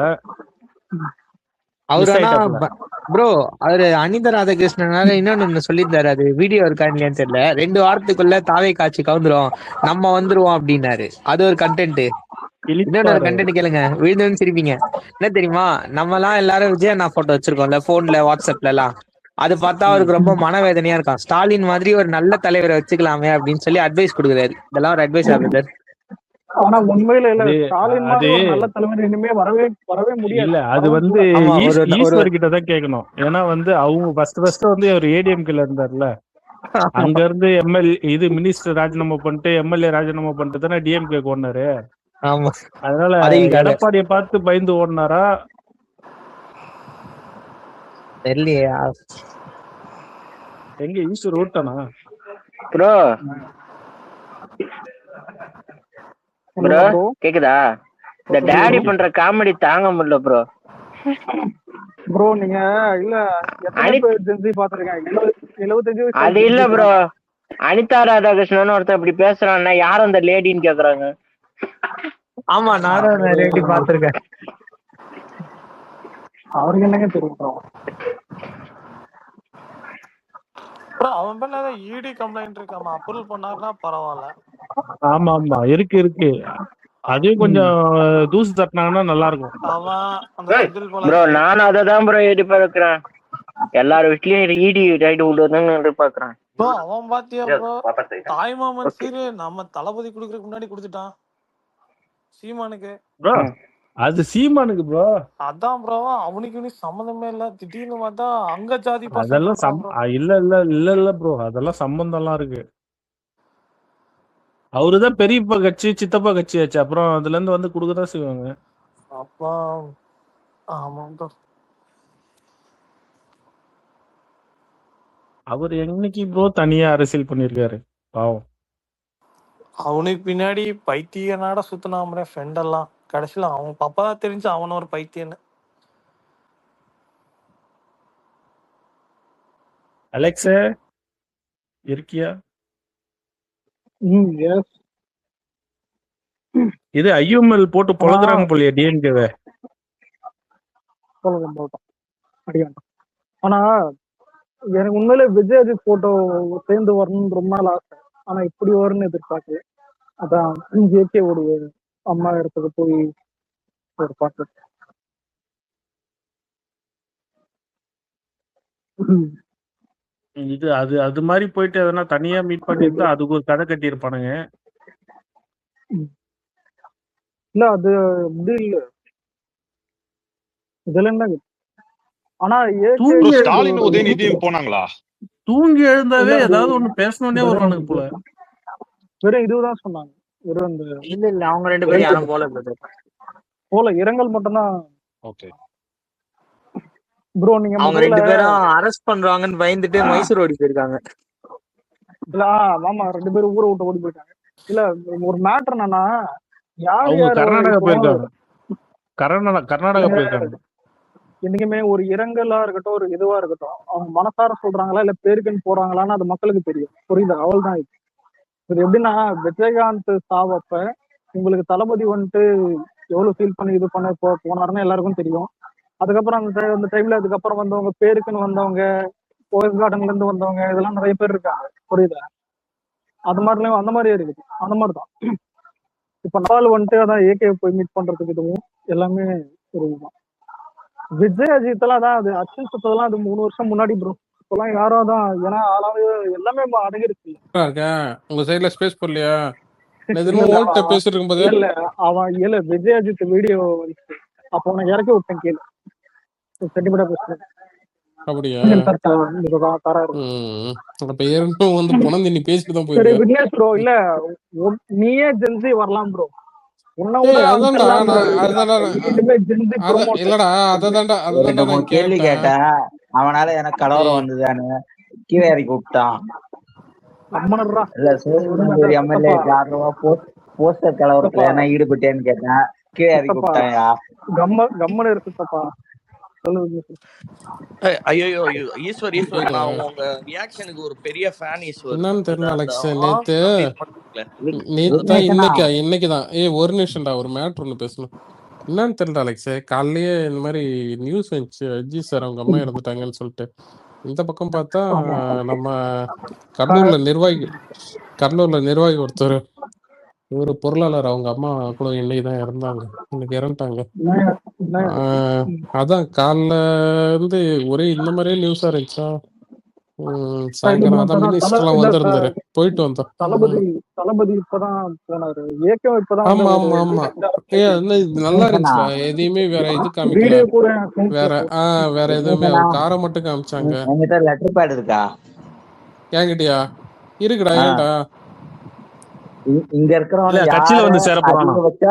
ப்ரோ அவரு அனிதா ராதாகிருஷ்ணனால இன்னொன்னு சொல்லியிருந்தாரு, அது வீடியோ இருக்கா இல்லையான்னு தெரியல. 2 வாரத்துக்குள்ள தாவே காட்சி கவுந்துரும் நம்ம வந்துருவோம் அப்படின்னாரு. அது ஒரு கண்டென்ட். இன்னொரு கண்டென்ட் கேளுங்க, விழுந்தோன்னு சிரிப்பீங்க. என்ன தெரியுமா, நம்ம எல்லாம் எல்லாரும் விஜய் அண்ணா போட்டோ வச்சிருக்கோம்ல போன்ல வாட்ஸ்அப்ல எல்லாம். அது பார்த்தா அவருக்கு ரொம்ப மனவேதனையா இருக்கும். ஸ்டாலின் மாதிரி ஒரு நல்ல தலைவரை வச்சுக்கலாமே அப்படின்னு சொல்லி அட்வைஸ் கொடுக்குறாரு. இதெல்லாம் ஒரு அட்வைஸ் ஆகுது. ஆனா உண்மையில இல்ல, ஸ்டாலின் மாதிரி ஒரு நல்ல தலைவர் இனிமே வரவே முடியாது. இல்ல அது வந்து ஈஸ்வர் கிட்ட தான் கேட்கணும். ஏன்னா வந்து அவங்க ஃபர்ஸ்ட் வந்து அவர் ஏடிஎம்கேல இருந்தார்ல, அங்க இருந்து இது மினிஸ்டர் ராஜினாமா பண்ணிட்டு எம்எல்ஏ ராஜினாமா பண்ணிட்டு தானே டிஎம்கே ஓடினாரு. ஆமா அதனால எடப்பாடியை பார்த்து பயந்து ஓடினாரா தெரியலையா? எங்க ஈஸ்வர் ஓட்டானா ப்ரோ? ப்ரோ கேக்குதா? இந்த டாடி பண்ற காமெடி தாங்க முடியல ப்ரோ. ப்ரோ நீங்க இல்ல ஜென்சி பாத்துருக்கீங்க 75 அது இல்ல ப்ரோ, அனிதா ராதாகிருஷ்ணன் ஒருத்தர் இப்படி பேசுறான்னா யார் அந்த லேடின்னு கேக்குறாங்க. ஆமா நானும் லேடி பாத்துருக்கேன். அவருக்கு என்னங்க தெரியும் ப்ரோ? அவன் பேர்ல இடி கம்ப்ளைண்ட் இருக்காம அப்ரூவல் பண்ணாருன்னா பரவாயில்ல. ஆமா ஆமா இருக்கு. அதையும் கொஞ்சம் தூசு தட்டினாங்கன்னா நல்லா இருக்கும். ப்ரோ நானும் அததான் ப்ரோ எதிர்பார்க்கிறேன். எல்லாரும் வீட்லயும் இடி ரைடு விடுறதுன்னு எதிர்பார்க்கிறேன். அவன் பாத்தியா ப்ரோ, தாய்மாமன் சீரு நம்ம தளபதி குடுக்கறதுக்கு முன்னாடி கொடுத்துட்டான் சீமானுக்கு. அது சீமானுக்கு ப்ரோ. அதான் ப்ரோ, அவனுக்கு சம்பந்தமே இல்ல. திடீர்னு பார்த்தா அங்க ஜாதி அதெல்லாம் இல்ல ப்ரோ, அதெல்லாம் சம்பந்தம் எல்லாம் இருக்கு. அவருதான் பெரியப்பா கட்சி சித்தப்பா கட்சி ஆச்சு. அப்புறம் அதுல இருந்து வந்து கொடுக்கதான் செய்வாங்க. அப்பா ஆமா ப்ரோ. அவர் என்னைக்கு ப்ரோ தனியா அரசியல் பண்ணிருக்காரு பாவம். அவனுக்கு பின்னாடி பைத்தியனாட சுத்தினாம ஃப்ரெண்ட் எல்லாம். கடைசியில அவன் பாப்பா தெரிஞ்சு அவன ஒரு பைத்தியன்னு. அலெக்ஸ் இருக்கியா? இது ஐயூஎம்எல் போட்டு பொழுதுறாங்க போலியா டிஎன்கேவை. ஆனா எனக்கு உண்மையில விஜய் அஜித் போட்டோ சேர்ந்து வரணும்னு ரொம்ப நாள் ஆசை. ஆனா இப்படி வரும்னு எதிர்பார்க்கல. அதான் ஜேகே உடைய அம்மா இடத்துக்கு போய் ஒரு பாட்டு. இது அது மாதிரி போயிட்டு எதனா தனியா மீட் பண்ணிருந்தா அதுக்கு ஒரு கதை கட்டி இருப்பானுங்க. இல்ல அது அப்படி இல்ல, இதுல என்ன. ஆனா ஸ்டாலின் உதயநிதியும் போனாங்களா? தூங்கி எழுந்தாவே ஏதாவது ஒண்ணு பேசணும்னே வருவானுங்க போல. வெறும் இதுதான் சொன்னாங்க. வெறும் அந்த இல்ல அவங்க 2 பேரும் யாரும் போல இரங்கல் மட்டும்தான். ஓகே ப்ரோ நீங்க அவங்க 2 பேரும் அரெஸ்ட் பண்றாங்கன்னு பயந்துட்டு மைசூர் ஓடி போயிருக்காங்க. இல்ல ஆமா 2 பேரும் ஊரை விட்டு ஓடி போயிட்டாங்க. இல்ல ஒரு மேட்டர் என்னன்னா, யார் கர்நாடகா போயிருக்காங்க. கர்நாடகா போயிருக்காங்க. என்னைக்குமே ஒரு இரங்கலா இருக்கட்டும், ஒரு இதுவா இருக்கட்டும், அவங்க மனசார சொல்றாங்களா இல்ல பேருக்குன்னு போறாங்களான்னு அது மக்களுக்கு தெரியும். புரியுதா? அவள்தான் இது. இது எப்படின்னா விஜயகாந்த் சாவப்ப உங்களுக்கு தளபதி வந்துட்டு எவ்வளவு ஃபீல் பண்ணி இது பண்ண போனாருன்னு எல்லாருக்கும் தெரியும். அதுக்கப்புறம் அந்த டைம்ல அதுக்கப்புறம் வந்தவங்க, பேருக்குன்னு வந்தவங்க, போயஸ் கார்டன்ல இருந்து வந்தவங்க, இதெல்லாம் நிறைய பேர் இருக்காங்க. புரியுதா? அது மாதிரிலாம் அந்த மாதிரியே இருக்குது. அந்த மாதிரிதான் இப்ப நாள் வந்துட்டு அதான் ஏகே போய் மீட் பண்றதுக்கு இதுவும் எல்லாமே ஒரு இதுதான். விஜய் அஜித் எல்லாம் தான் அது அச்சன் சுத்ததெல்லாம் அது 3 வருஷம் முன்னாடி ப்ரோ. இப்பெல்லாம் யாரும் தான், ஏன்னா ஆளாவே எல்லாமே அடங்கிருச்சு. உங்க சைடுல ஸ்பேஸ் போடலையா? பேசிருக்கும் போது இல்ல அவன் இல்ல விஜய் அஜித் வீடியோ வந்துச்சு, அப்போ உனக்கு இறக்கி விட்டேன் கீழே சென்டிமீட்டர் பேசுறேன். அப்படியா? சரி விக்னேஷ் ப்ரோ, இல்ல நீயே ஜென்சி வரலாம் ப்ரோ. கேள்வி கேட்டேன், அவனால எனக்கு கலவரம் வந்ததானு கீழே இறக்கி விட்டான். இல்ல சோழ எம்எல்ஏ ஆதரவா போஸ்டர் கலவரத்துல என்ன ஈடுபட்டேன்னு கேட்டேன், கீழே இறக்கி விட்டாயா? கம்மன் இருக்குப்பா. ஐயோ ஈஸ்வர் நான் உங்க ரியாக்ஷனுக்கு ஒரு பெரிய ஃபேன் ஈஸ்வர். என்னன்னு தெரியல அலெக்ஸ், இன்னைக்குதான் ஒரு நிமிஷம்டா, ஒரு மேட்ரு ஒண்ணு பேசணும். என்னன்னு தெரியல அலெக்ஸ், காலையிலேயே இந்த மாதிரி நியூஸ் வந்துச்சு அஜித் சார் அவங்க அம்மா இறந்துட்டாங்கன்னு சொல்லிட்டு. இந்த பக்கம் பார்த்தா நம்ம கடலூர்ல நிர்வாகி ஒருத்தர், ஒரு பொருளாளர் அவங்க அம்மா கூட இன்னைக்குதான் இறந்தாங்க, இன்னைக்கு இறந்துட்டாங்க. அதான் காலைல இருந்து ஒரே இந்த மாதிரியே நியூஸா இருந்துச்சா. சாயங்காலம் அதான் மினிஸ்டர் எல்லாம் வந்திருந்தாரு, போயிட்டு வந்தோம். தளபதி இப்பதான் போனாரு, ஏக்கம் இப்பதான். ஆமா ஆமா ஆமா, நல்லா இருந்துச்சுடா. எதையுமே வேற இது காமிக்கல, வேற எதுவுமே காரை மட்டும் காமிச்சாங்க. லெட்டர் பேட் இருக்கா என்கிட்டயா? இருக்குடா. ஏன்டா இங்க இருக்கிறவங்க கட்சியில வந்து சேர போறாங்க.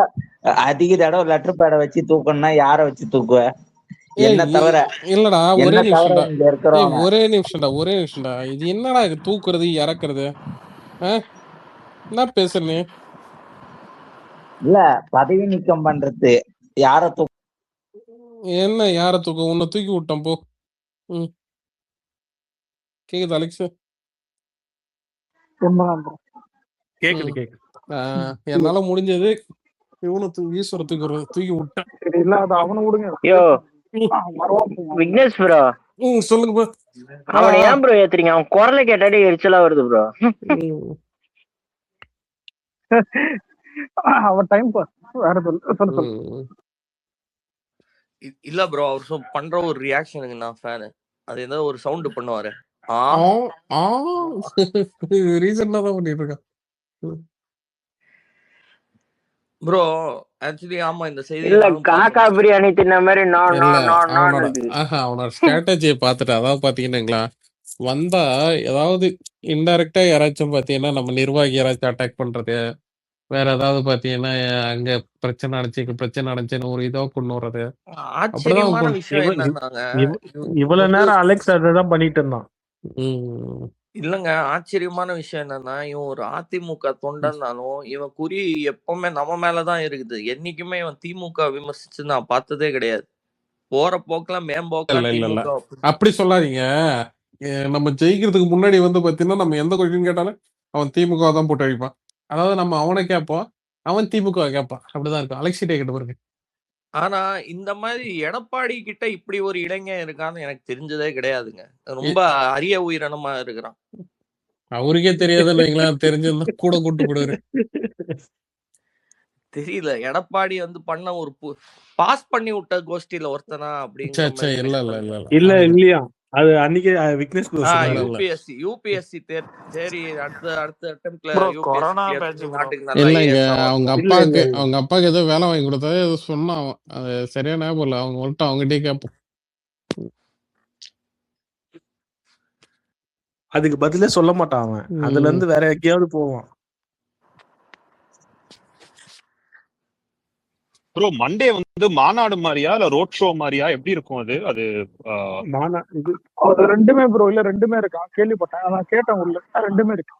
அதிக தடவை லெட்டர் பேட வச்சு தூக்கணும்னா யார வச்சு தூக்குவ? என்ன தவிர இல்லடா, ஒரே நிமிஷம்டா. இது என்னடா இது தூக்குறது இறக்குறது? என்ன பேசுறீ? இல்ல பதவி நீக்கம் பண்றது யார தூக்க? என்ன யார தூக்க? உன்னை தூக்கி விட்டோம் போ. கேக்குது அலெக்ஸ்? கேக்குது. என்னால முடிஞ்சது இவனு ஈஸ்வர தூக்கி விட்டேன். விக்னேஷ் ப்ரோ சொல்லுங்க ப்ரோ. அவனை ஏன் ப்ரோ ஏத்துறீங்க? அவன் குரலை கேட்டாலே எரிச்சலா வருது ப்ரோ. அவன் டைம் பாஸ் வேற சொல்லு. இல்ல ப்ரோ, அவர் பண்ற ஒரு ரியாக்ஷனுக்கு நான் ஃபேன். அது ஏதோ ஒரு சவுண்ட் பண்ணுவாரு. ரீசன்டா தான் பண்ணிட்டு இருக்கான் ப்ரோ. ஆக்சுவலி ஆமா, இந்த செய்தி இல்ல காக்கா பிரியாணி தின்ன மாதிரி அவனோட ஸ்ட்ராட்டஜியை பார்த்துட்டு, அதாவது பாத்தீங்கன்னா வந்தா ஏதாவது இன்டைரக்டா யாராச்சும் பாத்தீங்கன்னா நம்ம நிர்வாகி யாராச்சும் அட்டாக் பண்றது, வேற ஏதாவது பாத்தீங்கன்னா அங்க பிரச்சனை அடைச்சுன்னு ஒரு இதோ கொண்டு வர்றது. ஆச்சரியமான விஷயம் என்னன்னாங்க, இவ்வளவு நேரம் அலெக்ஸ் அதான் பண்ணிட்டு இருந்தான். இல்லங்க, ஆச்சரியமான விஷயம் என்னன்னா, இவன் ஒரு அதிமுக தொண்டன்னாலும் இவன் குறி எப்பவுமே நம்ம மேலதான் இருக்குது. என்னைக்குமே இவன் திமுக விமர்சிச்சு நான் பார்த்ததே கிடையாது. போற போக்கெல்லாம் மேம்போக்கெல்லாம் அப்படி சொல்லாதீங்க. நம்ம ஜெயிக்கிறதுக்கு முன்னாடி வந்து பாத்தீங்கன்னா நம்ம எந்த கொஸ்டின் கேட்டாலும் அவன் திமுக தான் போட்டு அழிப்பான். அதாவது நம்ம அவனை கேட்போம், அவன் திமுக கேட்பான். அப்படிதான் இருக்கும். அலெக்சிட்டே கிட்ட பாருங்க. ஆனா இந்த மாதிரி எடப்பாடி கிட்ட இப்படி ஒரு இளைஞன் இருக்கான்னு எனக்கு தெரிஞ்சதே கிடையாதுங்க. ரொம்ப அரிய உயிரினமா இருக்கிறான். அவருக்கே தெரியாதுங்களா? தெரிஞ்சிருந்தா கூட கூட்டு போடுவாரு. தெரியல, எடப்பாடி வந்து பண்ண ஒரு பாஸ் பண்ணி விட்ட கோஷ்டியில ஒருத்தனா அப்படின்னு. இல்லையா அது அன்னைக்கு விக்னேஷ் யூபிஎஸ்சி சரி, அடுத்த அட்டெம்ப்ட்ல இல்லைங்க, அவங்க அப்பாக்கு ஏதோ வேலை வாங்கி கொடுத்தா ஏதோ சொன்னான். அது சரியா ஞாபகம் இல்லை. அவங்க வந்துட்டு அவங்ககிட்டயே கேட்போம். அதுக்கு பதிலே சொல்ல மாட்டான் அவன். அதுல இருந்து வேற எங்கேயாவது போவான். ப்ரோ மண்டே வந்து மாநாடு மாதிரியா இல்ல ரோட் ஷோ மாதிரியா எப்படி இருக்கும் அது? அது அது ரெண்டுமே ப்ரோ. இல்ல ரெண்டுமே இருக்கா கேள்விப்பட்டேன். நான் கேட்டேன் உள்ள ரெண்டுமே இருக்கு.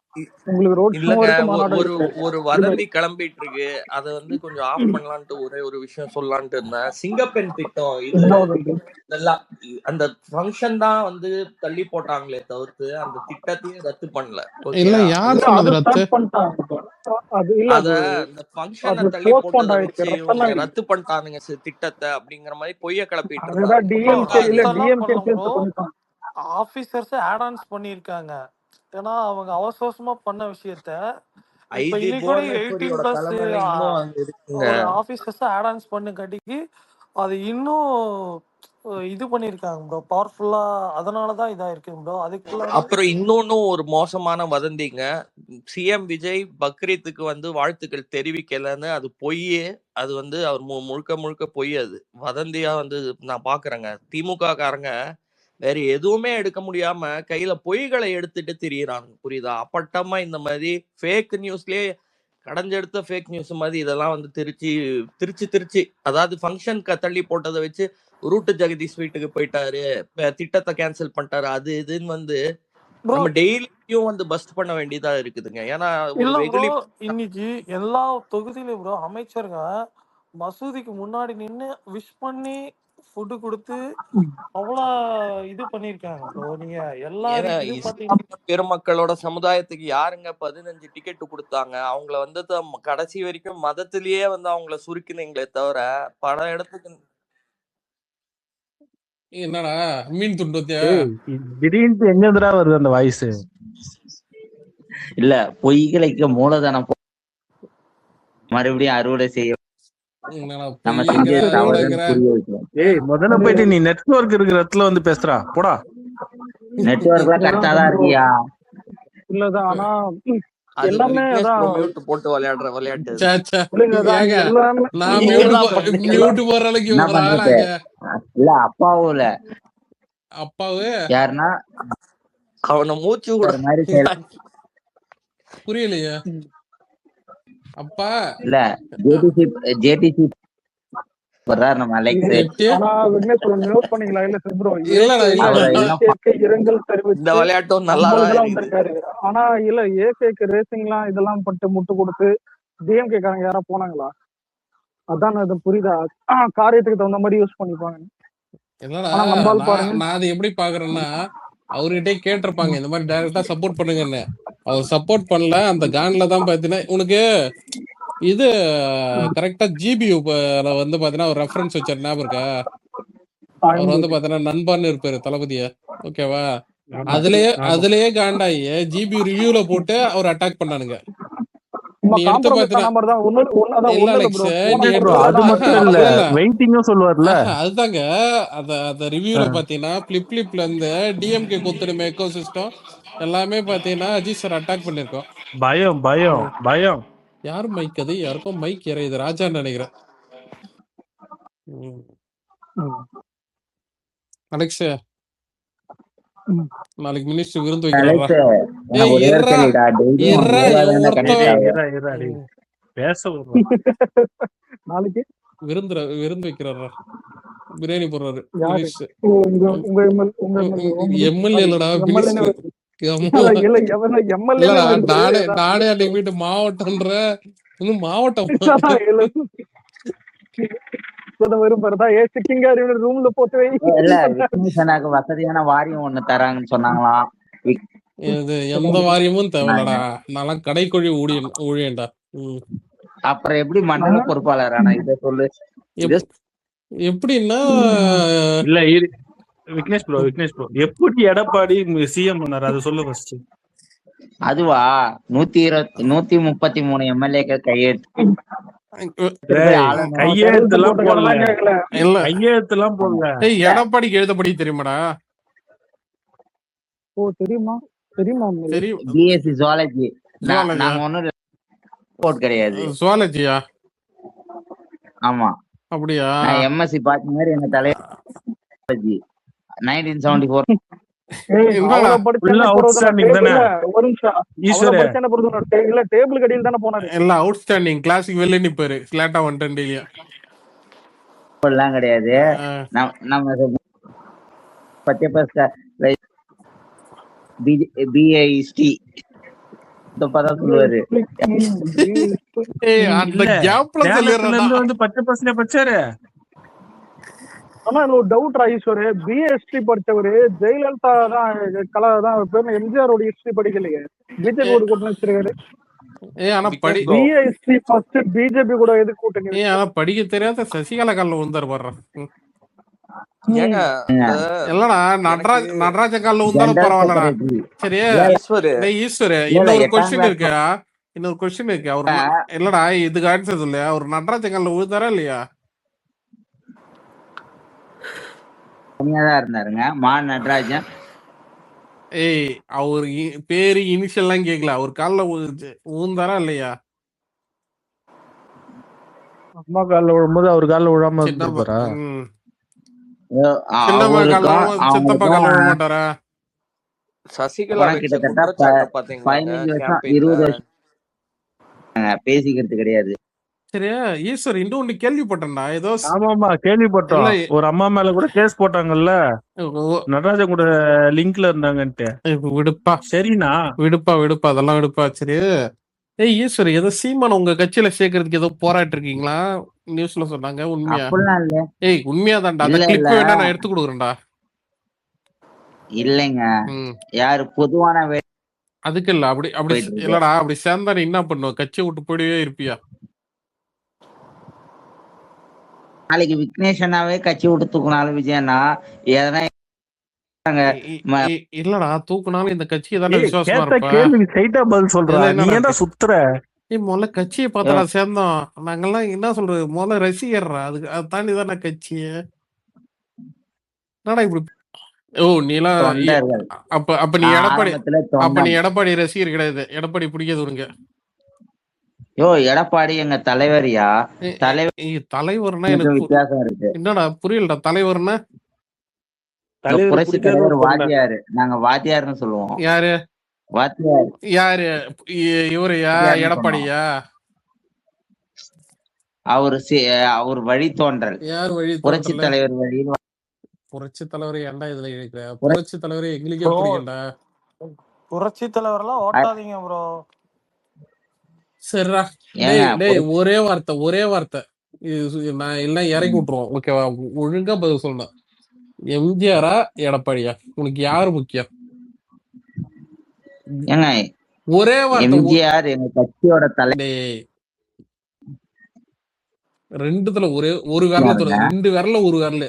உங்களுக்கு ரோட் ஷோ இல்லங்க இருக்கு, மாநாடு ஒரு இருக்கு. ஒரு வதந்தி கிளம்பிட்டு இருக்கு. அத வந்து கொஞ்சம் ஆஃப் பண்ணலான்ட்டு ஒரே ஒரு விஷயம் சொல்லலான்ட்டு இருந்தேன். சிங்கப்பெண் திட்டம் இது இதெல்லாம் அந்த ஃபங்க்ஷன் தான் வந்து தள்ளி போட்டாங்களே தவிர்த்து அந்த திட்டத்தையும் ரத்து பண்ணல. இல்ல யார் சொன்னது ரத்து? அத அந்த ஃபங்க்ஷனை தள்ளி போட்டதை வச்சு இவங்க ரத்து பண்ணிட்டானுங்க திட்டத்தை அப்படிங்கிற மாதிரி பொய்ய கிளப்பிட்டு இருந்தாங்க. ஆபீசர்ஸ் ஆட் ஆன்ஸ் பண்ணிருக்காங்க. ஏன்னா அவங்க அவசரமா பண்ண விஷயத்த ஆபீசர்ஸ் ஆட் ஆன்ஸ் பண்ண கட்டிக்கு அது இன்னும் இது பண்ணிருக்காங்க ப்ரோ, பவர்ஃபுல்லா. அதனாலதான் இதா இருக்கு ப்ரோ. அதுக்குள்ள அப்புறம் இன்னொன்னும் ஒரு மோசமான வதந்திங்க. சிஎம் விஜய் பக்ரீத்துக்கு வந்து வாழ்த்துக்கள் தெரிவிக்கலன்னு அது பொய்யே. அது வந்து அவர் முழுக்க முழுக்க பொய். அது வதந்தியா வந்து நான் பாக்குறேங்க. திமுக காரங்க வேற எதுவுமே எடுக்க முடியாம கையில பொய்களை எடுத்துட்டு திரியிறாங்க. புரியுதா? அப்பட்டமா இந்த மாதிரி ஃபேக் நியூஸ்லயே கடைஞ்செடுத்த ஃபேக் நியூஸ் மாதிரி இதெல்லாம் வந்து திருச்சி அதாவது ஃபங்க்ஷனுக்கு தள்ளி போட்டதை வச்சு ரூட்டு ஜெகதீஷ் வீட்டுக்கு போயிட்டாரு, திட்டத்தை கேன்சல் பண்ணிட்டாரு, அது இதுன்னு வந்து நம்ம டெய்லியும் வந்து பஸ்ட் பண்ண வேண்டியதா இருக்குதுங்க. ஏன்னா இன்னைக்கு எல்லா தொகுதியிலும் ப்ரோ அமைச்சருங்க மசூதிக்கு முன்னாடி நின்னு விஷ் பண்ணி ஃபுட் கொடுத்து அவ்வளவு இது பண்ணிருக்காங்க ப்ரோ. நீங்க எல்லாரும் பெருமக்களோட சமுதாயத்துக்கு யாருங்க 15 டிக்கெட் கொடுத்தாங்க? அவங்கள வந்து கடைசி வரைக்கும் மதத்திலேயே வந்து அவங்கள சுருக்கினீங்களே தவிர பல இடத்துக்கு என்னடா மீன் துண்டு திடீர்னு எங்கடா வருது அந்த வாய்ஸ்? இல்ல பொய்களுக்கு மூலதனம் மறுபடியும் அறுவடை செய்ய நம்ம செஞ்ச தவறுன்னு புரிய வைக்கிறோம். முதல்ல போயிட்டு நீ நெட்வொர்க் இருக்கிற இடத்துல வந்து பேசுறா போடா. நெட்வொர்க்லாம் கரெக்டா தான் இருக்கியா? இல்லதான் ஆனா எல்லாமே போட்டு விளையாடுற விளையாட்டு. இல்ல அப்பாவும் இல்ல அப்பாவு யாருன்னா அவனை மூச்சு விடுற மாதிரி புரியலையா? அப்பா இல்ல ஜேடிசி வர்றாரு நம்ம அலெக்ஸ். ஆனா நோட் பண்ணீங்களா? இல்ல ப்ரோ, இரங்கல் தெரிவித்து இந்த விளையாட்டும் நல்லா வந்திருக்காரு. ஆனா இல்ல ஏகேக்கு ரேசிங்லாம் இதெல்லாம் பட்டு முட்டு கொடுத்து டிஎம்கே காரங்க யாரா போனாங்களா? அதான் அது புரியுதா? காரியத்துக்கு தகுந்த மாதிரி யூஸ் பண்ணிப்பாங்க. நான் அதை எப்படி பாக்குறேன்னா, அவர்கிட்ட கேட்டிருப்பாங்க இந்த மாதிரி டைரக்டா சப்போர்ட் பண்ணுங்கன்னு. அவர் சப்போர்ட் பண்ணல. அந்த கான்ல தான் பாத்தீங்கன்னா உனக்கு இது கரெக்டா ஜிபியூ வந்து பாத்தீங்கன்னா ஒரு ரெஃபரன்ஸ் வச்சார் ஞாபகம் இருக்கா? அவர் வந்து பாத்தீங்கன்னா நண்பான்னு இருப்பாரு தளபதிய. ஓகேவா? அதுலயே காண்டாயி ஜிபி ரிவ்யூல போட்டு அவர் அட்டாக் பண்ணானுங்க. நீ எடுத்து அதுதாங்க அத ரிவ்யூல பாத்தீங்கன்னா பிளிப்ல இருந்து டிஎம்கே கொத்துடுமே எக்கோ சிஸ்டம் எல்லாமே பாத்தீங்கன்னா அஜித் சார் அட்டாக் பண்ணிருக்கோம். பயம் பயம் பயம். யாரு மைக்? அது யாருக்கும் மைக் இறையுது. ராஜான்னு நினைக்கிறேன். அலெக்ஸ் நாளைக்கு மினிஸ்டர் விருந்து வைக்கிறாரா? நாளைக்கு விருந்து வைக்கிறாரா? பிரியாணி போடுறாரு. எம்எல்ஏ இல்லடா, நானே அன்னைக்கு வீட்டு மாவட்டம்ன்ற மாவட்டம் வசதியான வாரியம் ஒண்ணு தராங்கன்னு சொன்னாங்களாம். எந்த வாரியமும் தேவையில்லடா. நான் கடைக்கொழி ஊழியன்டா. அப்புறம் எப்படி மண்டல பொறுப்பாளர்? ஆனா இத சொல்லு. எப்படின்னா இல்ல விக்னேஷ் ப்ரோ எப்படி எடப்பாடி சிஎம் பண்ணாரு அதை சொல்லு ஃபர்ஸ்ட். அதுவா 133 எம்எல்ஏக்கள் கையெழுத்துலாம் போடல. எடப்பாடிக்கு எழுதப்படி தெரியுமாடா? ஓ தெரியுமா? தெரியும். BSc zoology. நாங்க ஒண்ணும் ரிப்போர்ட் கிடையாது. ஜுவாலஜியா? ஆமா. அப்படியா? எம்எஸ்சி பாத்த மாதிரி எங்க தலைவர் 1974 அவுட்ஸ்டாண்டிங் கிளாசிக் வெளில நிப்பாரு. ஸ்லாட்டா வந்துட்டேன். எல்லாம் கிடையாது. நம்ம பிஐஸ்டி சொல்லுவாரு. வந்து பச்சை பசங்க பச்சாரு. ஆனா ஒரு டவுட் ஈஸ்வரு, பிஎஸ்டி படிச்சவரு ஜெயலலிதா தான் கலா தான் பேர், எம்ஜிஆரோட ஹிஸ்டரி படிக்கலையே, பிஜேபி கூட கூட்டணி வச்சிருக்காரு. பிஎஸ்டி ஃபர்ஸ்ட் பிஜேபி கூட எது கூட்டணி? ஆனா படிக்க தெரியாத சசிகலா காலில் விழுந்தாரு பாரு. இல்லடா நடராஜ காலில் விழுந்தாலும் பரவாயில்லடா. சரியா ஈஸ்வரு, இன்னொரு கொஸ்டின் இருக்கு, அவர் இல்லடா இதுக்கு ஆன்சர் இல்ல, அவர் நடராஜ காலில் விழுந்தாரா இல்லையா? இருந்தாருங்க மா நடராஜன். அவரு பேரு இனிஷியல் எல்லாம் கேக்கல, அவர் காலில் ஊந்தாரா இல்லையா? அம்மா காலில் விழும்போது அவர் காலில் விழாம இருப்பாரா? சித்தப்பா காலில் விழ மாட்டாரா? சசிகலா கிட்டத்தட்ட 15 வருஷம் 20 வருஷம் பேசிக்கிறது கிடையாது. சரியா ஈஸ்வர், இன்னொன்னு கேள்விப்பட்டேன்டா, ஏதோ ஆமாமா கேள்விப்பட்டோம், ஒரு அம்மா மேல கூட கேஸ் போட்டாங்கல்ல, நடராஜன் கூட லிங்க்ல இருந்தாங்கன்ட்டு. விடுப்பா, சரிண்ணா விடுப்பா அதெல்லாம் விடுப்பா. சரி ஈஸ்வர், ஏதோ சீமான் உங்க கட்சியில சேர்க்கறதுக்கு ஏதோ போராட்டு இருக்கீங்களா? நியூஸ்ல சொன்னாங்க, உண்மையா? உண்மையா தான்டா, அந்த கிளிப் வேணா நான் எடுத்து கொடுக்குறேன்டா. இல்லைங்க, யாரு பொதுவான அதுக்கு இல்ல, அப்படி இல்லடா, அப்படி சேர்ந்தா நீ என்ன பண்ணுவ? கட்சியை விட்டு போயிடவே இருப்பியா? நாளைக்கு விக்னேஷனாவே கட்சி விட்டு தூக்குனாலும் விஜயண்ணா எதனா இல்லடா, தூக்குனாலும் இந்த கட்சியை தானே விசுவாசமா இருப்பா. சுத்துற முதல்ல கட்சியை பார்த்தா சேர்ந்தோம், நாங்கெல்லாம் என்ன சொல்றது, முதல்ல ரசிகர்றா, அதுக்கு அதை தாண்டி தானே கட்சிய. என்னடா இப்படி? நீலாம் அப்ப நீ எடப்பாடி ரசிகர் கிடையாது, எடப்பாடி பிடிக்காது உனக்கு? எடப்பாடி எங்க தலைவரியா? தலைவர்னா எனக்கு வித்தியாசம் இருக்கு. என்னடா புரியலடா, தலைவர்னா புரட்சி தலைவர் வாத்தியாரு, நாங்க வாத்தியார்னு சொல்லுவோம். யாரு வாத்தியார்? யாரு இவரையா? எடப்பாடியா? அவர் வழித்தோன்றல். யார் வழி? புரட்சி தலைவர் வழி. புரட்சி தலைவர் ஏன்டா இதுல இருக்கிற? புரட்சி தலைவரை எங்களுக்கே புரியண்டா. புரட்சி தலைவர் எல்லாம் ஓட்டாதீங்க ப்ரோ. சரிடா, ஒரே வார்த்தை நான் எல்லாம் இறக்கி விட்டுருவோம், ஓகேவா? ஒழுங்கா பதில் சொல்லணும். எம்ஜிஆரா எடப்பாடியா? உனக்கு யாரு முக்கியம்? ஒரே வார்த்தை. எம்ஜிஆர் எங்க கட்சியோட தலை. ரெண்டுத்துல ஒரு விரல தொடு, 2 விரல, ஒரு விரல,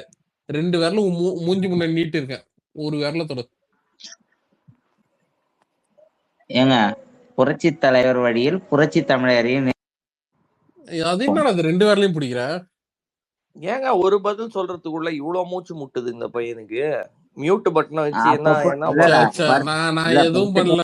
2 விரல மூஞ்சி முன்னாடி நீட்டு இருக்கேன், ஒரு விரல தொடு. புரட்சி தலைவர் வழியில் புரட்சி தமிழரையும். அது என்னடா அது 2 விரலையும் பிடிக்கிற? ஏங்க ஒரு பதில் சொல்றதுக்குள்ள இவ்வளவு மூச்சு முட்டுது இந்த பையனுக்கு? மியூட் பட்டனை வச்சு என்ன நான் எதுவும் பண்ணல.